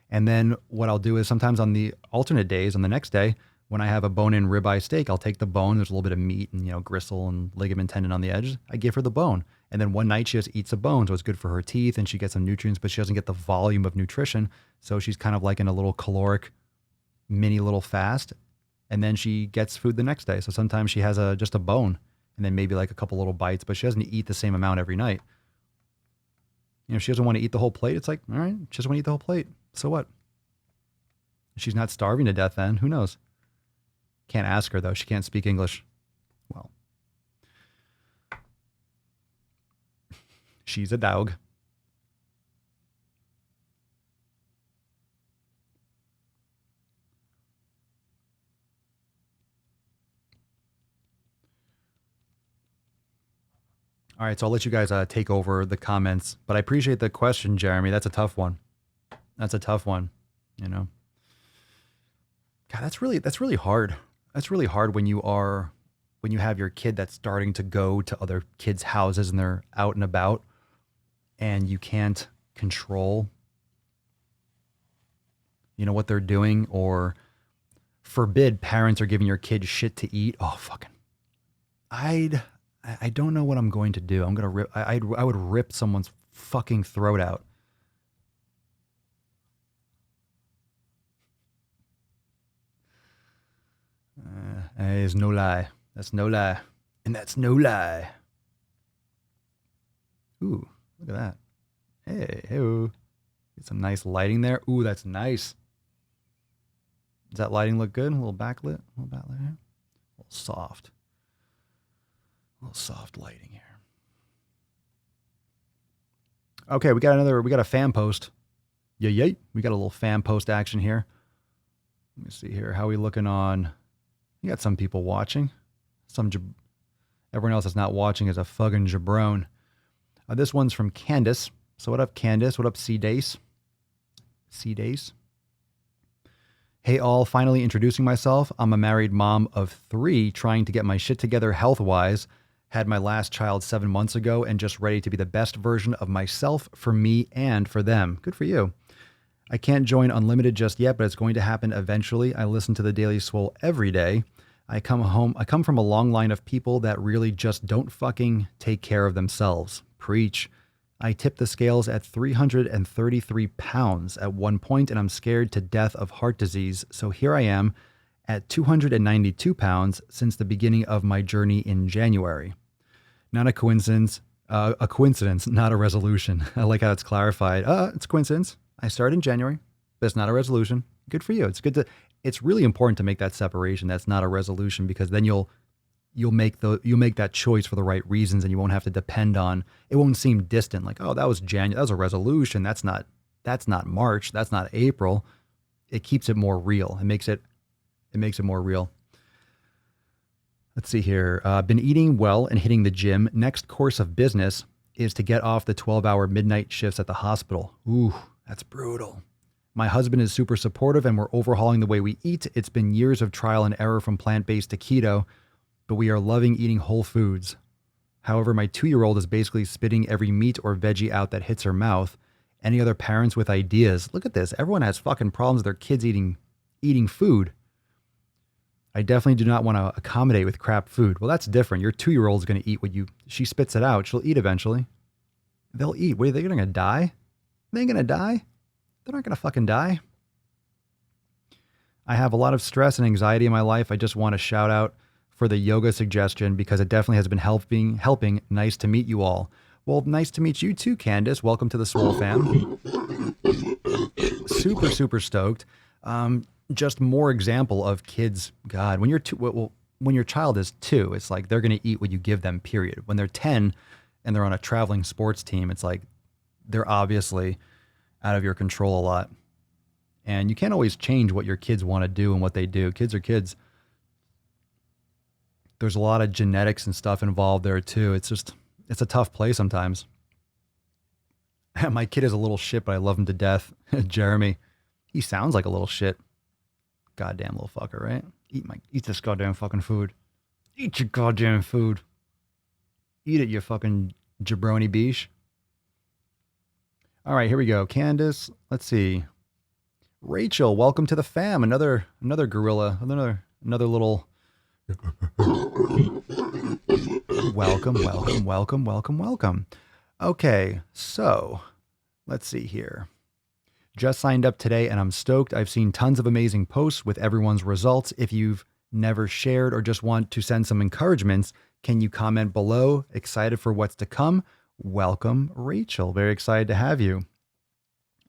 And then what I'll do is sometimes on the alternate days, on the next day, when I have a bone-in ribeye steak, I'll take the bone. There's a little bit of meat and, gristle and ligament tendon on the edge. I give her the bone. And then one night she just eats a bone, so it's good for her teeth and she gets some nutrients, but she doesn't get the volume of nutrition. So she's kind of like in a little caloric mini little fast. And then she gets food the next day. So sometimes she has just a bone and then maybe like a couple little bites, but she doesn't eat the same amount every night. If she doesn't want to eat the whole plate, it's like, all right, she doesn't want to eat the whole plate. So what? She's not starving to death then. Who knows? Can't ask her, though. She can't speak English. Well, she's a dog. All right, so I'll let you guys take over the comments, but I appreciate the question, Jeremy. That's a tough one. That's a tough one, God, that's really hard. That's really hard when you have your kid that's starting to go to other kids' houses and they're out and about and you can't control, what they're doing, or forbid parents are giving your kid shit to eat. Oh, fucking, I don't know what I'm going to do. I would rip someone's fucking throat out. It's no lie. That's no lie. And that's no lie. Ooh, look at that. Hey. Get some nice lighting there. Ooh, that's nice. Does that lighting look good? A little backlit? A little backlit here? A little soft. A little soft lighting here. Okay, we got a fan post. Yay. We got a little fan post action here. Let me see here. How are we looking on? You got some people watching. Everyone else that's not watching is a fucking jabron. This one's from Candace. So what up, Candace? What up, C-Dace? C-Dace? Hey all, finally introducing myself. I'm a married mom of 3 trying to get my shit together health-wise. Had my last child 7 months ago and just ready to be the best version of myself for me and for them. Good for you. I can't join Unlimited just yet, but it's going to happen eventually. I listen to the Daily Swole every day. I come from a long line of people that really just don't fucking take care of themselves. Preach. I tipped the scales at 333 pounds at one point, and I'm scared to death of heart disease. So here I am at 292 pounds since the beginning of my journey in January. Not a coincidence, not a resolution. I like how it's clarified. It's a coincidence. I started in January, but it's not a resolution. Good for you. It's really important to make that separation. That's not a resolution, because then you'll make that choice for the right reasons, and you won't have to depend on, it won't seem distant. Like, oh, that was January. That was a resolution. That's not March. That's not April. It keeps it more real. It makes it more real. Let's see here. Been eating well and hitting the gym. Next course of business is to get off the 12-hour midnight shifts at the hospital. Ooh, that's brutal. My husband is super supportive and we're overhauling the way we eat. It's been years of trial and error from plant-based to keto, but we are loving eating whole foods. However, my 2-year-old is basically spitting every meat or veggie out that hits her mouth. Any other parents with ideas? Look at this. Everyone has fucking problems with their kids eating food. I definitely do not want to accommodate with crap food. Well, that's different. Your 2-year-old is going to eat she spits it out. She'll eat eventually. They'll eat. What are they going to die? They ain't going to die. They're not going to fucking die. I have a lot of stress and anxiety in my life. I just want to shout out for the yoga suggestion because it definitely has been helping. Nice to meet you all. Well, nice to meet you too, Candace. Welcome to the Swole fam. Super, super stoked. Just more example of kids. God, when you're when your child is 2, it's like they're going to eat what you give them, period. When they're 10 and they're on a traveling sports team, it's like they're obviously out of your control a lot. And you can't always change what your kids want to do and what they do. Kids are kids. There's a lot of genetics and stuff involved there too. It's a tough play sometimes. My kid is a little shit, but I love him to death. Jeremy, he sounds like a little shit. Goddamn little fucker, right? Eat this goddamn fucking food. Eat your goddamn food. Eat it, you fucking jabroni beesh. All right, here we go. Candace, let's see. Rachel, welcome to the fam. Another gorilla. Another little. Welcome. Okay, so let's see here. Just signed up today and I'm stoked. I've seen tons of amazing posts with everyone's results. If you've never shared or just want to send some encouragements, can you comment below? Excited for what's to come. Welcome, Rachel. Very excited to have you.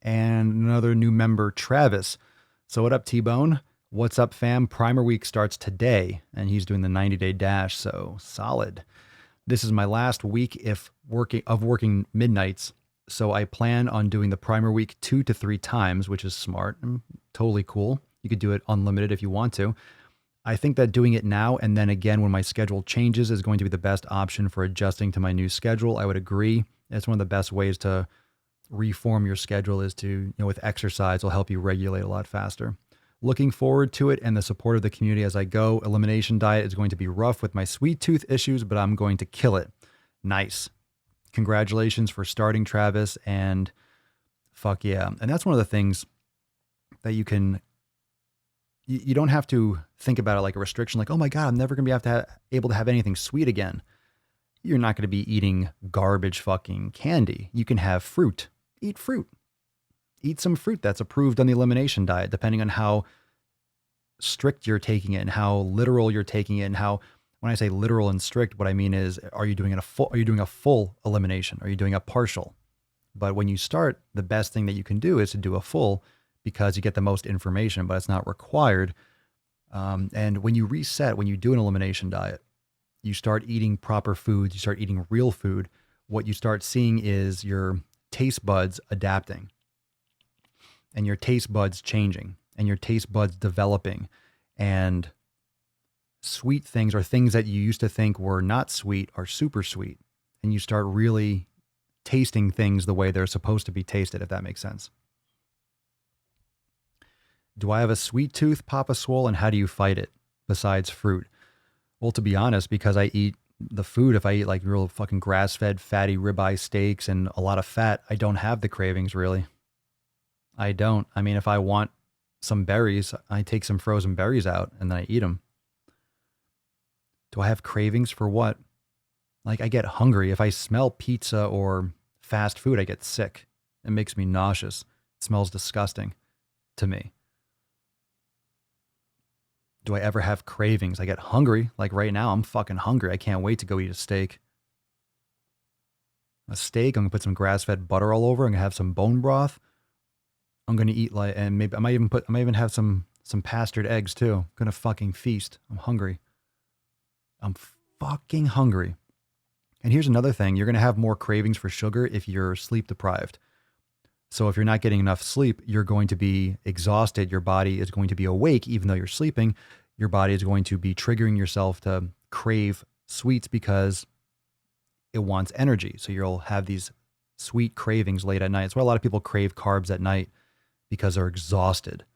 And another new member, Travis. So what up, T-Bone? What's up, fam? Primer week starts today, and he's doing the 90-day dash, so solid. This is my last week working midnights, so I plan on doing the primer week 2 to 3 times, which is smart and totally cool. You could do it unlimited if you want to. I think that doing it now and then again when my schedule changes is going to be the best option for adjusting to my new schedule. I would agree. It's one of the best ways to reform your schedule is to, with exercise will help you regulate a lot faster. Looking forward to it and the support of the community as I go. Elimination diet is going to be rough with my sweet tooth issues, but I'm going to kill it. Nice. Congratulations for starting, Travis, and fuck yeah. And that's one of the things that you don't have to think about it like a restriction, like, oh my God, I'm never going to be able to have anything sweet again. You're not going to be eating garbage fucking candy. You can have fruit. Eat fruit. Eat some fruit that's approved on the elimination diet, depending on how strict you're taking it and how literal you're taking it. And how, when I say literal and strict, what I mean is, are you doing a full elimination? Are you doing a partial? But when you start, the best thing that you can do is to do a full because you get the most information, but it's not required. And when you reset, when you do an elimination diet, you start eating proper foods, you start eating real food. What you start seeing is your taste buds adapting and your taste buds changing and your taste buds developing, and sweet things or things that you used to think were not sweet are super sweet. And you start really tasting things the way they're supposed to be tasted, if that makes sense. Do I have a sweet tooth, Papa Swole, and how do you fight it besides fruit? Well, to be honest, because I eat the food, if I eat like real fucking grass-fed fatty ribeye steaks and a lot of fat, I don't have the cravings really. I don't. I mean, if I want some berries, I take some frozen berries out and then I eat them. Do I have cravings for what? Like I get hungry. If I smell pizza or fast food, I get sick. It makes me nauseous. It smells disgusting to me. Do I ever have cravings? I get hungry. Like right now, I'm fucking hungry. I can't wait to go eat a steak. A steak, I'm gonna put some grass-fed butter all over. I'm gonna have some bone broth. I'm gonna eat and maybe I might even have some pastured eggs too. I'm gonna fucking feast. I'm hungry. I'm fucking hungry. And here's another thing. You're gonna have more cravings for sugar if you're sleep deprived. So if you're not getting enough sleep, you're going to be exhausted. Your body is going to be awake, even though you're sleeping. Your body is going to be triggering yourself to crave sweets because it wants energy. So you'll have these sweet cravings late at night. That's why a lot of people crave carbs at night, because they're exhausted.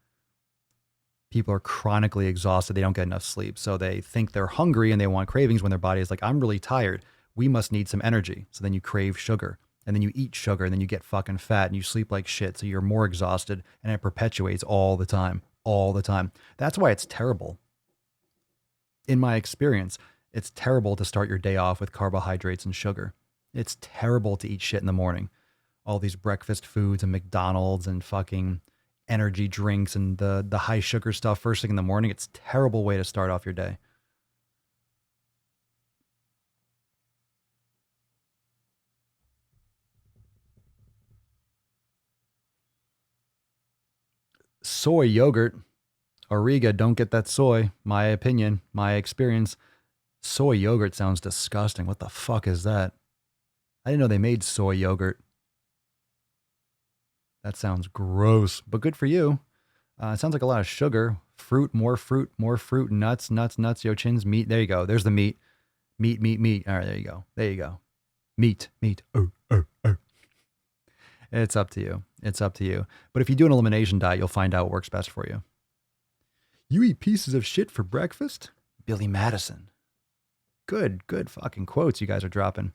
People are chronically exhausted. They don't get enough sleep. So they think they're hungry and they want cravings when their body is like, I'm really tired. We must need some energy. So then you crave sugar. And then you eat sugar and then you get fucking fat and you sleep like shit. So you're more exhausted and it perpetuates all the time. That's why it's terrible. In my experience, it's terrible to start your day off with carbohydrates and sugar. It's terrible to eat shit in the morning. All these breakfast foods and McDonald's and fucking energy drinks and the high sugar stuff first thing in the morning. It's a terrible way to start off your day. Soy yogurt. Auriga, don't get that soy. My opinion, my experience. Soy yogurt sounds disgusting. What the fuck is that? I didn't know they made soy yogurt. That sounds gross, but good for you. It sounds like a lot of sugar. Fruit, more fruit, nuts, yo chins, meat. There you go. There's the meat. Meat. All right, there you go. Meat. Oh. It's up to you. But if you do an elimination diet, you'll find out what works best for you. You eat pieces of shit for breakfast? Billy Madison. Good fucking quotes you guys are dropping.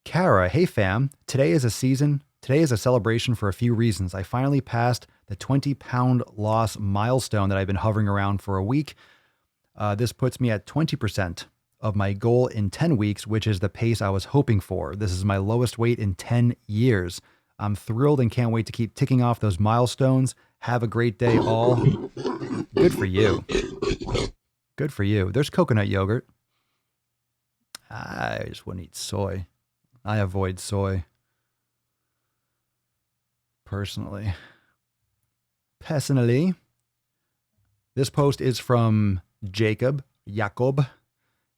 Kara, hey fam. Today is a celebration for a few reasons. I finally passed the 20-pound loss milestone that I've been hovering around for a week. This puts me at 20% of my goal in 10 weeks, which is the pace I was hoping for. This is my lowest weight in 10 years. I'm thrilled and can't wait to keep ticking off those milestones. Have a great day, all. Good for you. There's coconut yogurt. I just wouldn't eat soy. I avoid soy. Personally. This post is from Jacob.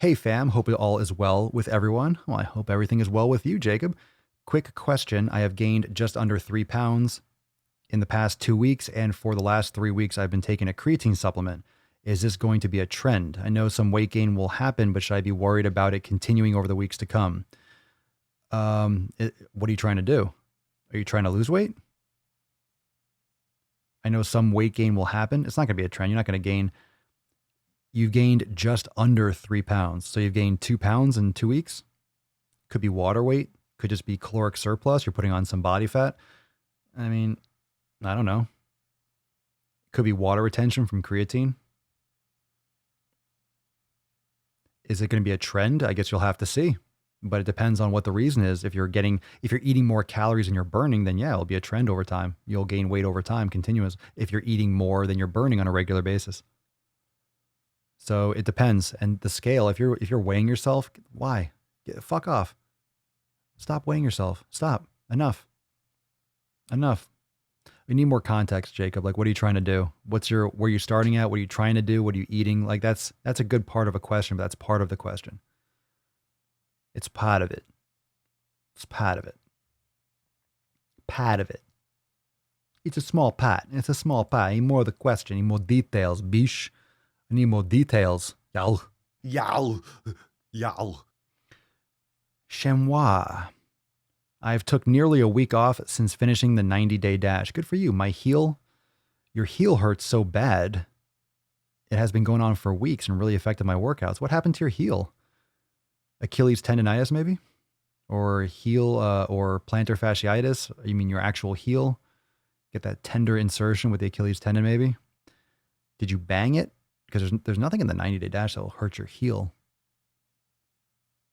Hey fam, hope it all is well with everyone. Well, I hope everything is well with you, Jacob. Quick question. I have gained just under 3 pounds in the past 2 weeks, and for the last 3 weeks, I've been taking a creatine supplement. Is this going to be a trend? I know some weight gain will happen, but should I be worried about it continuing over the weeks to come? What are you trying to do? Are you trying to lose weight? I know some weight gain will happen. It's not going to be a trend. You're not going to gain. You've gained just under 3 pounds. So you've gained 2 pounds in 2 weeks. Could be water weight. Could just be caloric surplus. You're putting on some body fat. I mean, I don't know. Could be water retention from creatine. Is it going to be a trend? I guess you'll have to see. But it depends on what the reason is. If you're eating more calories than you're burning, then yeah, it'll be a trend over time. You'll gain weight over time, continuous. If you're eating more than you're burning on a regular basis. So it depends. And the scale, if you're weighing yourself, why? Fuck off. Stop weighing yourself. Stop. Enough. We need more context, Jacob. Like, what are you trying to do? Where you starting at? What are you trying to do? What are you eating? Like, that's a good part of a question, but that's part of the question. It's part of it. Part of it. It's a small part. I need more of the question. I need more details, bish. I need more details. Yow. Chamois. I've took nearly a week off since finishing the 90-day dash. Good for you. Your heel hurts so bad. It has been going on for weeks and really affected my workouts. What happened to your heel? Achilles tendonitis, maybe? Or heel or plantar fasciitis? You mean your actual heel? Get that tender insertion with the Achilles tendon, maybe? Did you bang it? Because there's nothing in the 90-day dash that will hurt your heel.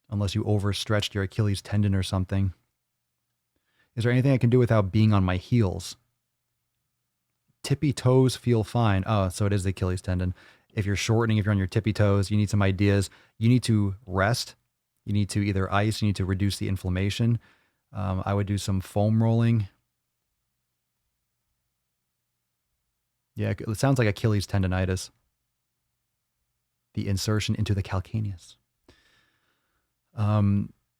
Unless you overstretched your Achilles tendon or something. Is there anything I can do without being on my heels? Tippy toes feel fine. Oh, so it is the Achilles tendon. If you're shortening, if you're on your tippy toes, you need some ideas. You need to rest. You need to either ice. You need to reduce the inflammation. I would do some foam rolling. Yeah, it sounds like Achilles tendonitis. The insertion into the calcaneus.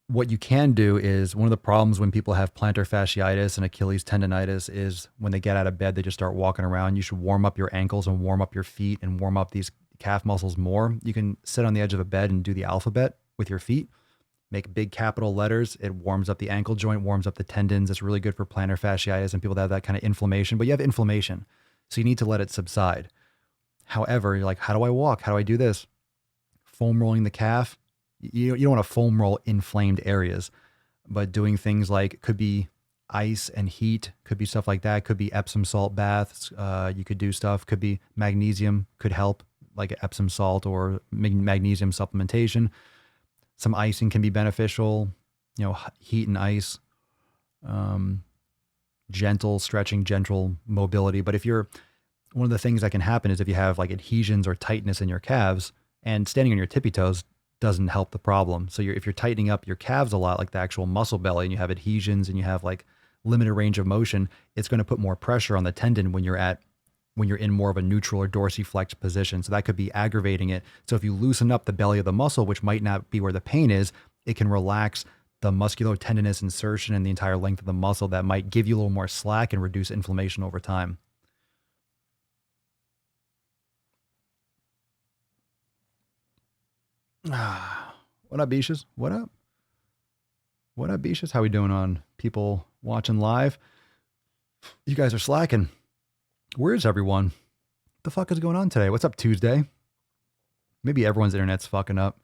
What you can do is, one of the problems when people have plantar fasciitis and Achilles tendonitis is when they get out of bed, they just start walking around. You should warm up your ankles and warm up your feet and warm up these calf muscles more. You can sit on the edge of a bed and do the alphabet with your feet. Make big capital letters. It warms up the ankle joint, warms up the tendons. It's really good for plantar fasciitis and people that have that kind of inflammation. But you have inflammation, so you need to let it subside. However, you're like, how do I walk? How do I do this? Foam rolling the calf. You don't want to foam roll inflamed areas, but doing things like, could be ice and heat, could be stuff like that. Could be Epsom salt baths. You could do stuff, could be magnesium could help, like Epsom salt or magnesium supplementation. Some icing can be beneficial. heat and ice, gentle stretching, gentle mobility. But one of the things that can happen is if you have like adhesions or tightness in your calves, and standing on your tippy toes doesn't help the problem. So if you're tightening up your calves a lot, like the actual muscle belly, and you have adhesions and you have like limited range of motion, it's going to put more pressure on the tendon when you're in more of a neutral or dorsiflex position. So that could be aggravating it. So if you loosen up the belly of the muscle, which might not be where the pain is, it can relax the musculotendinous insertion and the entire length of the muscle. That might give you a little more slack and reduce inflammation over time. What up, Beaches? What up? What up, Beaches? How we doing on people watching live? You guys are slacking. Where's everyone? The fuck is going on today? What's up, Tuesday? Maybe everyone's internet's fucking up.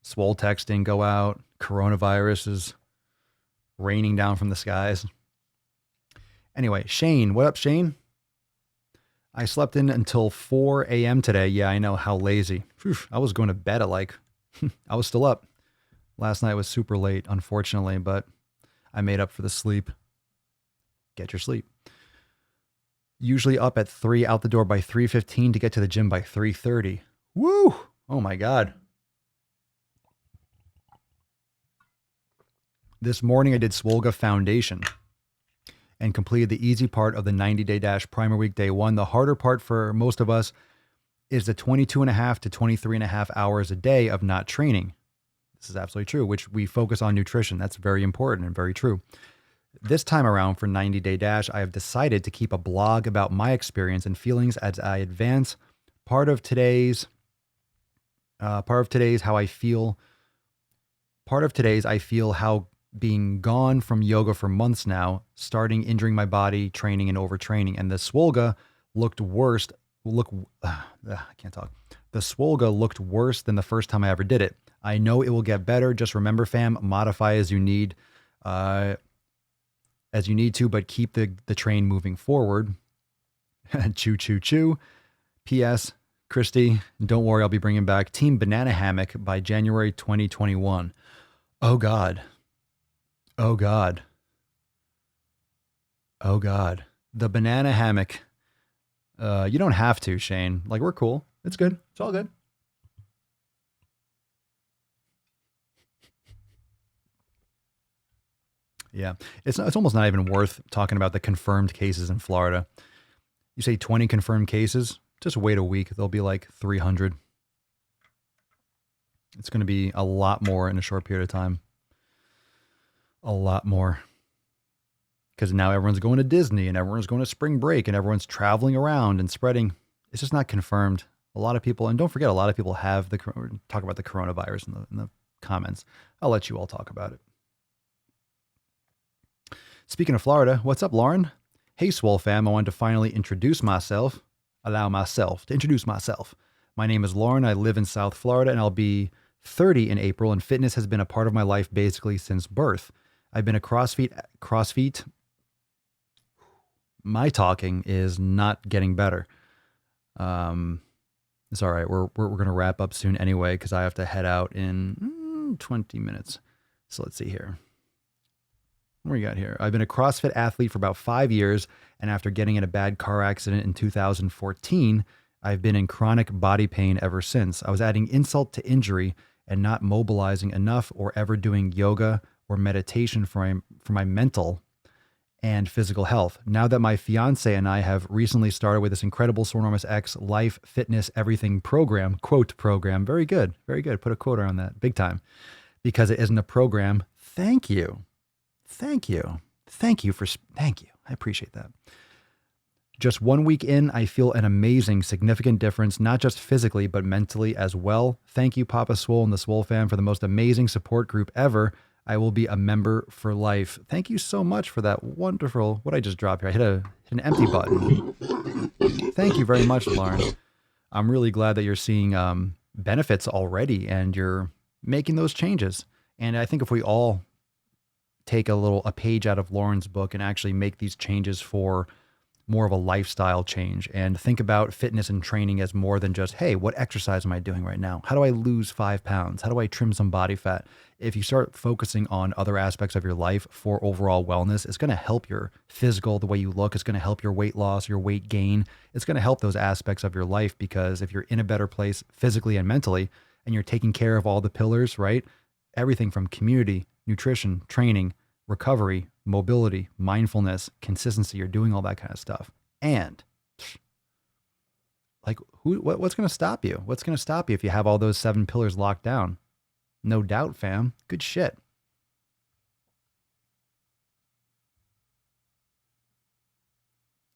Swole texting, go out. Coronavirus is raining down from the skies. Anyway, Shane. What up, Shane? I slept in until 4 a.m. today. Yeah, I know, how lazy. Whew, I was going to bed at I was still up. Last night was super late, unfortunately, but I made up for the sleep. Get your sleep. Usually up at 3, out the door by 3:15 to get to the gym by 3:30. Woo! Oh my God. This morning I did Swolga Foundation and completed the easy part of the 90-day dash primer week day 1. The harder part for most of us is the 22.5 to 23.5 hours a day of not training. This is absolutely true, which we focus on nutrition. That's very important and very true. This time around for 90-day dash, I have decided to keep a blog about my experience and feelings as I advance. Part of today's how I feel. Part of today's I feel how being gone from yoga for months now, starting injuring my body, training and overtraining, and the Swolga looked worse. I can't talk. The Swolga looked worse than the first time I ever did it. I know it will get better. Just remember, fam, modify as you need to, but keep the train moving forward. Choo, choo, choo. P.S. Christy, don't worry, I'll be bringing back Team Banana Hammock by January 2021. Oh, God. Oh, God. Oh, God. The Banana Hammock. You don't have to, Shane. Like, we're cool. It's good. It's all good. Yeah. It's almost not even worth talking about the confirmed cases in Florida. You say 20 confirmed cases, just wait a week. There'll be like 300. It's going to be a lot more in a short period of time. A lot more. Because now everyone's going to Disney and everyone's going to spring break and everyone's traveling around and spreading. It's just not confirmed. A lot of people, and don't forget, a lot of people have talk about the coronavirus in the comments. I'll let you all talk about it. Speaking of Florida, what's up, Lauren? Hey, Swole fam, I wanted to finally allow myself to introduce myself. My name is Lauren. I live in South Florida and I'll be 30 in April, and fitness has been a part of my life basically since birth. I've been a CrossFit. My talking is not getting better. It's all right. We're going to wrap up soon anyway, because I have to head out in 20 minutes. So let's see here. What do we got here? I've been a CrossFit athlete for about 5 years, and after getting in a bad car accident in 2014, I've been in chronic body pain ever since. I was adding insult to injury and not mobilizing enough or ever doing yoga or meditation for my mental and physical health. Now that my fiance and I have recently started with this incredible Sornormous X Life Fitness Everything program, quote program, very good, very good. Put a quote on that, big time. Because it isn't a program. Thank you. Thank you. Thank you. I appreciate that. Just 1 week in, I feel an amazing, significant difference, not just physically, but mentally as well. Thank you, Papa Swole and the Swole fam, for the most amazing support group ever. I will be a member for life. Thank you so much for that wonderful, what I just dropped here. I hit an empty button. Thank you very much, Lauren. I'm really glad that you're seeing benefits already and you're making those changes. And I think if we all take a page out of Lauren's book and actually make these changes for more of a lifestyle change, and think about fitness and training as more than just, hey, what exercise am I doing right now? How do I lose 5 pounds? How do I trim some body fat? If you start focusing on other aspects of your life for overall wellness, it's going to help your physical, the way you look. It's going to help your weight loss, your weight gain. It's going to help those aspects of your life, because if you're in a better place physically and mentally, and you're taking care of all the pillars, right? Everything from community, nutrition, training, recovery, mobility, mindfulness, consistency, you're doing all that kind of stuff. And like, what's going to stop you? What's going to stop you if you have all those 7 pillars locked down? No doubt, fam. Good shit.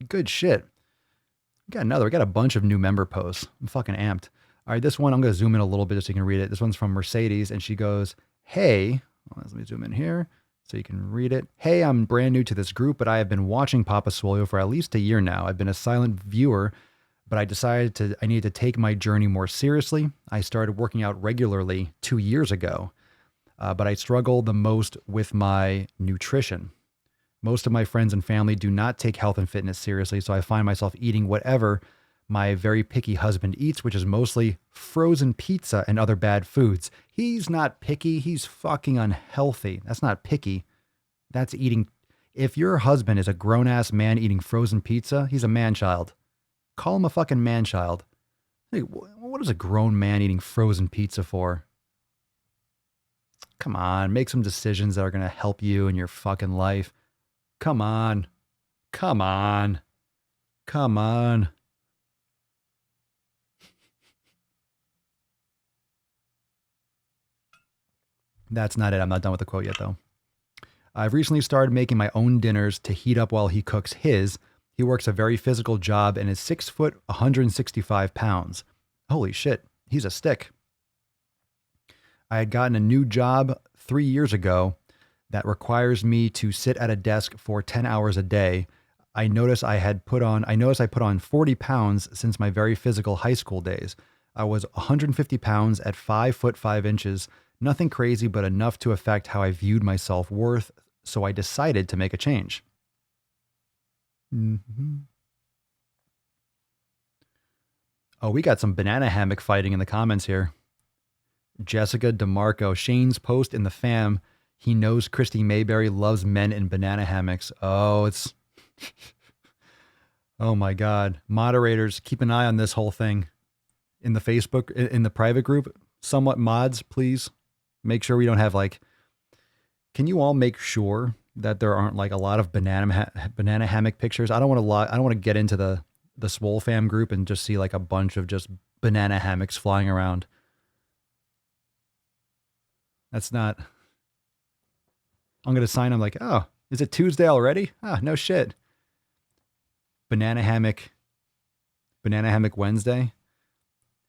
Good shit. We got a bunch of new member posts. I'm fucking amped. All right, this one, I'm going to zoom in a little bit just so you can read it. This one's from Mercedes, and she goes, hey, let me zoom in here so you can read it. Hey, I'm brand new to this group, but I have been watching Papa Swole for at least a year now. I've been a silent viewer, but I decided I needed to take my journey more seriously. I started working out regularly 2 years ago, but I struggle the most with my nutrition. Most of my friends and family do not take health and fitness seriously, so I find myself eating whatever my very picky husband eats, which is mostly frozen pizza and other bad foods. He's not picky. He's fucking unhealthy. That's not picky. That's eating. If your husband is a grown-ass man eating frozen pizza, he's a man-child. Call him a fucking man-child. Hey, what is a grown man eating frozen pizza for? Come on, make some decisions that are going to help you in your fucking life. Come on. Come on. Come on. That's not it. I'm not done with the quote yet, though. I've recently started making my own dinners to heat up while he cooks his. He works a very physical job and is 6 foot, 165 pounds. Holy shit. He's a stick. I had gotten a new job 3 years ago that requires me to sit at a desk for 10 hours a day. I noticed I put on 40 pounds since my very physical high school days. I was 150 pounds at 5 foot 5 inches. Nothing crazy, but enough to affect how I viewed my self-worth, so I decided to make a change. Mm-hmm. Oh, we got some banana hammock fighting in the comments here. Jessica DeMarco, Shane's post in the fam, he knows Christy Mayberry loves men in banana hammocks. Oh, it's... Oh my God. Moderators, keep an eye on this whole thing. In the Facebook, in the private group, somewhat mods, please. Make sure we don't have can you all make sure that there aren't a lot of banana hammock pictures? I don't want to get into the Swole fam group and just see a bunch of just banana hammocks flying around. That's not, I'm going to sign them oh, is it Tuesday already? Ah, no shit. Banana hammock Wednesday.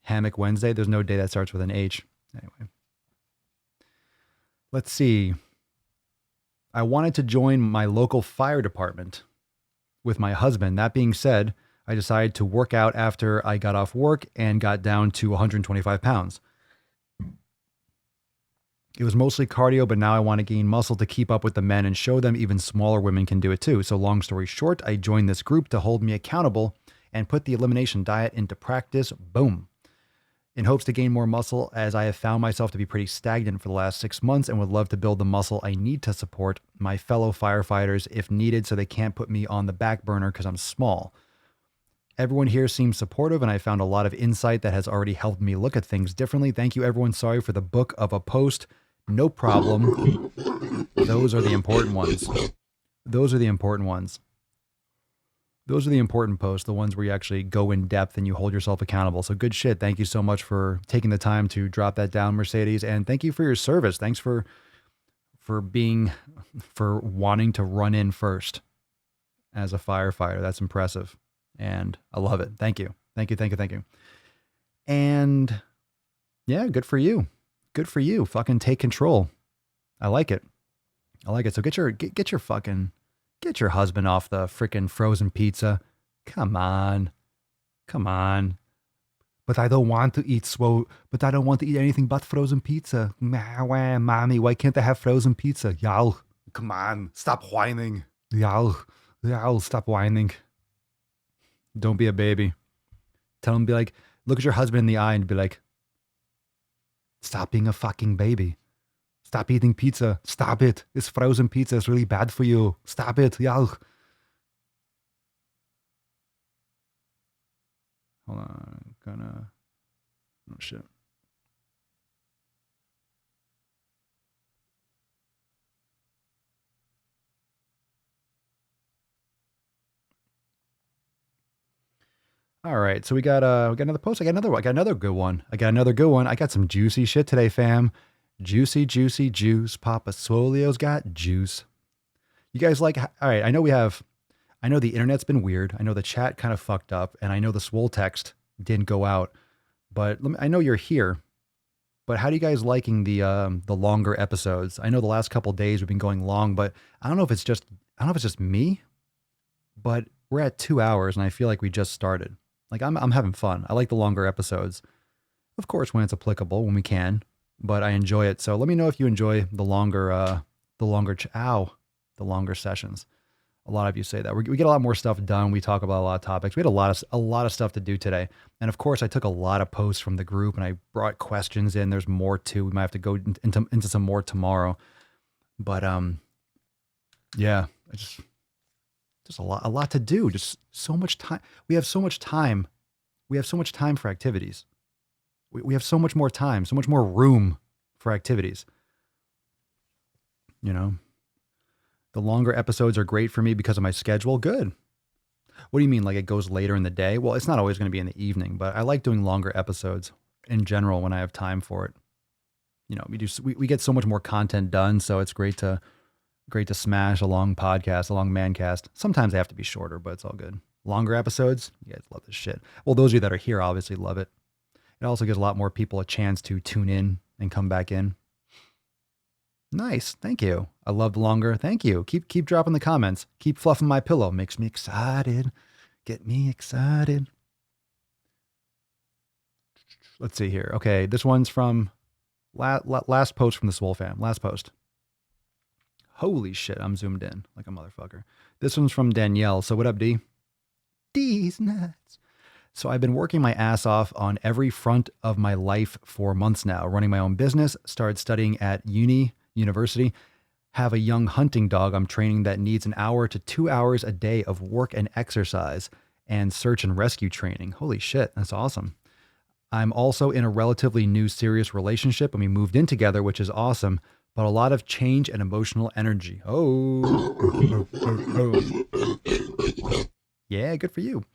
Hammock Wednesday. There's no day that starts with an H. Anyway. Let's see. I wanted to join my local fire department with my husband. That being said, I decided to work out after I got off work and got down to 125 pounds. It was mostly cardio, but now I want to gain muscle to keep up with the men and show them even smaller women can do it too. So long story short, I joined this group to hold me accountable and put the elimination diet into practice. Boom. In hopes to gain more muscle, as I have found myself to be pretty stagnant for the last 6 months and would love to build the muscle I need to support my fellow firefighters if needed, so they can't put me on the back burner because I'm small. Everyone here seems supportive, and I found a lot of insight that has already helped me look at things differently. Thank you, everyone. Sorry for the book of a post. No problem. Those are the important ones. Those are the important ones. Those are the important posts, the ones where you actually go in depth and you hold yourself accountable. So good shit. Thank you so much for taking the time to drop that down, Mercedes. And thank you for your service. Thanks for wanting to run in first as a firefighter. That's impressive. And I love it. Thank you. Thank you. Thank you. Thank you. And yeah, good for you. Good for you. Fucking take control. I like it. I like it. So get your husband off the freaking frozen pizza. Come on. Come on. But I don't want to eat but I don't want to eat anything but frozen pizza. Mommy, why can't I have frozen pizza? Y'all, come on. Stop whining. Y'all, stop whining. Don't be a baby. Tell him, be like, look at your husband in the eye and be like, stop being a fucking baby. Stop eating pizza. Stop it. It's frozen pizza. It's really bad for you. Stop it. Yeah. Hold on. Oh shit. All right, so we got another post. I got another good one. I got some juicy shit today, fam. Juicy juice. Papa Swole's got juice. You guys like? All right, I know the internet's been weird. I know the chat kind of fucked up, and I know the Swole text didn't go out. But I know you're here. But how do you guys liking the longer episodes? I know the last couple days we've been going long, but I don't know if it's just me. But we're at 2 hours, and I feel like we just started. Like I'm having fun. I like the longer episodes, of course, when it's applicable, when we can. But I enjoy it. So let me know if you enjoy the longer sessions. A lot of you say that we get a lot more stuff done. We talk about a lot of topics. We had a lot of stuff to do today. And of course, I took a lot of posts from the group and I brought questions in. There's more too. We might have to go into some more tomorrow. But yeah, just a lot to do. Just so much time. We have so much time. We have so much time for activities. We have so much more time, so much more room for activities. You know, the longer episodes are great for me because of my schedule. Good. What do you mean? Like it goes later in the day? Well, it's not always going to be in the evening, but I like doing longer episodes in general when I have time for it. You know, we get so much more content done. So it's great to smash a long podcast, a long mancast. Sometimes they have to be shorter, but it's all good. Longer episodes, you guys love this shit. Well, those of you that are here obviously love it. It also gives a lot more people a chance to tune in and come back in. Nice. Thank you. I love the longer. Thank you. Keep dropping the comments. Keep fluffing my pillow. Makes me excited. Get me excited. Let's see here. Okay, this one's from last post from the Swole fam. Last post. Holy shit, I'm zoomed in like a motherfucker. This one's from Danielle. So what up, D? D's nuts. So I've been working my ass off on every front of my life for months now, running my own business, started studying at university, have a young hunting dog I'm training that needs 1 hour to 2 hours a day of work and exercise, and search and rescue training. Holy shit, that's awesome. I'm also in a relatively new serious relationship and we moved in together, which is awesome, but a lot of change and emotional energy. Oh. Yeah, good for you.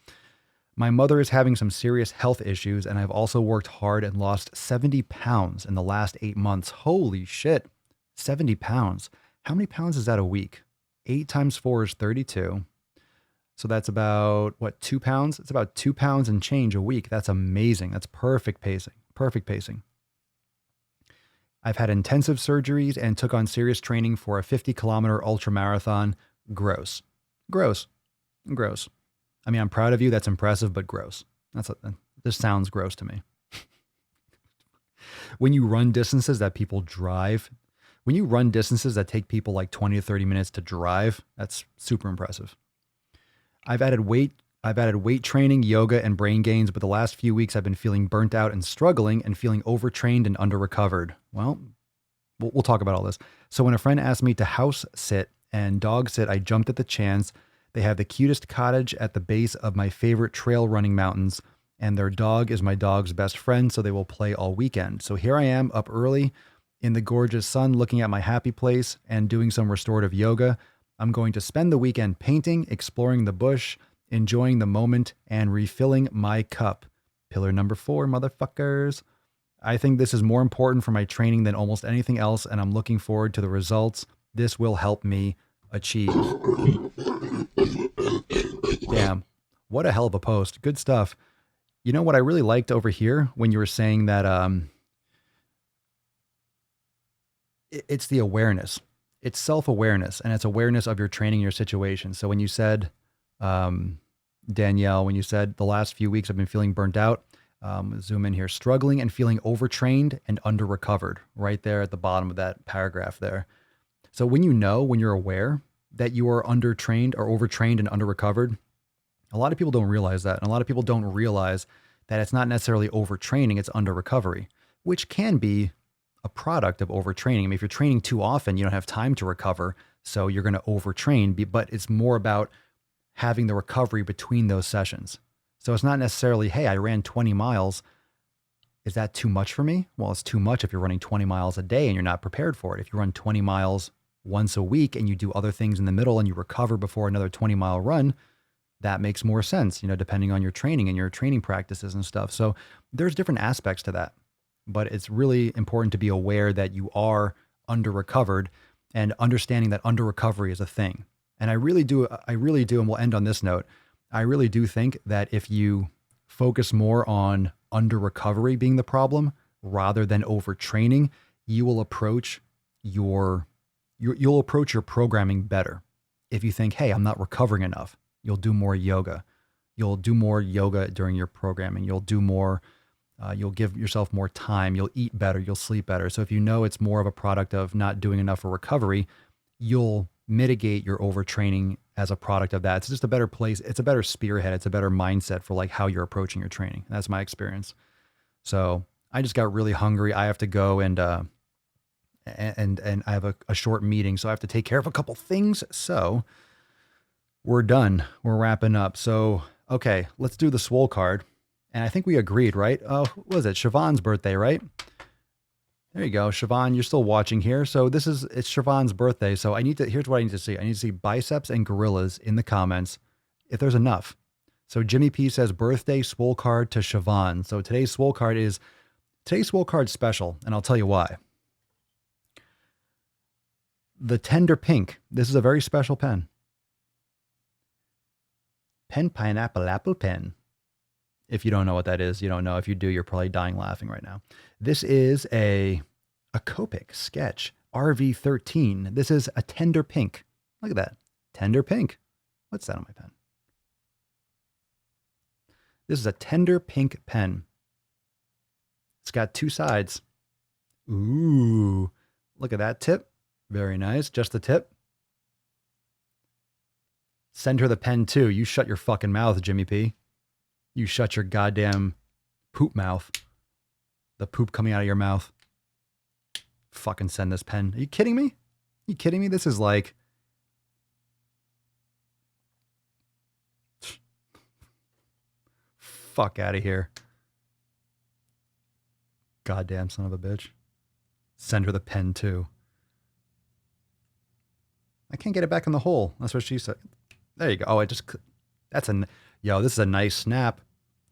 My mother is having some serious health issues, and I've also worked hard and lost 70 pounds in the last 8 months. Holy shit. 70 pounds. How many pounds is that a week? 8 times 4 is 32. So that's about, 2 pounds? It's about 2 pounds and change a week. That's amazing. That's perfect pacing. Perfect pacing. I've had intensive surgeries and took on serious training for a 50-kilometer ultra marathon. Gross. I mean, I'm proud of you. That's impressive, but gross. This sounds gross to me. When you run distances that people drive, when you run distances that take people like 20 to 30 minutes to drive, that's super impressive. I've added weight training, yoga, and brain gains, but the last few weeks I've been feeling burnt out and struggling and feeling overtrained and under-recovered. Well, we'll talk about all this. So when a friend asked me to house sit and dog sit, I jumped at the chance. They have the cutest cottage at the base of my favorite trail running mountains, and their dog is my dog's best friend, so they will play all weekend. So here I am up early in the gorgeous sun looking at my happy place and doing some restorative yoga. I'm going to spend the weekend painting, exploring the bush, enjoying the moment, and refilling my cup. Pillar number 4, motherfuckers. I think this is more important for my training than almost anything else, and I'm looking forward to the results this will help me achieve. Damn, what a hell of a post. Good stuff. You know what I really liked over here when you were saying that it's the awareness. It's self-awareness, and it's awareness of your training, your situation. So when you said, Danielle, when you said the last few weeks I've been feeling burnt out, zoom in here, struggling and feeling overtrained and under-recovered, right there at the bottom of that paragraph there. So when you're aware that you are undertrained or overtrained and under-recovered, A lot of people don't realize that. And a lot of people don't realize that it's not necessarily overtraining, it's under recovery, which can be a product of overtraining. I mean, if you're training too often, you don't have time to recover. So you're going to overtrain, but it's more about having the recovery between those sessions. So it's not necessarily, hey, I ran 20 miles. Is that too much for me? Well, it's too much if you're running 20 miles a day and you're not prepared for it. If you run 20 miles once a week and you do other things in the middle and you recover before another 20-mile run, that makes more sense, depending on your training and your training practices and stuff. So there's different aspects to that, but it's really important to be aware that you are under recovered and understanding that under recovery is a thing. And I really do, and we'll end on this note. I really do think that if you focus more on under recovery being the problem rather than overtraining, you will approach you'll approach your programming better. If you think, hey, I'm not recovering enough, you'll do more yoga. You'll do more yoga during your programming. You'll do more, you'll give yourself more time. You'll eat better. You'll sleep better. So if you know it's more of a product of not doing enough for recovery, you'll mitigate your overtraining as a product of that. It's just a better place. It's a better spearhead. It's a better mindset for like how you're approaching your training. That's my experience. So I just got really hungry. I have to go and I have a short meeting, so I have to take care of a couple things. So we're done. We're wrapping up. So, okay, let's do the Swole card. And I think we agreed, right? Oh, what was it? Siobhan's birthday, right? There you go. Siobhan, you're still watching here. So it's Siobhan's birthday. So here's what I need to see. I need to see biceps and gorillas in the comments if there's enough. So Jimmy P says birthday Swole card to Siobhan. So today's Swole card special. And I'll tell you why. The Tender Pink. This is a very special pen. Pen pineapple apple pen. If you don't know what that is, you don't know. If you do, you're probably dying laughing right now. This is a Copic Sketch RV13. This is a Tender Pink. Look at that. Tender Pink. What's that on my pen? This is a Tender Pink pen. It's got two sides. Ooh. Look at that tip. Very nice. Just the tip. Send her the pen too. You shut your fucking mouth, Jimmy P. You shut your goddamn poop mouth. The poop coming out of your mouth. Fucking send this pen. Are you kidding me? You kidding me? This is like... Fuck out of here. Goddamn son of a bitch. Send her the pen too. I can't get it back in the hole. That's what she said. There you go. Oh, this is a nice snap.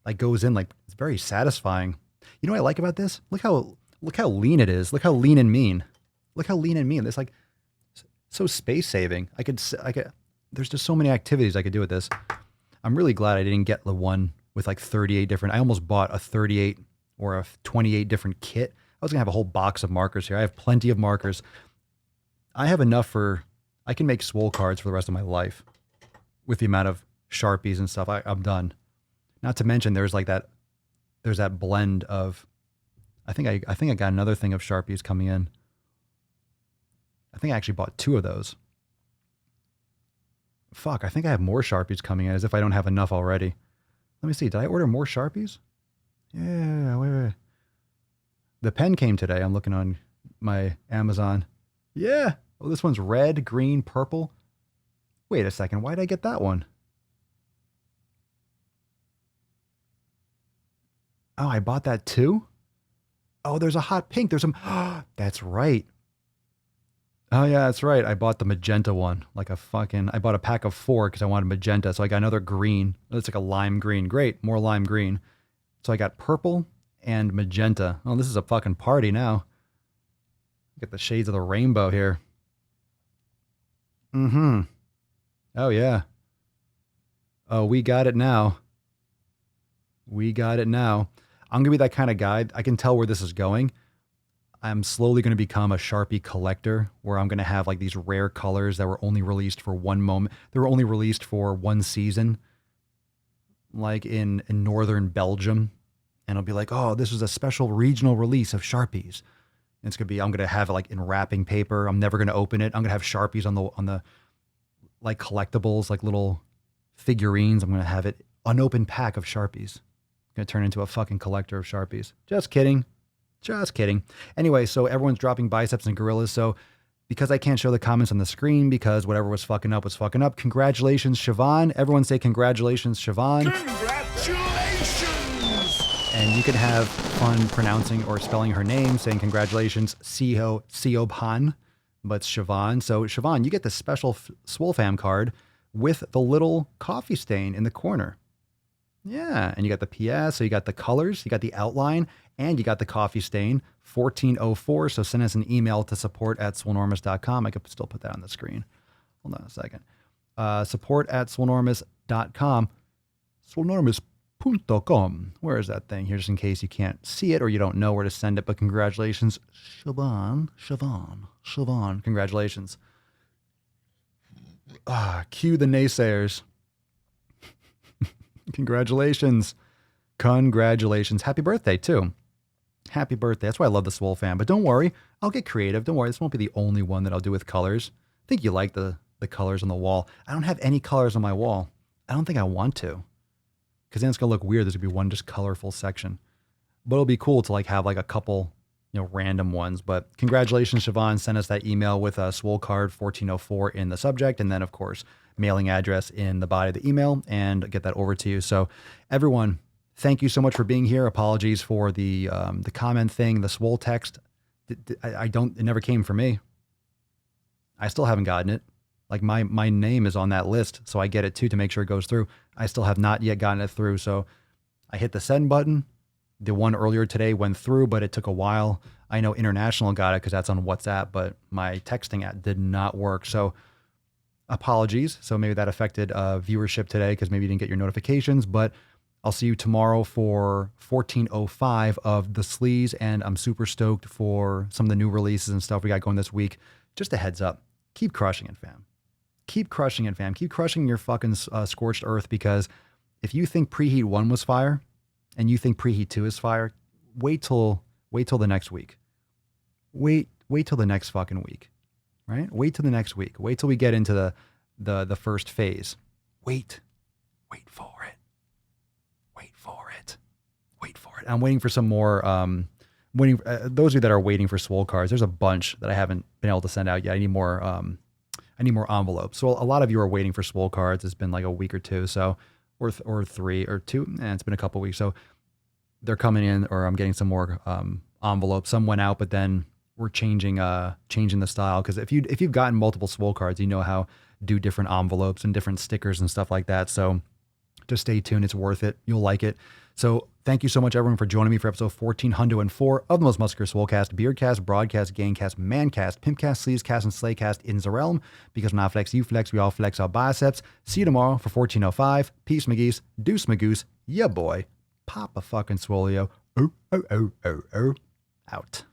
Like goes in like, it's very satisfying. You know what I like about this? Look how lean it is. Look how lean and mean. Look how lean and mean. It's like so space saving. I could, there's just so many activities I could do with this. I'm really glad I didn't get the one with like 38 different, I almost bought a 38 or a 28 different kit. I was gonna have a whole box of markers here. I have plenty of markers. I have enough I can make Swole cards for the rest of my life with the amount of Sharpies and stuff. I'm done. Not to mention there's that blend of, I think I got another thing of Sharpies coming in. I think I actually bought 2 of those. Fuck, I think I have more Sharpies coming in as if I don't have enough already. Let me see. Did I order more Sharpies? Yeah, wait. The pen came today. I'm looking on my Amazon. Yeah. Oh, this one's red, green, purple. Wait a second. Why did I get that one? Oh, I bought that too? Oh, there's a hot pink. There's some... That's right. Oh, yeah, that's right. I bought the magenta one. I bought a pack of 4 because I wanted magenta. So I got another green. It's like a lime green. Great. More lime green. So I got purple and magenta. Oh, this is a fucking party now. Get the shades of the rainbow here. Mm-hmm. Oh, yeah. Oh, we got it now. We got it now. I'm going to be that kind of guy. I can tell where this is going. I'm slowly going to become a Sharpie collector where I'm going to have like these rare colors that were only released for one moment. They were only released for one season, like in northern Belgium. And I'll be like, oh, this is a special regional release of Sharpies. And it's going to be, I'm going to have it like in wrapping paper. I'm never going to open it. I'm going to have Sharpies on the like collectibles, like little figurines. I'm going to have it unopened pack of Sharpies. I'm going to turn into a fucking collector of Sharpies. Just kidding. Just kidding. Anyway, so everyone's dropping biceps and gorillas. So because I can't show the comments on the screen because whatever was fucking up, congratulations, Siobhan. Everyone say congratulations, Siobhan. Congratulations! And you can have fun pronouncing or spelling her name, saying congratulations, Siobhan, but it's Siobhan. So Siobhan, you get the special Swole Fam card with the little coffee stain in the corner. Yeah, and you got the PS, so you got the colors, you got the outline, and you got the coffee stain, 1404. So send us an email to support@swolenormous.com. I could still put that on the screen. Hold on a second. Support@swolenormous.com. Swolenormous.com. Where is that thing here, just in case you can't see it or you don't know where to send it? But congratulations, Siobhan. Congratulations. Cue the naysayers. Congratulations. Happy birthday, too. Happy birthday. That's why I love the Swole Fam. But don't worry, I'll get creative. Don't worry, this won't be the only one that I'll do with colors. I think you like the colors on the wall. I don't have any colors on my wall. I don't think I want to. Because then it's going to look weird. There's going to be one just colorful section. But it'll be cool to like have like a couple, random ones. But congratulations, Siobhan. Send us that email with a Swole card 1404 in the subject. And then, of course, mailing address in the body of the email and get that over to you. So everyone, thank you so much for being here. Apologies for the comment thing, the Swole text. It never came for me. I still haven't gotten it. Like my name is on that list, so I get it too to make sure it goes through. I still have not yet gotten it through. So I hit the send button. The one earlier today went through, but it took a while. I know International got it because that's on WhatsApp, but my texting app did not work. So apologies. So maybe that affected viewership today because maybe you didn't get your notifications, but I'll see you tomorrow for 1405 of the sleaze, and I'm super stoked for some of the new releases and stuff we got going this week. Just a heads up. Keep crushing it, fam. Keep crushing it, fam. Keep crushing your fucking scorched earth, because if you think Preheat 1 was fire and you think Preheat 2 is fire, wait till the next week. Wait till the next fucking week, right? Wait till the next week. Wait till we get into the first phase. Wait for it. Wait for it. I'm waiting for some more, those of you that are waiting for Swole cards, there's a bunch that I haven't been able to send out yet. I need more envelopes. So a lot of you are waiting for Swole cards. It's been like a week or two, so or 3 or 2, and it's been a couple weeks. So they're coming in, or I'm getting some more envelopes. Some went out, but then we're changing the style, because if you've gotten multiple Swole cards, you know how do different envelopes and different stickers and stuff like that. So just stay tuned. It's worth it. You'll like it. So thank you so much, everyone, for joining me for episode 1404 of the Most Muscular Swolecast, Beardcast, Broadcast, Gangcast, Mancast, Pimpcast, Sleazecast, and Slaycast in the realm. Because when I flex, you flex. We all flex our biceps. See you tomorrow for 1405. Peace, McGeese. Deuce, Magoose. Yeah, boy. Papa fucking Swolio. Out.